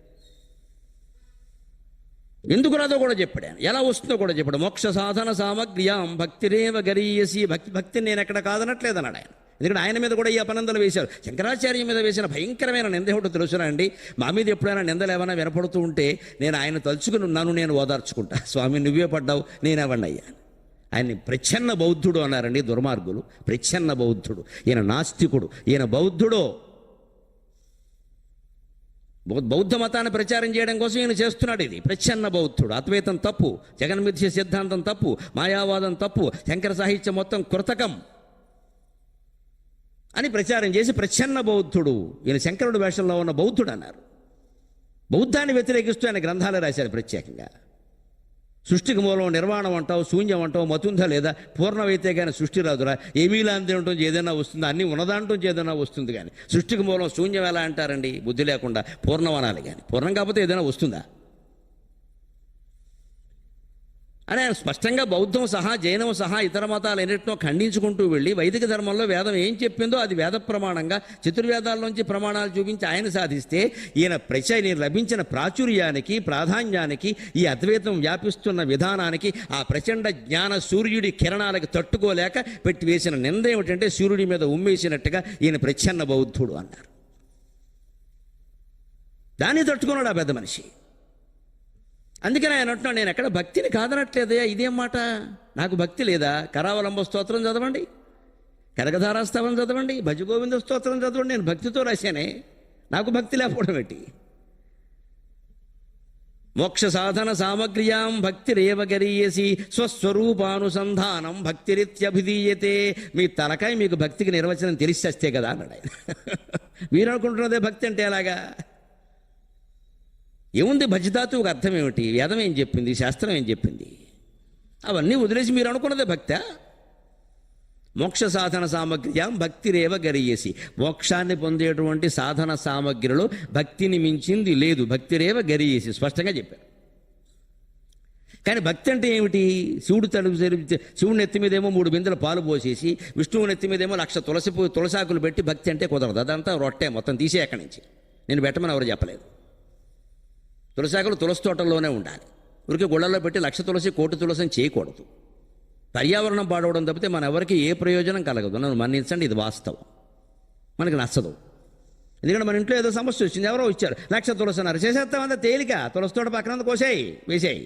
ఎందుకు రాదో కూడా చెప్పాడు ఆయన, ఎలా వస్తుందో కూడా చెప్పాడు. మోక్ష సాధన సామగ్ర్యాం భక్తిరేవ గరీయసి, భక్తిని నేను ఎక్కడ కాదనట్లేదన్నాడు ఆయన. ఎందుకంటే ఆయన మీద కూడా ఈ అపనందలు వేశారు. శంకరాచార్య మీద వేసిన భయంకరమైన నింద ఏమిటో తెలుసునా అండి? మా మీద ఎప్పుడైనా నిందలు ఏమైనా వినపడుతూ ఉంటే నేను ఆయన తలుచుకుని నన్ను నేను ఓదార్చుకుంటా. స్వామి నువ్వే పడ్డావు, నేనేవండి అయ్యా. ఆయన్ని ప్రచ్ఛన్న బౌద్ధుడు అన్నారండి దుర్మార్గులు. ప్రచ్ఛన్న బౌద్ధుడు. ఈయన నాస్తికుడు, ఈయన బౌద్ధుడు. బౌద్ధ మతాన్ని ప్రచారం చేయడం కోసం ఈయన చేస్తున్నాడు ఇది. ప్రచ్ఛన్న బౌద్ధుడు. అద్వైతం తప్పు, జగన్మిథ్య సిద్ధాంతం తప్పు, మాయావాదం తప్పు, శంకర సాహిత్యం మొత్తం కృతకం అని ప్రచారం చేసి ప్రచ్ఛన్న బౌద్ధుడు. ఈయన శంకరుడు వేషంలో ఉన్న బౌద్ధుడు అన్నారు. బౌద్ధాన్ని వ్యతిరేకిస్తూ ఆయన గ్రంథాలు రాశారు ప్రత్యేకంగా. సృష్టికి మూలం నిర్వాణం అంటావు, శూన్యం అంటావు, మతుందా లేదా? పూర్ణమైతే కానీ సృష్టి రాదురా. ఏమీ లాంటి ఉంటుంది ఏదైనా వస్తుందా? అన్నీ ఉన్నదాంట్లో ఏదైనా వస్తుంది కానీ సృష్టికి మూలం శూన్యం ఎలా అంటారండి? బుద్ధి లేకుండా. పూర్ణం అనాలి కానీ పూర్ణం కాకపోతే ఏదైనా వస్తుందా అని ఆయన స్పష్టంగా బౌద్ధం సహా జైనం సహా ఇతర మతాలు ఎన్నిటినో ఖండించుకుంటూ వెళ్ళి వైదిక ధర్మంలో వేదం ఏం చెప్పిందో అది వేద ప్రమాణంగా చతుర్వేదాల్లోంచి ప్రమాణాలు చూపించి ఆయన సాధిస్తే ఈయన లభించిన ప్రాచుర్యానికి ప్రాధాన్యానికి ఈ అద్వైతం వ్యాపిస్తున్న విధానానికి ఆ ప్రచండ జ్ఞాన సూర్యుడి కిరణాలకి తట్టుకోలేక పెట్టి వేసిన నింద ఏమిటంటే సూర్యుడి మీద ఉమ్మేసినట్టుగా ఈయన ప్రచ్ఛన్న బౌద్ధుడు అన్నారు. దాన్ని తట్టుకున్నాడు ఆ పెద్ద మనిషి. అందుకని ఆయన అంటున్నాడు, నేను ఎక్కడ భక్తిని కాదనట్లేదయా. ఇదేం మాట? నాకు భక్తి లేదా? కరావలంబ స్తోత్రం చదవండి, కనకధారాస్తవం చదవండి, భజగోవింద స్తోత్రం చదవండి. నేను భక్తితో రాశానే, నాకు భక్తి లేకపోవడం ఏంటి? మోక్ష సాధన సామగ్ర్యాం భక్తిరేవ గరీయసి స్వస్వరూపానుసంధానం భక్తిరిత్యభిధీయతే. మీ తలకాయ మీకు భక్తికి నిర్వచనం తెలిసేస్తే కదా అన్నాడు ఆయన. మీరు అనుకుంటున్నదే భక్తి అంటే ఎలాగా? ఏముంది భజధాతువుకు అర్థం ఏమిటి? వేదం ఏం చెప్పింది? శాస్త్రం ఏం చెప్పింది? అవన్నీ వదిలేసి మీరు అనుకున్నదే భక్త. మోక్ష సాధన సామగ్ర్యాం భక్తిరేవ గరీయసి. మోక్షాన్ని పొందేటువంటి సాధన సామగ్రిలో భక్తిని మించింది లేదు. భక్తిరేవ గరీయసి స్పష్టంగా చెప్పారు. కానీ భక్తి అంటే ఏమిటి? శివుని నెత్తి మీదేమో 3 బిందెల పాలు పోసేసి విష్ణువు నెత్తి మీదేమో 1,00,000 తులసాకులు పెట్టి భక్తి అంటే కుదరదు. అదంతా రొట్టే, మొత్తం తీసే అక్కడి నుంచి. నేను పెట్టమని ఎవరు చెప్పలేదు. తులసాకులు తులసి తోటల్లోనే ఉండాలి. ఊరికి గుళ్ళల్లో పెట్టి 1,00,000 తులసి 1,00,000 తులసిని చేయకూడదు. పర్యావరణం పాడవడం తప్పితే మన ఎవరికి ఏ ప్రయోజనం కలగదు. నన్ను మన్నించండి, ఇది వాస్తవం. మనకి నచ్చదు. ఎందుకంటే మన ఇంట్లో ఏదో సమస్య వచ్చింది, ఎవరో ఇచ్చారు 1,00,000 తులసి అన్నారు, చేసేస్తామంతా తేలిక. తులసి తోట పక్కన కోసేయి, వేసేయి.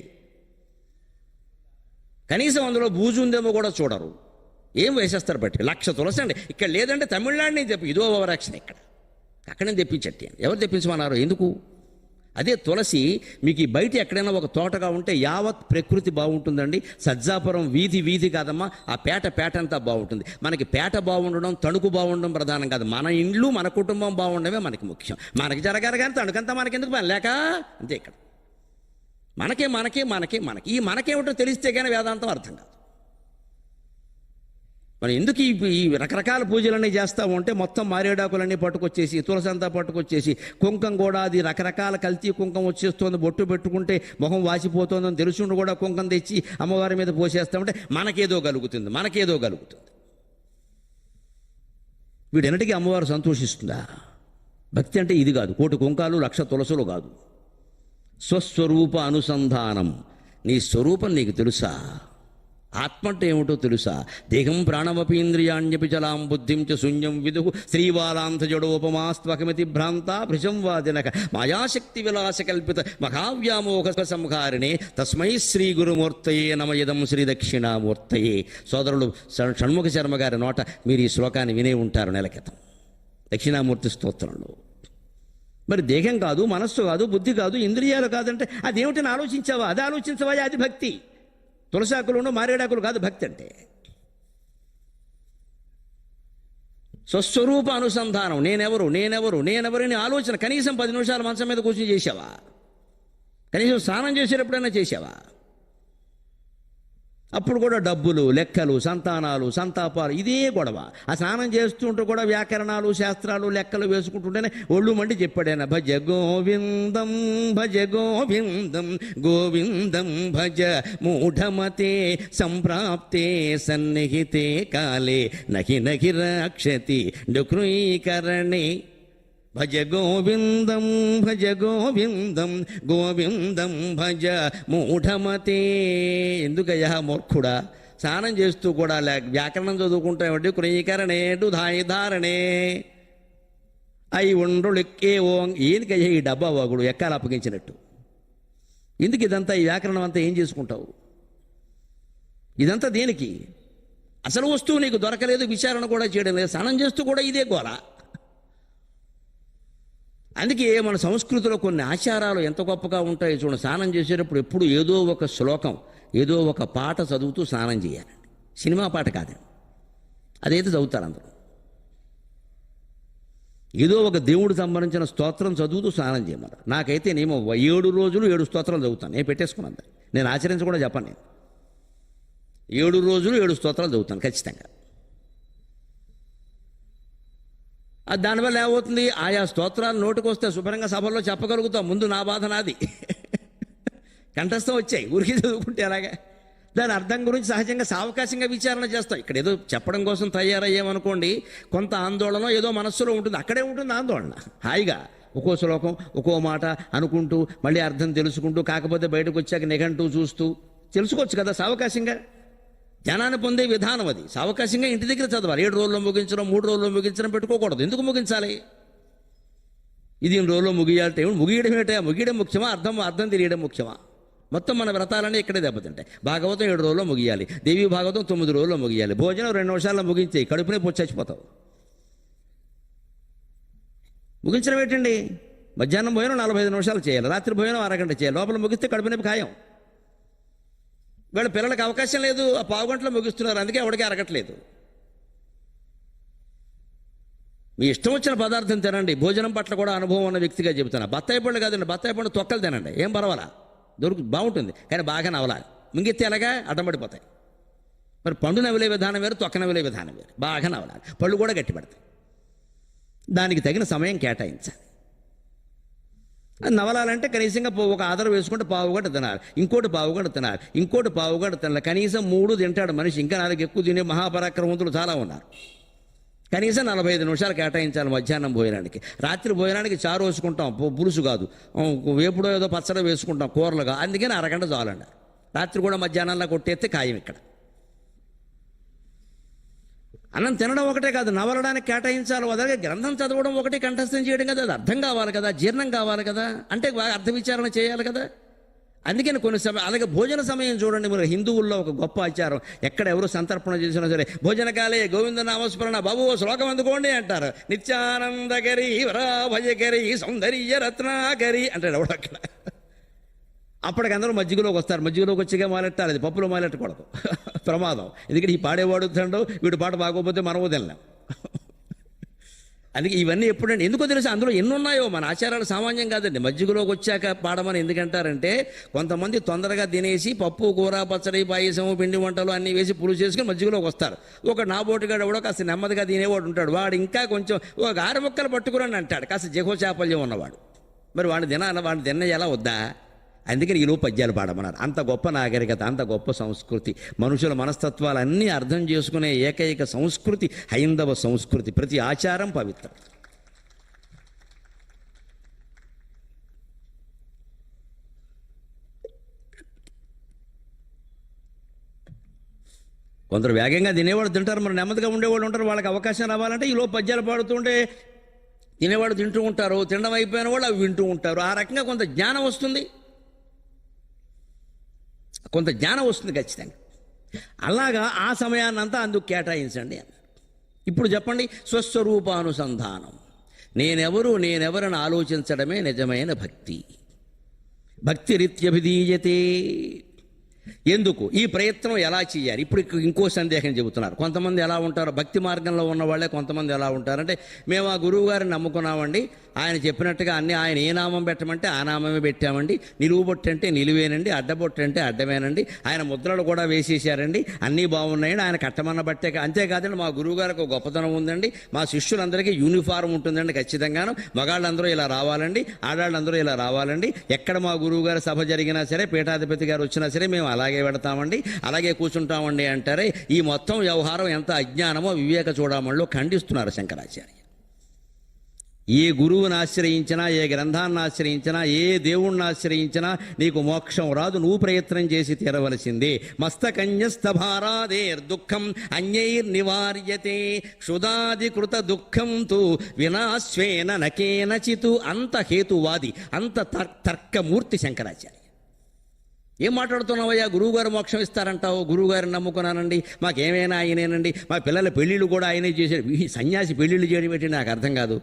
కనీసం అందులో బూజు ఉందేమో కూడా చూడరు. ఏం వేసేస్తారు బట్టి 1,00,000 తులసి అండి. ఇక్కడ లేదంటే తమిళనాడు నుంచి చెప్పి ఇదో ఓవరాక్షన్. అక్కడ నుంచి తెప్పించట్టి. ఎవరు తెప్పించమన్నారు? ఎందుకు? అదే తులసి మీకు ఈ బయట ఎక్కడైనా ఒక తోటగా ఉంటే యావత్ ప్రకృతి బాగుంటుందండి. సజ్జాపురం వీధి కాదమ్మా, ఆ పేట అంతా బాగుంటుంది. మనకి పేట బాగుండడం, తణుకు బాగుండడం ప్రధానం కాదు. మన ఇండ్లు మన కుటుంబం బాగుండడమే మనకి ముఖ్యం. మనకి జరగాలి కానీ తణుకంతా మనకెందుకు పని లేక అంతే. ఇక్కడ మనకే ఈ మనకేమిటో తెలిస్తే కానీ వేదాంతం అర్థం కాదు. మనం ఎందుకు ఈ రకరకాల పూజలన్నీ చేస్తూ ఉంటే మొత్తం మారేడాకులన్నీ పట్టుకొచ్చేసి తులసి అంతా పట్టుకొచ్చేసి కుంకం కూడా అది రకరకాల కల్తీ కుంకం వచ్చేస్తోంది, బొట్టు పెట్టుకుంటే మొహం వాసిపోతుందని తెలుసుండి కూడా కుంకం తెచ్చి అమ్మవారి మీద పోసేస్తామంటే మనకేదో కలుగుతుంది. వీడెన్నటికీ అమ్మవారు సంతోషిస్తుందా? భక్తి అంటే ఇది కాదు. 1,000 కుంకాలు 1,00,000 తులసులు కాదు. స్వస్వరూప అనుసంధానం. నీ స్వరూపం నీకు తెలుసా? ఆత్మ అంటే ఏమిటో తెలుసా? దేహం ప్రాణమపీంద్రియాణ్యపి చలాం బుద్ధిం చ శూన్యం విదుః శ్రీవాలాంత జడోపమాస్త్వకమితి భ్రాంత భృశంవాదినక మాయాశక్తి విలాస కల్పిత మహావ్యామోహ సంహారిణే తస్మై శ్రీ గురుమూర్తయే నమయదం శ్రీ దక్షిణామూర్తయే. సోదరులు షణ్ముఖ శర్మ గారి నోట మీరు ఈ శ్లోకాన్ని వినే ఉంటారు నెల క్రితం దక్షిణామూర్తి స్తోత్రంలో. మరి దేహం కాదు, మనస్సు కాదు, బుద్ధి కాదు, ఇంద్రియాలు కాదంటే అదేమిటని ఆలోచించావా? అది ఆలోచించవా? అది భక్తి. తులసాకులు మారేడాకులు కాదు భక్తి అంటే. స్వస్వరూప అనుసంధానం. నేనెవరిని ఆలోచన. కనీసం 10 నిమిషాలు మంచం మీద కూర్చొని చేసావా? కనీసం స్నానం చేసేటప్పుడైనా చేసావా? అప్పుడు కూడా డబ్బులు, లెక్కలు, సంతానాలు, సంతాపాలు, ఇదే గొడవ. ఆ స్నానం చేస్తుంటూ కూడా వ్యాకరణాలు, శాస్త్రాలు, లెక్కలు వేసుకుంటుంటేనే ఒళ్ళు మండి చెప్పాడైనా, భజ గోవిందం భజ గోవిందం గోవిందం భజ మూఢమతే సంప్రాప్తే సన్నిహితే కాలే నహి నహి రక్షతి డుక్రీకరణే. భజ గోవిందం గోవిందం భజ మూఢమతే. ఎందుకయ్యా మూర్ఖుడా, స్నానం చేస్తూ కూడా వ్యాకరణం చదువుకుంటామంటే క్రయీకరణే ధారణే అయి ఉండ్రులెక్కే ఓ. ఏనికయ్యా ఈ డబ్బా వాగుడు ఎక్కాలు అప్పగించినట్టు? ఎందుకు ఇదంతా, ఈ వ్యాకరణం అంతా ఏం చేసుకుంటావు? ఇదంతా దేనికి? అసలు వస్తువు నీకు దొరకలేదు, విచారణ కూడా చేయడం లేదు, స్నానం చేస్తూ కూడా ఇదే గోల. అందుకే మన సంస్కృతిలో కొన్ని ఆచారాలు ఎంత గొప్పగా ఉంటాయో చూడండి. స్నానం చేసేటప్పుడు ఎప్పుడు ఏదో ఒక శ్లోకం, ఏదో ఒక పాట చదువుతూ స్నానం చేయాలండి. సినిమా పాట కాదండి, అదైతే చదువుతారు అందరూ. ఏదో ఒక దేవుడికి సంబంధించిన స్తోత్రం చదువుతూ స్నానం చేయమన్నారు. నాకైతే నేను 7 రోజులు 7 స్తోత్రాలు చదువుతాను. నేను పెట్టేసుకున్నాను, నేను ఆచరించి కూడా చెప్పను. నేను 7 రోజులు 7 స్తోత్రాలు చదువుతాను ఖచ్చితంగా. దానివల్ల ఏమవుతుంది, ఆయా స్తోత్రాలు నోటికి వస్తే శుభ్రంగా సభల్లో చెప్పగలుగుతాం. ముందు నా బాధ నాది, కంఠస్థం వచ్చాయి, ఊరికి చదువుకుంటే అలాగా. దాని అర్థం గురించి సహజంగా సావకాశంగా విచారణ చేస్తాం. ఇక్కడ ఏదో చెప్పడం కోసం తయారయ్యామనుకోండి, కొంత ఆందోళన ఏదో మనస్సులో ఉంటుంది, అక్కడే ఉంటుంది ఆందోళన. హాయిగా ఒక్కో శ్లోకం ఒక్కో మాట అనుకుంటూ మళ్ళీ అర్థం తెలుసుకుంటూ, కాకపోతే బయటకు వచ్చాక నిఘంటూ చూస్తూ తెలుసుకోవచ్చు కదా సావకాశంగా. జ్ఞానాన్ని పొందే విధానం అది. సావకాశంగా ఇంటి దగ్గర చదవాలి. 7 రోజుల్లో ముగించడం, 3 రోజుల్లో ముగించడం పెట్టుకోకూడదు. ఎందుకు ముగించాలి? ఇది 2 రోజుల్లో ముగియాలంటే ముగియడం ఏంటో? ముగియడం ముఖ్యమా, అర్థం తెలియడం ముఖ్యమా? మొత్తం మన వ్రతాలన్నీ ఇక్కడే దెబ్బతింటాయి. భాగవతం 7 రోజుల్లో ముగియాలి, దేవీ భాగవతం 9 రోజుల్లో ముగియాలి. భోజనం 2 నిమిషాల్లో ముగించేయి, కడుపునే పొచ్చి చచ్చిపోతావు. ముగించడం ఏంటండి? మధ్యాహ్నం భోజనం 45 నిమిషాలు చేయాలి, రాత్రి భోజనం అరగంట చేయాలి. లోపల ముగిస్తే కడుపునే ఖాయం. వీళ్ళ పిల్లలకి అవకాశం లేదు, ఆ పావు గంటలో ముగిస్తున్నారు, అందుకే ఎవరికి అరగట్లేదు. మీ ఇష్టం వచ్చిన పదార్థం తినండి. భోజనం పట్ల కూడా అనుభవం ఉన్న వ్యక్తిగా చెబుతున్నా. బత్తాయి పండు కాదండి, బత్తాయి పండు తొక్కలు తినండి, ఏం పర్వాలా, బాగుంటుంది. కానీ బాగా నవలాలి. మింగితే ఎలాగా అడ్డం పడిపోతాయి. మరి పండు నవిలే విధానం వేరు, తొక్క నవిలే విధానం వేరు. బాగా నవలాలి, పళ్ళు కూడా గట్టి పడతాయి. దానికి తగిన సమయం కేటాయించాలి. నవలాలంటే కనీసంగా ఒక ఆధారం వేసుకుంటే పావుగంట తినాలి, ఇంకోటి పావుగంట తినాలి, ఇంకోటి పావుగంట తినాలి. కనీసం 3 తింటాడు మనిషి. ఇంకా 4 ఎక్కువ తినే మహాపరాక్రమవంతులు చాలా ఉన్నారు. కనీసం 45 నిమిషాలు కేటాయించాలి మధ్యాహ్నం భోజనానికి. రాత్రి భోజనానికి చారు వేసుకుంటాం, పులుసు కాదు, వేపుడో ఏదో పచ్చడి వేసుకుంటాం, కూరలుగా. అందుకని అరగంట చాలండి. రాత్రి కూడా మధ్యాహ్నంలో కొట్టేస్తే ఖాయం. ఇక్కడ అన్నం తినడం ఒకటే కాదు, నవలడానికి కేటాయించాలి. అలాగే గ్రంథం చదవడం ఒకటి, కంఠస్థం చేయడం కదా. అది అర్థం కావాలి కదా, జీర్ణం కావాలి కదా, అంటే బాగా అర్థ విచారణ చేయాలి కదా. అందుకని కొన్ని సమయం, అలాగే భోజన సమయం చూడండి. మీరు హిందువుల్లో ఒక గొప్ప ఆచారం, ఎక్కడ ఎవరు సంతర్పణ చేసినా సరే భోజనకాలే గోవింద నామస్మరణ, బాబు శ్లోకం అందుకోండి అంటారు. నిత్యానందకరి వరాభయకరి సౌందర్య రత్నాకరి అంటాడు ఎవడు అక్కడ. అప్పటికి అందరూ మజ్జిగలోకి వస్తారు. మజ్జిగలోకి వచ్చిగా మాలెట్టాలి, అది పప్పులో మాలెట్టకూడదు, ప్రమాదం. ఎందుకంటే ఈ పాడేవాడు తండో, వీడు పాట బాగోపోతే మనము తినలేం. అందుకే ఇవన్నీ ఎప్పుడండి, ఎందుకో తెలుసు, అందులో ఎన్ని ఉన్నాయో. మన ఆచారాలు సామాన్యం కాదండి. మజ్జిగలోకి వచ్చాక పాడమని ఎందుకంటారంటే, కొంతమంది తొందరగా తినేసి పప్పు, కూర, పచ్చడి, పాయసం, పిండి వంటలు అన్నీ వేసి పులుసు చేసుకుని మజ్జిగలోకి వస్తారు. ఒక నాబోటుగాడు ఎవడో కాస్త నెమ్మదిగా తినేవాడు ఉంటాడు. వాడు ఇంకా కొంచెం ఒక 6 ముక్కలు పట్టుకురని అంటాడు, కాస్త జహోచాపల్యం ఉన్నవాడు. మరి వాడిని తినేయాలా వద్దా? అందుకని ఈలో పద్యాలు పాడమన్నారు. అంత గొప్ప నాగరికత, అంత గొప్ప సంస్కృతి, మనుషుల మనస్తత్వాలన్నీ అర్థం చేసుకునే ఏకైక సంస్కృతి హైందవ సంస్కృతి. ప్రతి ఆచారం పవిత్రం. కొందరు వేగంగా తినేవాడు తింటారు, మరి నెమ్మదిగా ఉండేవాళ్ళు ఉంటారు. వాళ్ళకి అవకాశం రావాలంటే ఈలో పద్యాలు పాడుతుంటే తినేవాడు తింటూ ఉంటారు, తినడం అయిపోయిన వాళ్ళు అవి వింటూ ఉంటారు. ఆ రకంగా కొంత జ్ఞానం వస్తుంది, కొంత జ్ఞానం వస్తుంది ఖచ్చితంగా. అలాగా ఆ సమయాన్నంతా అందుకు కేటాయించండి అన్నారు. ఇప్పుడు చెప్పండి, స్వస్వరూపానుసంధానం, నేనెవరని ఆలోచించడమే నిజమైన భక్తి. భక్తి రీత్యభిధీయతే. ఎందుకు ఈ ప్రయత్నం ఎలా చేయాలి? ఇప్పుడు ఇంకో సందేహం చెబుతున్నారు. కొంతమంది ఎలా ఉంటారు, భక్తి మార్గంలో ఉన్న వాళ్ళే కొంతమంది ఎలా ఉంటారంటే, మేము ఆ గురువు గారిని నమ్ముకున్నామండి, ఆయన చెప్పినట్టుగా అన్నీ ఆయన ఏ నామం పెట్టమంటే ఆ నామమే పెట్టామండి. నిలువు బొట్టు అంటే నిలువేనండి, అడ్డబొట్టు అంటే అడ్డమేనండి. ఆయన ముద్రలు కూడా వేసేసారండి, అన్నీ బాగున్నాయండి. ఆయన కట్టమన్న బట్టే అంతేకాదండి, మా గురువుగారికి ఒక గొప్పతనం ఉందండి. మా శిష్యులందరికీ యూనిఫారం ఉంటుందండి ఖచ్చితంగాను. మగాళ్ళందరూ ఇలా రావాలండి, ఆడాళ్ళందరూ ఇలా రావాలండి. ఎక్కడ మా గురువుగారి సభ జరిగినా సరే, పీఠాధిపతి గారు వచ్చినా సరే మేము అలాగే పెడతామండి, అలాగే కూర్చుంటామండి అంటారే. ఈ మొత్తం వ్యవహారం ఎంత అజ్ఞానమో వివేక చూడమణిలో ఖండిస్తున్నారు శంకరాచార్య. ఏ గురువుని ఆశ్రయించినా, ఏ గ్రంథాన్ని ఆశ్రయించినా, ఏ దేవుణ్ణి ఆశ్రయించినా నీకు మోక్షం రాదు, నువ్వు ప్రయత్నం చేసి తీరవలసిందే. మస్తకన్యస్తభారాదేర్ దుఃఖం అన్యైర్నివార్యతే క్షుదాదికృత దుఃఖం తు వినాశ్వేన నకేనచితు. అంత హేతువాది, అంత తర్కమూర్తి శంకరాచార్య. ఏం మాట్లాడుతున్నావయ్యా, గురువుగారు మోక్షం ఇస్తారంటావు, గురువుగారిని నమ్ముకున్నానండి, మాకేమైనా ఆయనేనండి, మా పిల్లల పెళ్ళిళ్ళు కూడా ఆయనే చేశాడు. ఈ సన్యాసి పెళ్ళిళ్ళు చేయడం ఏంటి నాకు అర్థం కాదు.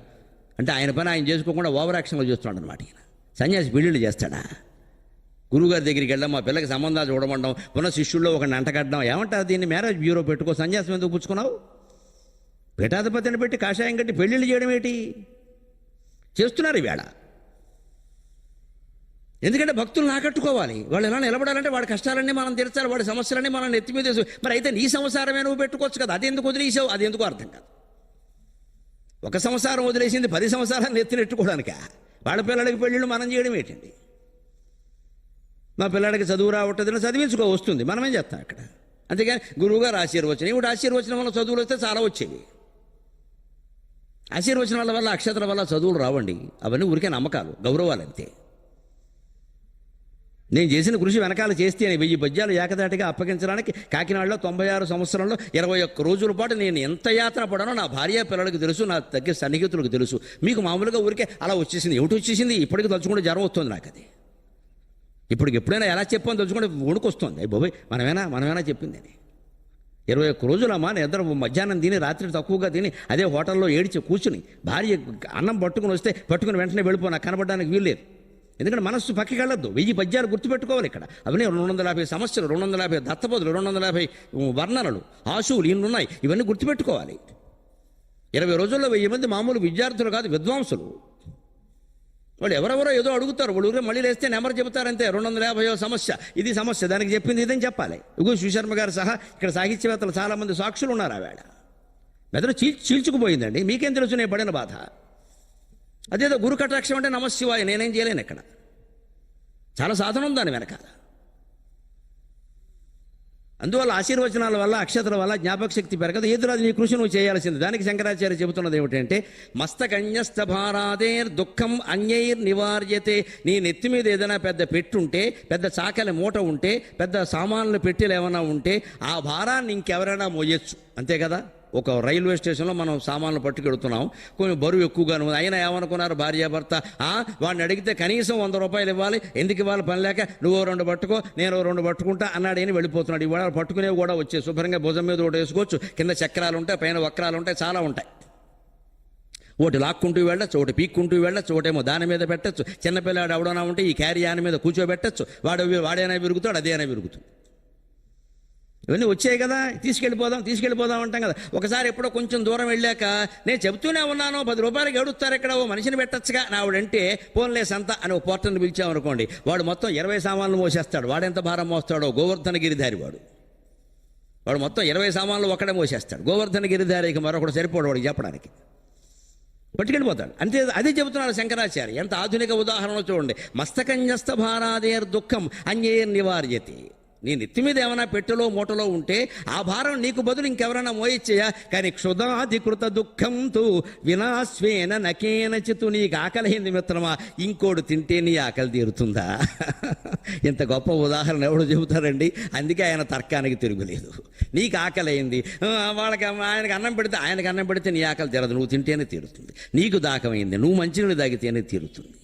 అంటే ఆయన పని ఆయన చేసుకోకుండా ఓవర్ యాక్షన్లో చేస్తున్నాడు అనమాట. ఈయన సన్యాసి పెళ్ళిళ్ళు చేస్తాడా? గురువుగారి దగ్గరికి వెళ్ళాం, మా పిల్లకి సంబంధాలు చూడమంటాం, పునః శిష్యుల్లో ఒకరిని అంటగడ్డాం. ఏమంటారు దీన్ని? మ్యారేజ్ బ్యూరో పెట్టుకో, సన్యాసం ఎందుకు పుచ్చుకున్నావు? పీఠాధిపతిని పెట్టి కాషాయం కట్టి పెళ్ళిళ్ళు చేయడం ఏంటి? చేస్తున్నారు ఈవేళ. ఎందుకంటే భక్తులను ఆకట్టుకోవాలి. వాళ్ళు ఎలా నిలబడాలంటే వాడి కష్టాలన్నీ మనం తీర్చాలి, వాడి సమస్యలన్నీ మనం నెత్తి మీద వేసు. మరి అయితే నీ సంసారమే నువ్వు పెట్టుకోవచ్చు కదా, అది ఎందుకు వదిలేసావు? అది ఎందుకు అర్థం కాదు. ఒక సంసారం వదిలేసింది 10 సంవత్సరాలు నెత్తినెట్టుకోవడానిక? వాళ్ళ పిల్లలకి పెళ్ళిళ్ళు మనం చేయడం ఏంటండి? మా పిల్లడికి చదువు రావట్లేదని చదివించుకో, వస్తుంది, మనమేం చేస్తాం అక్కడ. అంతేగాని గురువుగారు ఆశీర్వచనం, ఇప్పుడు ఆశీర్వచనం వల్ల చదువులు వస్తే చాలా వచ్చేవి. ఆశీర్వచనాల వల్ల, అక్షతల వల్ల చదువులు రావండి. అవన్నీ ఊరికే నమ్మకాలు, గౌరవాలు అంతే. నేను చేసిన కృషి వెనకాల చేస్తే 1000 పద్యాలు ఏకదాటిగా అప్పగించడానికి కాకినాడలో 96 సంవత్సరంలో 21 రోజుల పాటు నేను ఎంత యాతన పడానో నా భార్య పిల్లలకు తెలుసు, నా దగ్గర సన్నిహితులకు తెలుసు. మీకు మామూలుగా ఊరికే అలా వచ్చేసింది. ఏమిటి వచ్చేసింది? ఇప్పటికి తలుచుకుంటే జ్వరం వస్తుంది నాకు. అది ఇప్పటికి ఎప్పుడైనా ఎలా చెప్పని తలుచుకుంటే వణుకొస్తుంది. బాబోయ్, మనమేనా చెప్పింది అని. 21 రోజులమ్మా నేను ఇద్దరు మధ్యాహ్నం తిని, రాత్రి తక్కువగా తిని, అదే హోటల్లో ఏడిచి కూర్చుని, భార్య అన్నం పట్టుకుని వస్తే పట్టుకుని వెంటనే వెళ్ళిపో, నాకు కనబడడానికి వీల్లేదు. ఎందుకంటే మనస్సు పక్కకి వెళ్ళొద్దు. 1000 పద్యాలు గుర్తుపెట్టుకోవాలి ఇక్కడ. అవన్నీ 250 సమస్యలు, 250 దత్తపదులు, 250 వర్ణనలు, ఆశువులు ఇన్ని ఉన్నాయి. ఇవన్నీ గుర్తుపెట్టుకోవాలి. 20 రోజుల్లో 1000 మంది మామూలు విద్యార్థులు కాదు, విద్వాంసులు. వాళ్ళు ఎవరెవరో ఏదో అడుగుతారు, వాళ్ళు మళ్ళీ లేస్తే నెంబర్ చెబుతారంతే. 250 సమస్య, ఇది సమస్య, దానికి చెప్పింది ఇదని చెప్పాలి. ఇగో శ్రీశర్మ గారు సహా ఇక్కడ సాహిత్యవేత్తలు చాలామంది సాక్షులు ఉన్నారు. ఆవేళ మెదడు చీల్చుకుపోయిందండి. మీకేం తెలుసు నేను పడిన బాధ? అదేదో గురు కటాక్షం అంటే నమశివాయ, నేనేం చేయలేను ఇక్కడ. చాలా సాధన ఉంది దాని వెనకాల. అందువల్ల ఆశీర్వచనాల వల్ల, అక్షతల వల్ల జ్ఞాపక శక్తి పెరగదు. ఏదురాదు నీ కృషి నువ్వు చేయాల్సింది. దానికి శంకరాచార్య చెబుతున్నది ఏమిటంటే, మస్తకన్యస్తభారాదేర్ దుఃఖం అన్యైర్ నివార్యతే. నీ నెత్తి మీద ఏదైనా పెద్ద పెట్టుంటే, పెద్ద చాకలి మూట ఉంటే, పెద్ద సామాన్లు పెట్టెలు ఏమైనా ఉంటే, ఆ భారాన్ని ఇంకెవరైనా మోయొచ్చు, అంతే కదా. ఒక రైల్వే స్టేషన్లో మనం సామాన్లు పట్టుకెడుతున్నాం, కొంచెం బరువు ఎక్కువగాను. అయినా ఏమనుకున్నారు భార్యాభర్త, వాడిని అడిగితే కనీసం 100 రూపాయలు ఇవ్వాలి, ఎందుకు ఇవ్వాలి, పని లేక, నువ్వు 2 పట్టుకో, నేను 2 పట్టుకుంటా అన్నాడు అని వెళ్ళిపోతున్నాడు. ఇవాళ పట్టుకునేవి కూడా వచ్చే, శుభ్రంగా భుజం మీద ఒకటి వేసుకోవచ్చు, కింద చక్రాలు ఉంటాయి, పైన వక్రాలు ఉంటాయి, చాలా ఉంటాయి. ఒకటి లాక్కుంటూ వెళ్ళచ్చు, ఒకటి పీక్కుంటూ వెళ్ళచ్చు, ఒకటేమో దాని మీద పెట్టచ్చు. చిన్నపిల్లాడు ఎవడైనా ఉంటే ఈ క్యారియాన్ మీద కూర్చోబెట్టచ్చు, వాడైనా విరుగుతాడు, అదేనా విరుగుతుంది. ఇవన్నీ వచ్చాయి కదా, తీసుకెళ్ళిపోదాం అంటాం కదా. ఒకసారి ఎప్పుడో కొంచెం దూరం వెళ్ళాక, నేను చెబుతూనే ఉన్నాను 10 రూపాయలకి ఎడుస్తారు ఇక్కడ, ఓ మనిషిని పెట్టచ్చుగా నా ఆవిడంటే, పోన్లే సంత అని ఒక పోర్టర్ని పిలిచామనుకోండి, వాడు మొత్తం 20 సామాన్లు మోసేస్తాడు. వాడెంత భారం మోస్తాడో, గోవర్ధన గిరిధారి వాడు మొత్తం 20 సామాన్లు ఒక్కడే మోసేస్తాడు. గోవర్ధన గిరిధారికి మరొకటి సరిపోడు వాడికి చెప్పడానికి, పట్టుకెళ్ళిపోతాడు. అంతే. అదే చెబుతున్నారు శంకరాచార్య. ఎంత ఆధునిక ఉదాహరణ చూడండి. మస్తకన్యస్త భారాదేర్ దుఃఖం అన్యైర్ నివార్యతే. నీ నెత్తి మీద ఏమైనా పెట్టెలో మూటలో ఉంటే ఆ భారం నీకు బదులు ఇంకెవరైనా మోయిచ్చేయా. కానీ క్షుదాధికృత దుఃఖంతో వినాశ్వేన నకేనచితు. నీకు ఆకలింది మిత్రమా, ఇంకోడు తింటే నీ ఆకలి తీరుతుందా? ఇంత గొప్ప ఉదాహరణ ఎవడు చెబుతారండి? అందుకే ఆయన తర్కానికి తిరుగులేదు. నీకు ఆకలైంది, ఆయనకు అన్నం పెడితే నీ ఆకలి తీరదు, నువ్వు తింటేనే తీరుతుంది. నీకు దాకమైంది, నువ్వు మంచినీళ్ళు తాగితేనే తీరుతుంది.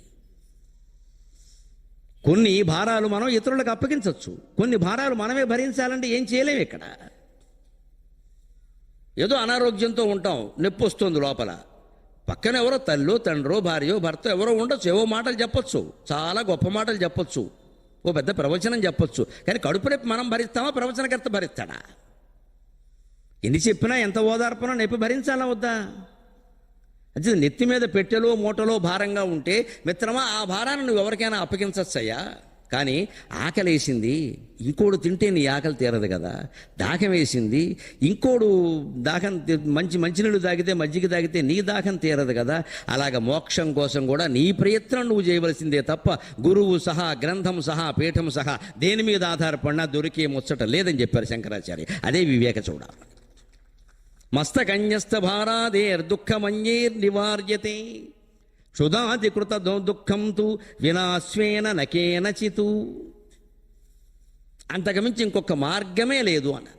కొన్ని భారాలు మనం ఇతరులకు అప్పగించవచ్చు, కొన్ని భారాలు మనమే భరించాలంటే ఏం చేయలేము. ఇక్కడ ఏదో అనారోగ్యంతో ఉంటాం, నొప్పి వస్తుంది లోపల, పక్కన ఎవరో తల్లో తండ్రో భార్యో భర్త ఎవరో ఉండొచ్చు, ఏవో మాటలు చెప్పొచ్చు, చాలా గొప్ప మాటలు చెప్పొచ్చు, ఓ పెద్ద ప్రవచనం చెప్పొచ్చు. కానీ కడుపు నొప్పి మనం భరిస్తామా, ప్రవచనకర్త భరిస్తాడా? ఎన్ని చెప్పినా ఎంత ఓదార్పనో నొప్పి భరించాలా వద్దా? అది నెత్తి మీద పెట్టెలో మూటలో భారంగా ఉంటే మిత్రమా ఆ భారాన్ని నువ్వు ఎవరికైనా అప్పగించచ్చయ్యా. కానీ ఆకలేసింది, ఇంకోడు తింటే నీ ఆకలి తీరదు కదా. దాహం వేసింది, ఇంకోడు దాహం మంచినీళ్ళు తాగితే మజ్జిగ తాగితే నీ దాహం తీరదు కదా. అలాగ మోక్షం కోసం కూడా నీ ప్రయత్నం నువ్వు చేయవలసిందే తప్ప గురువు సహా గ్రంథం సహా పీఠం సహా దేని మీద ఆధారపడినా దొరికే ముచ్చట లేదని చెప్పారు శంకరాచార్య. అదే వివేక చూడాలి. మస్తకన్యస్త భారాదేర్ దుఃఖమన్యేర్ నివార్యతే క్షుదాధికృత దుఃఖం తు వినాశ్వేన నకేనచితు. అంతకుమించి ఇంకొక మార్గమే లేదు అన్నది.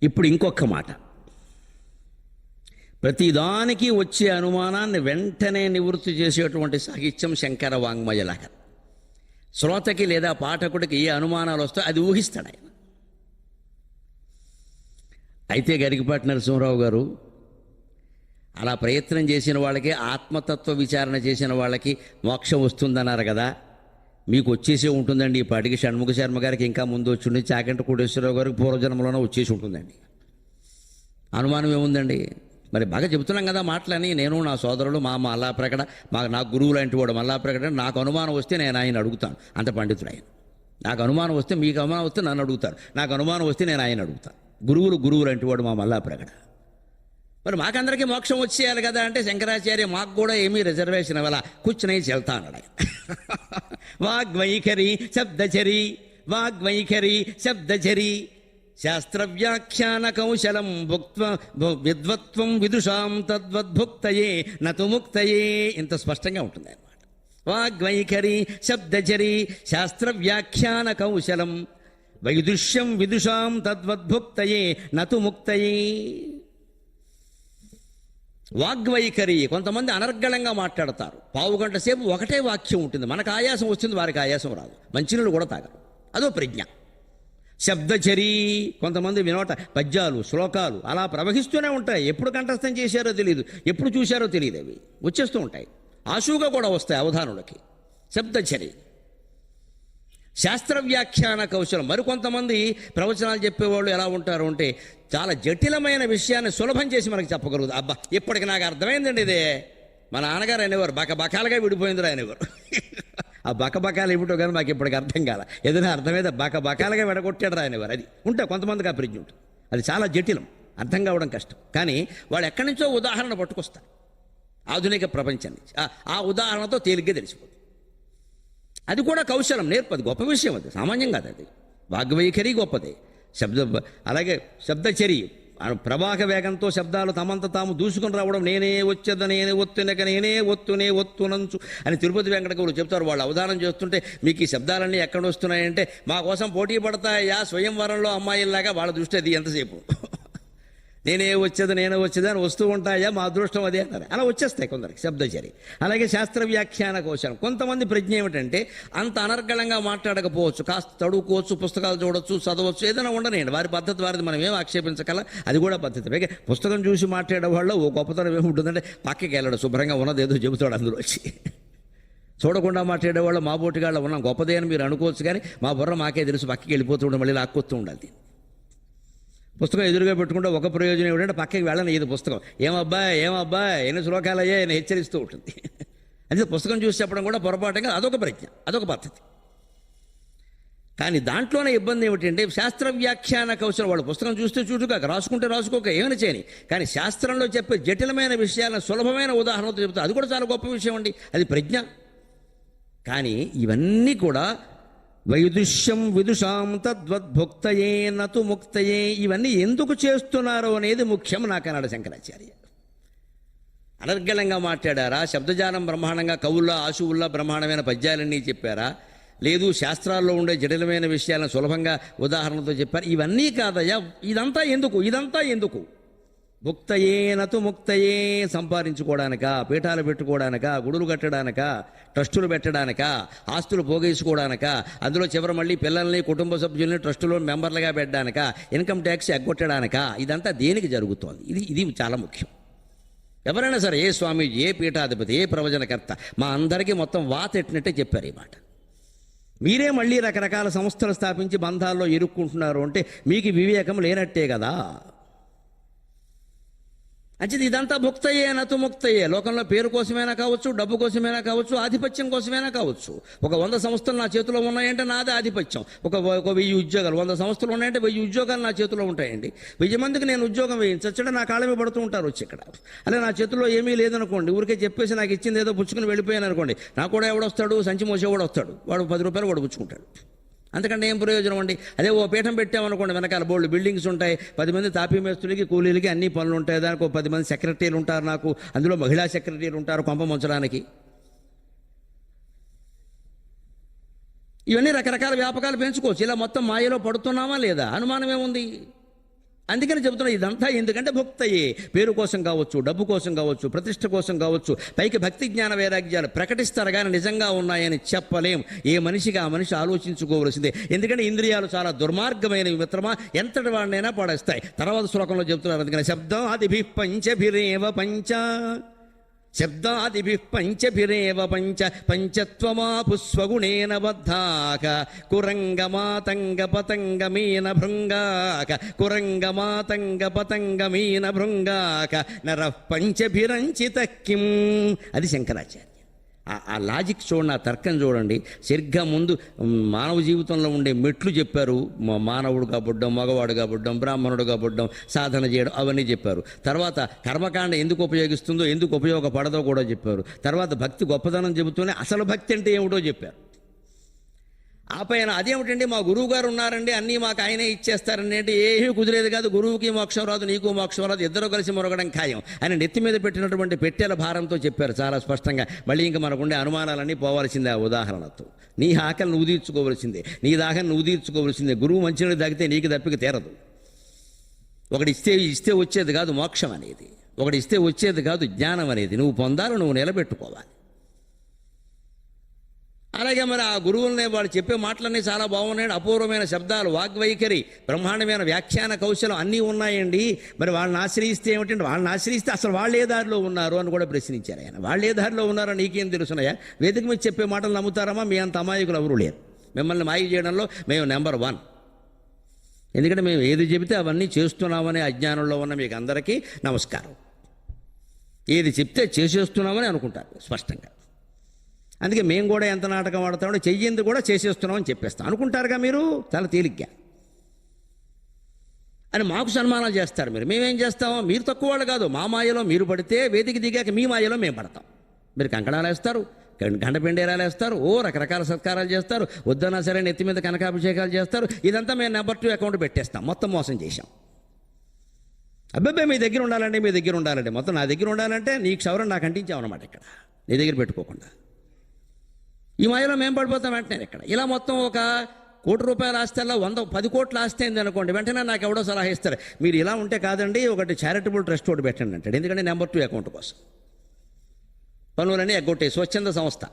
ఇప్పుడు ఇంకొక మాట, ప్రతిదానికి వచ్చే అనుమానాన్ని వెంటనే నివృత్తి చేసేటువంటి సాహిత్యం శంకర వాంగ్మయలాగా. శ్రోతకి లేదా పాఠకుడికి ఏ అనుమానాలు వస్తాయో అది ఊహిస్తాడు ఆయన. అయితే గరికపాటి నరసింహరావు గారు అలా ప్రయత్నం చేసిన వాళ్ళకి, ఆత్మతత్వ విచారణ చేసిన వాళ్ళకి మోక్షం వస్తుందన్నారు కదా. మీకు వచ్చేసే ఉంటుందండి. ఈ పాటికి షణ్ముఖ శర్మ గారికి ఇంకా ముందు వచ్చి చాకంట కోటేశ్వరరావు గారికి పూర్వజన్మలోనే వచ్చేసి ఉంటుందండి. అనుమానం ఏముందండి? మరి బాగా చెబుతున్నాం కదా మాటలని. నేను నా సోదరుడు మా మల్లాప్రగడ, నా గురువు లాంటి వాడు మల్లాప్రగడ. నాకు అనుమానం వస్తే నేను ఆయన అడుగుతాను. అంత పండితుడు ఆయన. నాకు అనుమానం వస్తే, మీకు అనుమానం వస్తే నన్ను అడుగుతారు. నాకు అనుమానం వస్తే నేను ఆయన అడుగుతాను. గురువు లాంటి వాడు మా మల్లాప్రగడ. మరి మాకందరికీ మోక్షం వచ్చేయాలి కదా అంటే శంకరాచార్య మాకు కూడా ఏమీ రిజర్వేషన్ ఇవ్వాల, కూర్చుని చెల్తా అన్నాడు. వాగ్వైఖరి శబ్దచరి, వాగ్వైఖరి శబ్దచరి శాస్త్రవ్యాఖ్యాన కౌశలం విద్వత్వం విదుషాం తద్వద్భుక్తయే నతు ముక్తయే. ఇంత స్పష్టంగా ఉంటుంది అన్నమాట. వాగ్వైఖరి శబ్దచరి శాస్త్రవ్యాఖ్యాన కౌశలం వైదుష్యం విదుషాం తద్వద్భుక్తయే నతు ముక్తయే. వాగ్వైఖరి, కొంతమంది అనర్గళంగా మాట్లాడతారు. పావు గంట సేపు ఒకటే వాక్యం ఉంటుంది. మనకు ఆయాసం వస్తుంది, వారికి ఆయాసం రాదు. మంచినీళ్ళు కూడా తాగరు. అదో ప్రజ్ఞ. శబ్దచరి, కొంతమంది వినోట పద్యాలు శ్లోకాలు అలా ప్రవహిస్తూనే ఉంటాయి. ఎప్పుడు కంఠస్థం చేశారో తెలియదు, ఎప్పుడు చూశారో తెలియదు. అవి వచ్చేస్తూ ఉంటాయి. ఆశువుగా కూడా వస్తాయి అవధానులకి. శబ్దచరి. శాస్త్ర వ్యాఖ్యాన కౌశలం. మరికొంతమంది ప్రవచనాలు చెప్పేవాళ్ళు ఎలా ఉంటారు అంటే చాలా జటిలమైన విషయాన్ని సులభం చేసి మనకు చెప్పగలుగుతారు. అబ్బా ఇప్పటికి నాకు అర్థమైందండి ఇదే. మా నాన్నగారు అనేవారు బకబకాలుగా విడిపోయిందిరా అనేవారు. ఆ బకబకాలు ఏమిటో కానీ మాకు ఇప్పటికి అర్థం కాల. ఏదైనా అర్థమైతే బకబకాలుగా విడగొట్టాడు అనేవారు. అది ఉంటే కొంతమందికి ఆ ప్రజ్ఞ ఉంటుంది. అది చాలా జటిలం, అర్థం కావడం కష్టం. కానీ వాళ్ళు ఎక్కడి నుంచో ఉదాహరణ పట్టుకొస్తారు ఆధునిక ప్రపంచం నుంచి. ఆ ఉదాహరణతో తేలిగ్గా తెలిసిపోతుంది. అది కూడా కౌశలం, నేర్పది, గొప్ప విషయం. అది సామాన్యం కాదు. అది వాగ్వైఖరి గొప్పదే. అలాగే శబ్దచరి, ప్రవాహ వేగంతో శబ్దాలు తమంత తాము దూసుకుని రావడం. నేనే వచ్చేద నేనే ఒత్తునక నేనే ఒత్తునంచు అని తిరుపతి వెంకటకవులు చెప్తారు. వాళ్ళు అవధానం చేస్తుంటే మీకు ఈ శబ్దాలన్నీ ఎక్కడ వస్తున్నాయంటే మా కోసం పోటీ పడతాయా స్వయంవరంలో అమ్మాయిల్లాగా. వాళ్ళ దృష్టి అది ఎంతసేపు నేనే వచ్చేది అని వస్తూ ఉంటాయా, మా అదృష్టం అదే అన్నారు. అలా వచ్చేస్తాయి కొందరికి శబ్దచరి. అలాగే శాస్త్ర వ్యాఖ్యాన కౌశలం. కొంతమంది ప్రజ్ఞ ఏమిటంటే అంత అనర్గళంగా మాట్లాడకపోవచ్చు, కాస్త చదువుకోవచ్చు, పుస్తకాలు చూడొచ్చు, చదవచ్చు, ఏదైనా ఉండనండి. వారి పద్ధతి వారిది, మనం ఏం ఆక్షేపించగల. అది కూడా పద్ధతి. పైగా పుస్తకం చూసి మాట్లాడే వాళ్ళు ఓ గొప్పతనం ఏముంటుందంటే పక్కకి వెళ్ళడు, శుభ్రంగా ఉన్నది ఏదో చెబుతాడు అందులో వచ్చి. చూడకుండా మాట్లాడేవాళ్ళు మా బోటిగాళ్ళు ఉన్నాం, గొప్పదే అని మీరు అనుకోవచ్చు. కానీ మా బుర్ర మాకే తెలుసు, పక్కకి వెళ్ళిపోతూ ఉండాలి, మళ్ళీ లాక్కొస్తూ ఉండాలి. పుస్తకం ఎదురుగా పెట్టుకుంటే ఒక ప్రయోజనం ఏమిటంటే పక్కకి వెళ్ళని ఇది పుస్తకం. ఏమబ్బా ఎన్ని శ్లోకాలయ్యా అని హెచ్చరిస్తూ ఉంటుంది. అంటే పుస్తకం చూసి చెప్పడం కూడా పొరపాటుగా అదొక ప్రజ్ఞ, అదొక పద్ధతి. కానీ దాంట్లోనే ఇబ్బంది ఏమిటంటే శాస్త్ర వ్యాఖ్యాన కౌశలం. వాళ్ళు పుస్తకం చూస్తే చూసుకోక, రాసుకుంటే రాసుకోక, ఏమైనా చేయని. కానీ శాస్త్రంలో చెప్పే జటిలమైన విషయాలను సులభమైన ఉదాహరణతో చెబుతారు. అది కూడా చాలా గొప్ప విషయం అండి, అది ప్రజ్ఞ. కానీ ఇవన్నీ కూడా వైదుష్యం విదుషాం తద్వద్భుక్తయే నతు ముక్తయే. ఇవన్నీ ఎందుకు చేస్తున్నారో అనేది ముఖ్యం నాకన్నాడు శంకరాచార్య. అనర్గళంగా మాట్లాడారా? శబ్దజాలం బ్రహ్మాండంగా కవుల్లా ఆశువుల్లా బ్రహ్మాండమైన పద్యాలన్నీ చెప్పారా? లేదు శాస్త్రాల్లో ఉండే జటిలమైన విషయాలను సులభంగా ఉదాహరణతో చెప్పారు? ఇవన్నీ కాదయ్యా. ఇదంతా ఎందుకు? భుక్తయేనతు ముక్తయే, సంపాదించుకోవడానిక, పీఠాలు పెట్టుకోవడానిక, గుడులు కట్టడానిక, ట్రస్టులు పెట్టడానిక, ఆస్తులు పోగేసుకోవడానిక, అందులో చివరి మళ్ళీ పిల్లల్ని కుటుంబ సభ్యుల్ని ట్రస్టులో మెంబర్లుగా పెట్టడానిక, ఇన్కమ్ ట్యాక్స్ ఎగ్గొట్టడానిక, ఇదంతా దేనికి జరుగుతోంది? ఇది చాలా ముఖ్యం. ఎవరైనా సరే, ఏ స్వామీజీ, ఏ పీఠాధిపతి, ఏ ప్రవచనకర్త, మా అందరికీ మొత్తం వాతెట్టినట్టే చెప్పారు ఈ మాట. మీరే మళ్ళీ రకరకాల సంస్థలు స్థాపించి బంధాల్లో ఇరుక్కుంటున్నారు అంటే మీకు వివేకం లేనట్టే కదా. అంచేది ఇదంతా భుక్తయే నతు ముక్తయే. లోకంలో పేరు కోసమైనా కావచ్చు, డబ్బు కోసమైనా కావచ్చు, ఆధిపత్యం కోసమైనా కావచ్చు. ఒక 100 సంస్థలు నా చేతిలో ఉన్నాయంటే నాదే ఆధిపత్యం. ఒక 1000 ఉద్యోగాలు, 100 సంస్థలు ఉన్నాయంటే 1000 ఉద్యోగాలు నా చేతిలో ఉంటాయండి. 1000 మందికి నేను ఉద్యోగం వేయించచ్చంటే నా కాళ్ళ మీద పడుతూ ఉంటారు వచ్చి ఇక్కడ. అలా నా చేతిలో ఏమీ లేదనుకోండి, ఊరికే చెప్పేసి నాకు ఇచ్చింది ఏదో పుచ్చుకుని వెళ్ళిపోయాను అనుకోండి, నాకు కూడా ఎవడొస్తాడు, సంచి మోసేవాడు వస్తాడు, వాడు 10 రూపాయలు వాడు పుచ్చుకుంటాడు. అంతకంటే ఏం ప్రయోజనం అండి? అదే ఓ పీఠం పెట్టామనుకోండి, వెనకాల బోల్డ్ బిల్డింగ్స్ ఉంటాయి, 10 మంది తాపీ మేస్తులకి, కూలీలకి అన్ని పనులు ఉంటాయి, దానికి 10 మంది సెక్రటరీలు ఉంటారు, నాకు అందులో మహిళా సెక్రటరీలు ఉంటారు కొంప ముంచడానికి. ఇవన్నీ రకరకాల వ్యాపకాలు పెంచుకోవచ్చు. ఇలా మొత్తం మాయలో పడుతున్నామా లేదా? అనుమానం ఏముంది? అందుకని చెబుతున్నా, ఇదంతా ఎందుకంటే భుక్తయే. పేరు కోసం కావచ్చు, డబ్బు కోసం కావచ్చు, ప్రతిష్ట కోసం కావచ్చు, పైకి భక్తి జ్ఞాన వైరాగ్యాలు ప్రకటిస్తారు కానీ నిజంగా ఉన్నాయని చెప్పలేం. ఏ మనిషికి ఆ మనిషి ఆలోచించుకోవలసిందే. ఎందుకంటే ఇంద్రియాలు చాలా దుర్మార్గమైనవి మిత్రమా, ఎంతటి వాడినైనా పడేస్తాయి. తర్వాత శ్లోకంలో చెబుతున్నారు, అందుకని శబ్దాదిభి పంచభిరేవ పంచ, శబ్దాదిభి పంచభిరేవ పంచ, పంచత్వమాపు స్వగుణేన బద్ధాక, కురంగమాతంగ పతంగమీన భృంగాక, కురంగమాతంగ పతంగమీన భృంగాక, నర పంచభిరంచిత కిం. అది శంకరాచార్య. ఆ లాజిక్ చూడండి, ఆ తర్కం చూడండి. సరిగ్గా ముందు మానవ జీవితంలో ఉండే మెట్లు చెప్పారు. మానవుడుగా పుట్టడం, మగవాడుగా పుట్టడం, బ్రాహ్మణుడుగా పుట్టడం, సాధన చేయడం, అవన్నీ చెప్పారు. తర్వాత కర్మకాండ ఎందుకు ఉపయోగిస్తుందో, ఎందుకు ఉపయోగపడదో కూడా చెప్పారు. తర్వాత భక్తి గొప్పదనం చెబుతూనే అసలు భక్తి అంటే ఏమిటో చెప్పారు. ఆ పైన అదేమిటండి, మా గురువు గారు ఉన్నారండి, అన్నీ మాకు ఆయనే ఇచ్చేస్తారండి అంటే ఏమీ కుదిరేది కాదు. గురువుకి మోక్షం రాదు, నీకు మోక్షం రాదు, ఇద్దరు కలిసి మొరగడం ఖాయం ఆయన నెత్తి మీద పెట్టినటువంటి పెట్టెల భారంతో చెప్పారు చాలా స్పష్టంగా. మళ్ళీ ఇంకా మనకుండే అనుమానాలన్నీ పోవాల్సిందే. ఆ ఉదాహరణతో నీ ఆకలి నువ్వు తీర్చుకోవలసిందే, నీ దాహం నువ్వు తీర్చుకోవలసిందే. గురువు మంచినీళ్ళు తాగితే నీకు దప్పిక తీరదు. ఒకటి ఇస్తే వచ్చేది కాదు మోక్షం అనేది, ఒకటి ఇస్తే వచ్చేది కాదు జ్ఞానం అనేది. నువ్వు పొందాలి, నువ్వు నిలబెట్టుకోవాలి. అలాగే మరి ఆ గురువులనే వాళ్ళు చెప్పే మాటలన్నీ చాలా బాగున్నాయి, అపూర్వమైన శబ్దాలు, వాగ్వైఖరి, బ్రహ్మాండమైన వ్యాఖ్యాన కౌశలం అన్నీ ఉన్నాయండి. మరి వాళ్ళని ఆశ్రయిస్తే ఏమిటంటే, వాళ్ళని ఆశ్రయిస్తే అసలు వాళ్ళు ఏ దారిలో ఉన్నారు అని కూడా ప్రశ్నించారు ఆయన. వాళ్ళు ఏ దారిలో ఉన్నారో నీకేం తెలుసున్నాయా? వేదిక మీద చెప్పే మాటలు నమ్ముతారమ్మా? మీ అంత అమాయకులు ఎవరు లేరు. మిమ్మల్ని మాయ చేయడంలో మేము నెంబర్ 1. ఎందుకంటే మేము ఏది చెబితే అవన్నీ చేస్తున్నామనే అజ్ఞానంలో ఉన్న మీకు అందరికీ నమస్కారం. ఏది చెప్తే చేసేస్తున్నామని అనుకుంటారు స్పష్టంగా. అందుకే మేము కూడా ఎంత నాటకం ఆడతామో చెయ్యింది కూడా చేసేస్తున్నామని చెప్పేస్తాం అనుకుంటారుగా మీరు, చాలా తేలిగ్గా అని మాకు సన్మానాలు చేస్తారు. మేమేం చేస్తామో, మీరు తక్కువ వాళ్ళు కాదు. మా మాయలో మీరు పడితే వేదిక దిగాక మీ మాయలో మేము పడతాం. మీరు కంకణాలు వేస్తారు, గండపెండేరాలు వేస్తారు, రకరకాల సత్కారాలు చేస్తారు, వద్దన్నా సరే నెత్తి మీద కనకాభిషేకాలు చేస్తారు. ఇదంతా మేము నెంబర్ 2 అకౌంట్ పెట్టేస్తాం. మొత్తం మోసం చేశాం. అబ్బాయి మీ దగ్గర ఉండాలండి, మీ దగ్గర ఉండాలండి, మొత్తం నా దగ్గర ఉండాలంటే నీకు క్షౌరం నాకు అంటించామన్నమాట. ఇక్కడ నీ దగ్గర పెట్టుకోకుండా ఈ మాయలో మేము పడిపోతాం వెంటనే. ఇక్కడ ఇలా మొత్తం ఒక ₹1 కోటి ఆస్తేలా 10 కోట్ల ఆస్తి అయింది అనుకోండి, వెంటనే నాకు ఎవడో సలహా ఇస్తారు, మీరు ఇలా ఉంటే కాదండి, ఒకటి చారిటబుల్ ట్రస్ట్ ఒకటి పెట్టండి అంటాడు. ఎందుకంటే నెంబర్ 2 అకౌంట్ కోసం పనులన్నీ ఎగ్గొట్టే స్వచ్ఛంద సంస్థ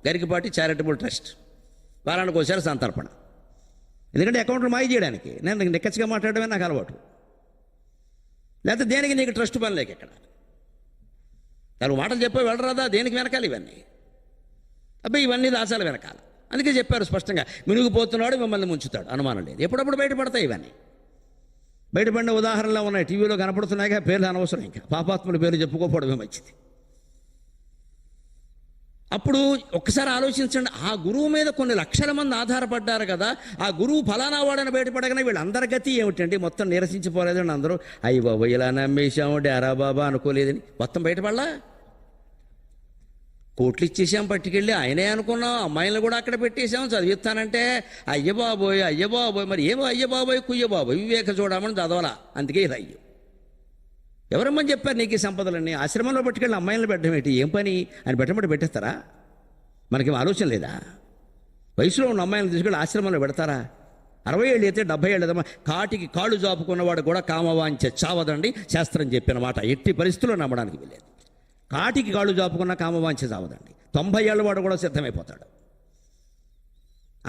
గరికపాటి చారిటబుల్ ట్రస్ట్, వారానికి ఒకసారి సంతర్పణ. ఎందుకంటే అకౌంట్లు మాయ చేయడానికి. నేను నిక్కచ్చిగా మాట్లాడమే నాకు అలవాటు. లేకపోతే దేనికి నీకు ట్రస్ట్ పని లేక ఇక్కడ 4 మాటలు చెప్పే వెళ్ళరాదా? దేనికి వెనకాలి ఇవన్నీ? అబ్బాయి ఇవన్నీ దాచాలి వెనకాల. అందుకే చెప్పారు స్పష్టంగా, మునిగిపోతున్నాడు మిమ్మల్ని ముంచుతాడు, అనుమానం లేదు. ఎప్పుడప్పుడు బయటపడతాయి ఇవన్నీ. బయటపడిన ఉదాహరణలు ఉన్నాయి, టీవీలో కనపడుతున్నాయిగా. పేర్లు అనవసరం, ఇంకా పాపాత్ముల పేర్లు చెప్పుకోకపోవడమే మంచిది. అప్పుడు ఒక్కసారి ఆలోచించండి, ఆ గురువు మీద కొన్ని లక్షల మంది ఆధారపడ్డారు కదా, ఆ గురువు ఫలానా వాడని బయటపడగానే వీళ్ళందరి గతి ఏమిటండి? మొత్తం నిరసించిపోలేదండి అందరూ. అయ్యి బాబు ఇలా నమ్మేశాము, డారా బాబా అనుకోలేదని మొత్తం బయటపడలా. కోట్లు ఇచ్చేసాం పట్టుకెళ్ళి, ఆయనే అనుకున్నాం, అమ్మాయిలను కూడా అక్కడ పెట్టేశాం, చదివిస్తానంటే అయ్యబాబోయ్ అయ్యబాబోయ్. మరి ఏమో అయ్యబాబోయ్ కుయ్యబాబోయ్ వివేక చూడమని చదవాలా. అందుకే ఇది అయ్యో. ఎవరమ్మని చెప్పారు నీకు ఈ సంపదలన్నీ? ఆశ్రమంలో పట్టుకెళ్ళి అమ్మాయిలను పెట్టడం ఏంటి? ఏం పని అని పెట్టమంటే పెట్టేస్తారా? మనకేం ఆలోచన లేదా? వయసులో ఉన్న అమ్మాయిలను తీసుకెళ్ళి ఆశ్రమంలో పెడతారా? 60 ఏళ్ళు అయితే 70 ఏళ్ళు ఏదమ్మా, కాటికి కాళ్ళు జాపుకున్నవాడు కూడా కామవాంఛ చావదండి శాస్త్రం చెప్పిన మాట. ఎట్టి పరిస్థితుల్లో నమ్మడానికి వెళ్ళేది. కాటికి కాళ్ళు జాపుకున్న కామవాంఛ చావదండి. 90 ఏళ్ళ వాడు కూడా సిద్ధమైపోతాడు.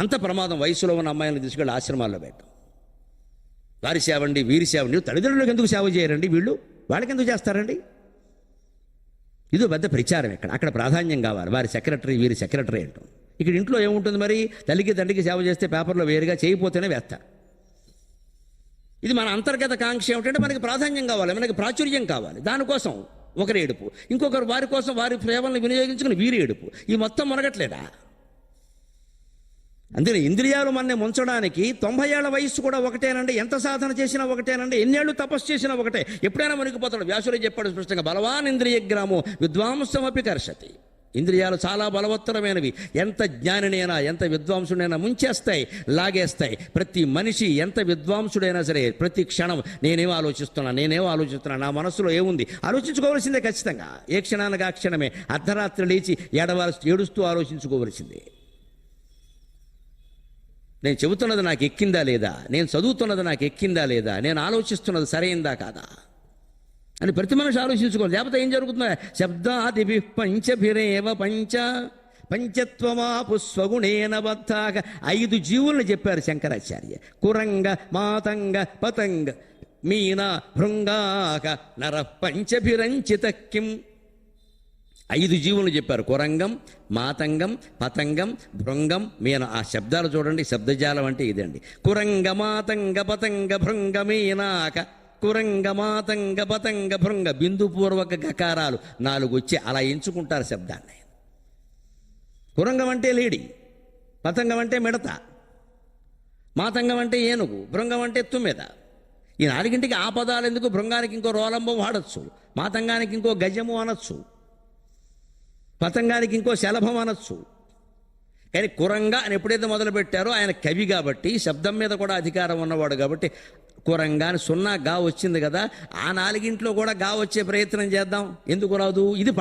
అంత ప్రమాదం వయసులో ఉన్న అమ్మాయిలను తీసుకెళ్ళి ఆశ్రమాల్లో పెట్టడం. వారి సేవండి వీరి సేవండి. తల్లిదండ్రులకు ఎందుకు సేవ చేయరండి వీళ్ళు? వాళ్ళకి ఎందుకు చేస్తారండి? ఇదో పెద్ద ప్రచారం. అక్కడ ప్రాధాన్యం కావాలి. వారి సెక్రటరీ వీరి సెక్రటరీ అంటాం. ఇక్కడ ఇంట్లో ఏముంటుంది మరి? తల్లికి తండ్రికి సేవ చేస్తే పేపర్లో వేరుగా చేయకపోతేనే వేస్తారు. ఇది మన అంతర్గత కాంక్ష ఏమిటంటే మనకి ప్రాధాన్యం కావాలి, మనకి ప్రాచుర్యం కావాలి. దానికోసం ఒకరి ఏడుపు, ఇంకొకరు వారి కోసం వారి సేవలను వినియోగించుకుని వీరి ఏడుపు. ఈ మొత్తం మునగట్లేదా? అందుకని ఇంద్రియాలు మనని ముంచడానికి 90 ఏళ్ల వయస్సు కూడా ఒకటేనండి. ఎంత సాధన చేసినా ఒకటేనండి. ఎన్నేళ్ళు తపస్సు చేసినా ఒకటే. ఎప్పుడైనా మునిగిపోతాడు. వ్యాసుడే చెప్పాడు స్పష్టంగా, బలవాన్ ఇంద్రియ గ్రామో విద్వాంసమపి కర్షతి. ఇంద్రియాలు చాలా బలవత్తరమైనవి. ఎంత జ్ఞానినైనా ఎంత విద్వాంసుడైనా ముంచేస్తాయి, లాగేస్తాయి. ప్రతి మనిషి ఎంత విద్వాంసుడైనా సరే ప్రతి క్షణం నేనేమో ఆలోచిస్తున్నా, నా మనసులో ఏముంది ఆలోచించుకోవాల్సిందే ఖచ్చితంగా. ఏ క్షణానికి ఆ క్షణమే. అర్ధరాత్రి లేచి ఏడుస్తూ ఆలోచించుకోవలసిందే. నేను చెబుతున్నది నాకు ఎక్కిందా లేదా, నేను చదువుతున్నది నాకు ఎక్కిందా లేదా, నేను ఆలోచిస్తున్నది సరైందా కాదా అని ప్రతి మనిషి ఆలోచించుకోవాలి. లేకపోతే ఏం జరుగుతుందో, శబ్దాదిభి పంచభిరేవ పంచత్వమాపు స్వగుణేన బద్ధాక. 5 జీవుల్ని చెప్పారు శంకరాచార్య. కురంగ మాతంగ పతంగ మీన భృంగాక నర పంచభిరంచిత కిం. 5 జీవులను చెప్పారు. కురంగం, మాతంగం, పతంగం, భృంగం, మీన. ఆ శబ్దాలు చూడండి. శబ్దజాలం అంటే ఇదండి. కురంగ మాతంగ పతంగ భృంగ మీనాక. కురంగ మాతంగ పతంగ భృంగ. బిందుపూర్వక గకారాలు 4 వచ్చి అలా ఎంచుకుంటారు శబ్దాన్ని. కురంగం అంటే లేడి, పతంగం అంటే మిడత, మాతంగం అంటే ఏనుగు, భృంగం అంటే తుమ్మెద. ఈ 4ంటికి ఆ పదాలు ఎందుకు? భృంగానికి ఇంకో రోలంబం వాడచ్చు, మాతంగానికి ఇంకో గజము అనొచ్చు, పతంగానికి ఇంకో శలభం అనొచ్చు. కానీ కురంగ అని ఎప్పుడైతే మొదలుపెట్టారో, ఆయన కవి కాబట్టి శబ్దం మీద కూడా అధికారం ఉన్నవాడు కాబట్టి కురంగా అని 0 గా వచ్చింది కదా. ఆ 4ంట్లో కూడా గా వచ్చే ప్రయత్నం చేద్దాం. ఎందుకు రాదు? ఇది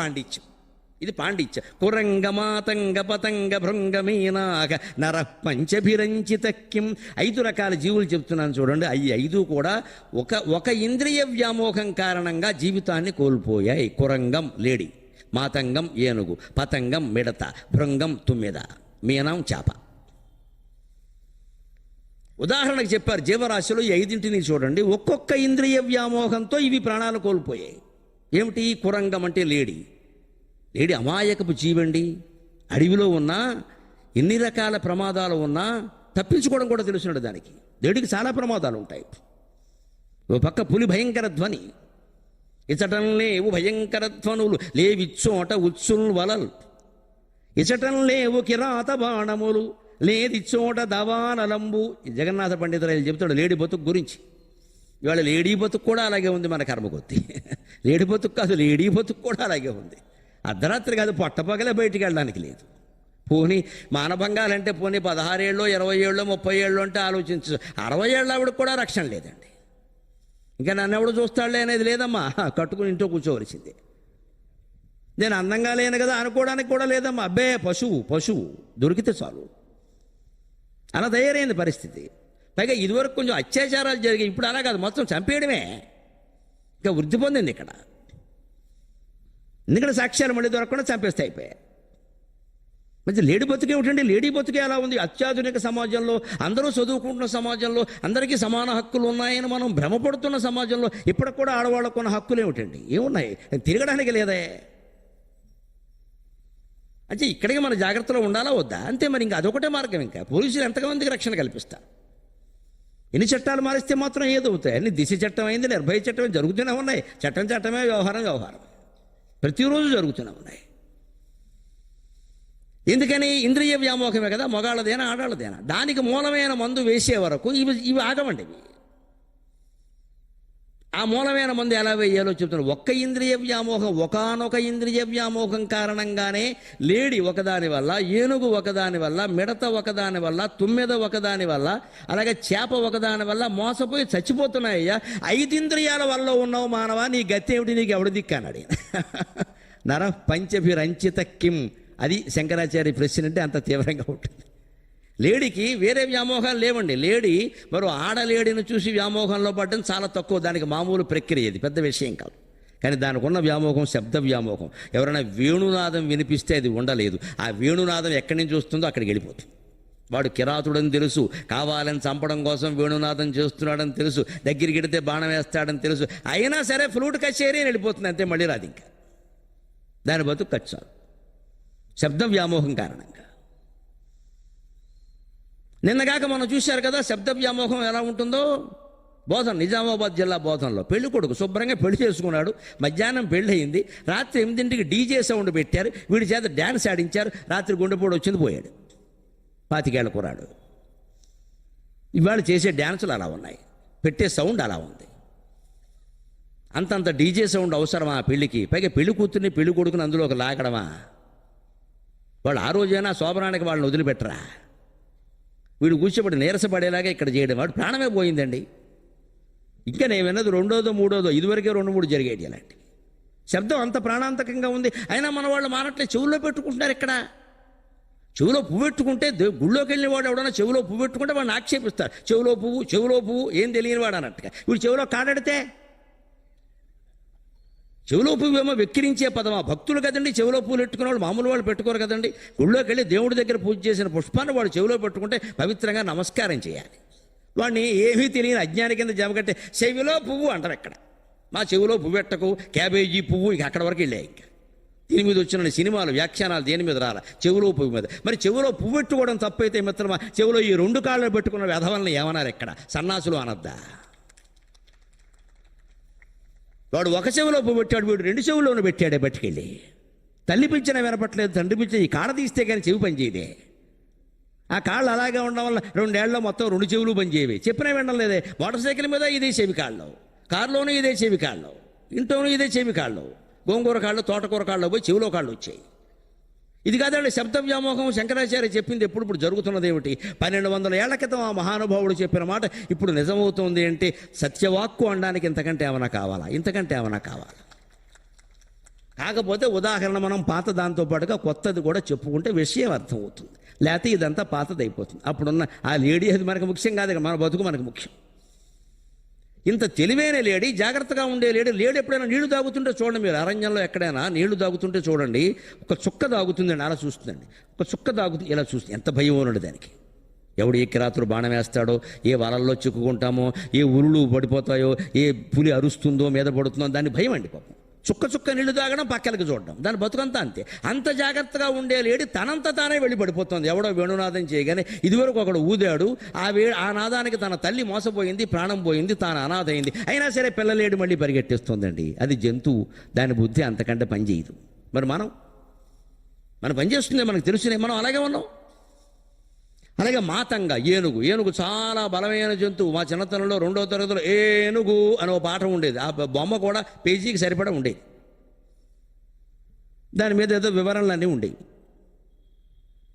పాండిత్యం. కురంగ మాతంగ పతంగ భృంగ మీనాక నర పంచభిరంచిత కిం. 5 రకాల జీవులు చెప్తున్నాను చూడండి. 5 కూడా ఒక ఇంద్రియ వ్యామోహం కారణంగా జీవితాన్ని కోల్పోయాయి. కురంగం లేడి, మాతంగం ఏనుగు, పతంగం మిడత, భృంగం తుమ్మెద, మీనం చేప. ఉదాహరణకు చెప్పారు. జీవరాశిలో ఈ 5ంటిని చూడండి. ఒక్కొక్క ఇంద్రియ వ్యామోహంతో ఇవి ప్రాణాలు కోల్పోయాయి. ఏమిటి? కురంగం అంటే లేడి అమాయకపు జీవండి. అడవిలో ఉన్నా ఎన్ని రకాల ప్రమాదాలు ఉన్నా తప్పించుకోవడం కూడా తెలుసున్నాడు దానికి. లేడికి చాలా ప్రమాదాలు ఉంటాయి. ఓ పక్క పులి భయంకర ధ్వని, ఇచటం లేవు భయంకర ధ్వనులు, లేవిచ్చోట ఉత్సుల్ వలల్, ఇచటం లేవు కిరాత బాణములు, లేదిచ్చోట దవానలంబు. జగన్నాథ పండితులు చెబుతాడు లేడి బతుకు గురించి. ఇవాళ లేడీ బతుకు కూడా అలాగే ఉంది మన కర్మ కొద్ది. లేడి బతుకు కాదు, లేడీ బతుకు కూడా అలాగే ఉంది. అర్ధరాత్రి కాదు, పట్టపగలే బయటికి వెళ్ళడానికి లేదు. పోనీ మానభంగాలంటే పోనీ 16 ఏళ్ళో 20 ఏళ్ళో 30 ఏళ్ళు అంటే ఆలోచించు. 60 ఏళ్ళ ఆవిడకి కూడా రక్షణ లేదండి. ఇంకా నన్ను ఎవడు చూస్తాడులే అనేది లేదమ్మా. కట్టుకుని ఇంట్లో కూర్చోవలసిందే. నేను అందంగా లేను కదా అనుకోవడానికి కూడా లేదమ్మా. అబ్బే పశువు దొరికితే చాలు అలా తయారైంది పరిస్థితి. పైగా ఇదివరకు కొంచెం అత్యాచారాలు జరిగాయి, ఇప్పుడు అలా కాదు, మొత్తం చంపేయడమే. ఇంకా వృద్ధి పొందింది ఇక్కడ. ఎందుకంటే సాక్ష్యాలు మళ్ళీ దొరకకుండా చంపేస్తే అయిపోయాయి. మంచి లేడీ బతుకే ఏమిటండి? లేడీ బతుకే అలా ఉంది. అత్యాధునిక సమాజంలో, అందరూ చదువుకుంటున్న సమాజంలో, అందరికీ సమాన హక్కులు ఉన్నాయని మనం భ్రమపడుతున్న సమాజంలో ఇప్పటికి కూడా ఆడవాళ్ళకున్న హక్కులు ఏమిటండి? ఏమున్నాయి? తిరగడానికి లేదే. అంటే ఇక్కడికి మన జాగ్రత్తలో ఉండాలా వద్దా? అంతే మరి. ఇంకా అదొకటే మార్గం. ఇంకా పోలీసులు ఎంతమందికి రక్షణ కల్పిస్తారు? ఎన్ని చట్టాలు మారిస్తే మాత్రం ఏదవుతాయి? అన్ని దిశ చట్టం అయింది, నిర్భయ చట్టం జరుగుతూనే ఉన్నాయి. చట్టమే, వ్యవహారం ప్రతిరోజు జరుగుతూనే ఉన్నాయి. ఎందుకని? ఇంద్రియ వ్యామోహమే కదా. మగాళ్ళదేనా ఆడాళ్ళదేనా? దానికి మూలమైన మందు వేసే వరకు ఇవి ఆగవండి. ఆ మూలమైన మందు ఎలా వేయాలో చెప్తున్నాను. ఒక్క ఇంద్రియ వ్యామోహం, ఒకానొక ఇంద్రియ వ్యామోహం కారణంగానే లేడి ఒకదాని వల్ల, ఏనుగు ఒకదాని వల్ల, మిడత ఒకదాని వల్ల, తుమ్మెద ఒకదాని వల్ల, అలాగే చేప ఒకదాని వల్ల మోసపోయి చచ్చిపోతున్నాయ్యా. 5 ఇంద్రియాల వల్ల ఉన్నావు మానవా, నీ గతి ఏమిటి? నీకు ఎవడు దిక్కన్నాడు. నర పంచభిరంచిత కిం. అది శంకరాచార్య ప్రశ్న అంటే అంత తీవ్రంగా ఉంటుంది. లేడీకి వేరే వ్యామోహాలు లేవండి. లేడీ మరో ఆడలేడిని చూసి వ్యామోహంలో పడడం చాలా తక్కువ, దానికి మామూలు ప్రక్రియ, ఇది పెద్ద విషయం కాదు. కానీ దానికి ఉన్న వ్యామోహం శబ్ద వ్యామోహం. ఎవరైనా వేణునాదం వినిపిస్తే అది ఉండలేదు, ఆ వేణునాదం ఎక్కడి నుంచి వస్తుందో అక్కడికి వెళ్ళిపోతుంది. వాడు కిరాతుడని తెలుసు, కావాలని చంపడం కోసం వేణునాదం చేస్తున్నాడని తెలుసు, దగ్గరికి వెడితే బాణం వేస్తాడని తెలుసు, అయినా సరే ఫ్లూట్ కచేరీ అని వెళ్ళిపోతుంది, అంతే, మళ్ళీ రాదు ఇంకా. దాని బతుకు కచ్చారు శబ్ద వ్యామోహం కారణంగా. నిన్నగాక మనం చూశారు కదా శబ్ద వ్యామోహం ఎలా ఉంటుందో. బోధన, నిజామాబాద్ జిల్లా బోధనలో పెళ్లి కొడుకు శుభ్రంగా పెళ్లి చేసుకున్నాడు, మధ్యాహ్నం పెళ్లి అయింది, రాత్రి 8ంటికి డీజే సౌండ్ పెట్టారు, వీడి చేత డ్యాన్స్ ఆడించారు, రాత్రి గుండెపోటు వచ్చింది, పోయాడు. 25 ఏళ్ల కుర్రాడు. ఇవాళ చేసే డ్యాన్సులు అలా ఉన్నాయి, పెట్టే సౌండ్ అలా ఉంది. అంతంత డీజే సౌండ్ అవసరమా పెళ్లికి? పైగా పెళ్లి కూతుర్ని పెళ్లి కొడుకుని అందులో ఒక లాగడమా? వాళ్ళు ఆ రోజైనా శోభనానికి వాళ్ళని వదిలిపెట్టరా? వీడు కూర్చోబడి నీరసపడేలాగా ఇక్కడ చేయడం, వాడు ప్రాణమే పోయిందండి. ఇంకా నేను విన్నది 2వ 3వ, ఇదివరకే 2-3 జరిగేది అలాంటి. శబ్దం అంత ప్రాణాంతకంగా ఉంది, అయినా మన వాళ్ళు మానట్లే, చెవుల్లో పెట్టుకుంటున్నారు. ఇక్కడ చెవులో పువ్వు పెట్టుకుంటే, గుళ్ళోకి వెళ్ళిన వాడు ఎవడన్నా చెవులో పువ్వు పెట్టుకుంటే వాడిని ఆక్షేపిస్తారు, చెవులో పువ్వు ఏం తెలియని వాడు అన్నట్టుగా. వీడు చెవులో కాడడితే చెవులో పువ్వు ఏమో వెక్కిరించే పదమా? భక్తులు కదండి చెవులో పువ్వులు పెట్టుకునే వాళ్ళు, మామూలు వాళ్ళు పెట్టుకోరు కదండి. గుళ్ళోకి వెళ్ళి దేవుడి దగ్గర పూజ చేసిన పుష్పాన్ని వాడు చెవులో పెట్టుకుంటే పవిత్రంగా నమస్కారం చేయాలి. వాడిని ఏమీ తెలియని అజ్ఞాని కింద జమకట్టే చెవిలో పువ్వు అంటారు. ఎక్కడ మా చెవిలో పువ్వు పెట్టకు, క్యాబేజీ పువ్వు, ఇక అక్కడ వరకు వెళ్ళాయి. ఇంకా దీని మీద వచ్చిన సినిమాలు, వ్యాఖ్యానాలు దేని మీద రాలా? చెవులో పువ్వు మీద. మరి చెవులో పువ్వు పెట్టుకోవడం తప్పైతే మిత్రమా, చెవులో ఈ 2 కాళ్ళు పెట్టుకున్న వెధవల్ని ఏమన్నారు? ఎక్కడ సన్నాసులు అనద్దా? వాడు ఒక చెవిలో పువ్వు పెట్టాడు, వీడు 2 చెవుల్లోనూ పెట్టాడే పట్టుకెళ్ళి. తల్లి పిలిచిన వినపట్లేదు, తండ్రి పిలిచిన ఈ కాడ తీస్తే కానీ చెవి పనిచేయదే. ఆ కాళ్ళు అలాగే ఉండడం వల్ల 2 ఏళ్లలో మొత్తం 2 చెవులు పనిచేయవి. చెప్పినా వినడం లేదే. మోటార్ సైకిల్ మీద ఇదే చెవి కాళ్ళు, కారులోనూ ఇదే చెవి కాళ్ళు, ఇంట్లోనూ ఇదే చెవి కాళ్ళు, గోంగూర కాళ్ళు, తోటకూర కాళ్ళు పోయి చెవిలో కాళ్ళు వచ్చాయి. ఇది కాదండి శబ్ద వ్యామోహం. శంకరాచార్య చెప్పింది ఎప్పుడు జరుగుతున్నది ఏమిటి? 1200 ఏళ్ల క్రితం ఆ మహానుభావుడు చెప్పిన మాట ఇప్పుడు నిజమవుతుంది అంటే, సత్యవాక్కు అనడానికి ఇంతకంటే ఏమైనా కావాలా? ఇంతకంటే ఏమైనా కావాలా? కాకపోతే ఉదాహరణ మనం పాత దాంతో పాటుగా కొత్తది కూడా చెప్పుకుంటే విషయం అర్థమవుతుంది. లేకపోతే ఇదంతా పాతది అయిపోతుంది. అప్పుడున్న ఆ లేడీ అది మనకు ముఖ్యం కాదు, మన బతుకు మనకు ముఖ్యం. ఇంత తెలివైన లేడీ, జాగ్రత్తగా ఉండే లేడీ. లేడీ ఎప్పుడైనా నీళ్లు తాగుతుంటే చూడండి, మీరు అరణ్యంలో ఎక్కడైనా నీళ్లు తాగుతుంటే చూడండి, ఒక చుక్క తాగుతుందండి, అలా చూస్తుందండి. ఒక చుక్క తాగుతుంది, ఇలా చూస్తుంది. ఎంత భయం ఉన్నాడు దానికి. ఎవడు ఏ కిరాతులు బాణం వేస్తాడో, ఏ వలల్లో చిక్కుకుంటామో, ఏ ఉరులు పడిపోతాయో, ఏ పులి అరుస్తుందో, మీద పడుతుందో, దాన్ని భయం అండి పాపం. చుక్క చుక్క నీళ్లు తాగడం, పక్కలకి చూడడం, దాని బతుకంతా అంతే. అంత జాగ్రత్తగా ఉండే లేడి తనంత తానే వెళ్ళి పడిపోతుంది. ఎవడో వేణునాదం చేయగానే ఇదివరకు ఒకడు ఊదాడు, ఆ నాదానికి తన తల్లి మోసపోయింది, ప్రాణం పోయింది, తాను అనాథ అయింది. అయినా సరే పిల్లలేడు మళ్ళీ పరిగెట్టేస్తుందండి. అది జంతువు, దాని బుద్ధి అంతకంటే పనిచేయదు. మరి మన పని చేస్తుంది, మనకు తెలుసునే, మనం అలాగే ఉన్నాం. అలాగే మాతంగా ఏనుగు చాలా బలమైన జంతువు. మా చిన్నతనంలో 2వ తరగతిలో ఏనుగు అని ఒక పాఠం ఉండేది. ఆ బొమ్మ కూడా పేజీకి సరిపడా ఉండేది. దాని మీద ఏదో వివరణలన్నీ ఉండేవి.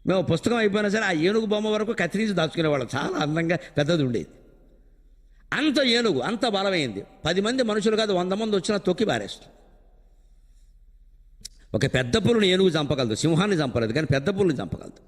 మేము పుస్తకం అయిపోయినా సరే ఆ ఏనుగు బొమ్మ వరకు కత్తిరించి దాచుకునేవాళ్ళం. చాలా అందంగా పెద్దది ఉండేది. అంత ఏనుగు అంత బలమైంది. 10 మంది మనుషులు కాదు, 100 మంది వచ్చినా తొక్కి పారేస్తుంది. ఒక పెద్ద పులిని ఏనుగు చంపగలదు, సింహాన్ని చంపలేదు, కానీ పెద్ద పులిని చంపగలదు.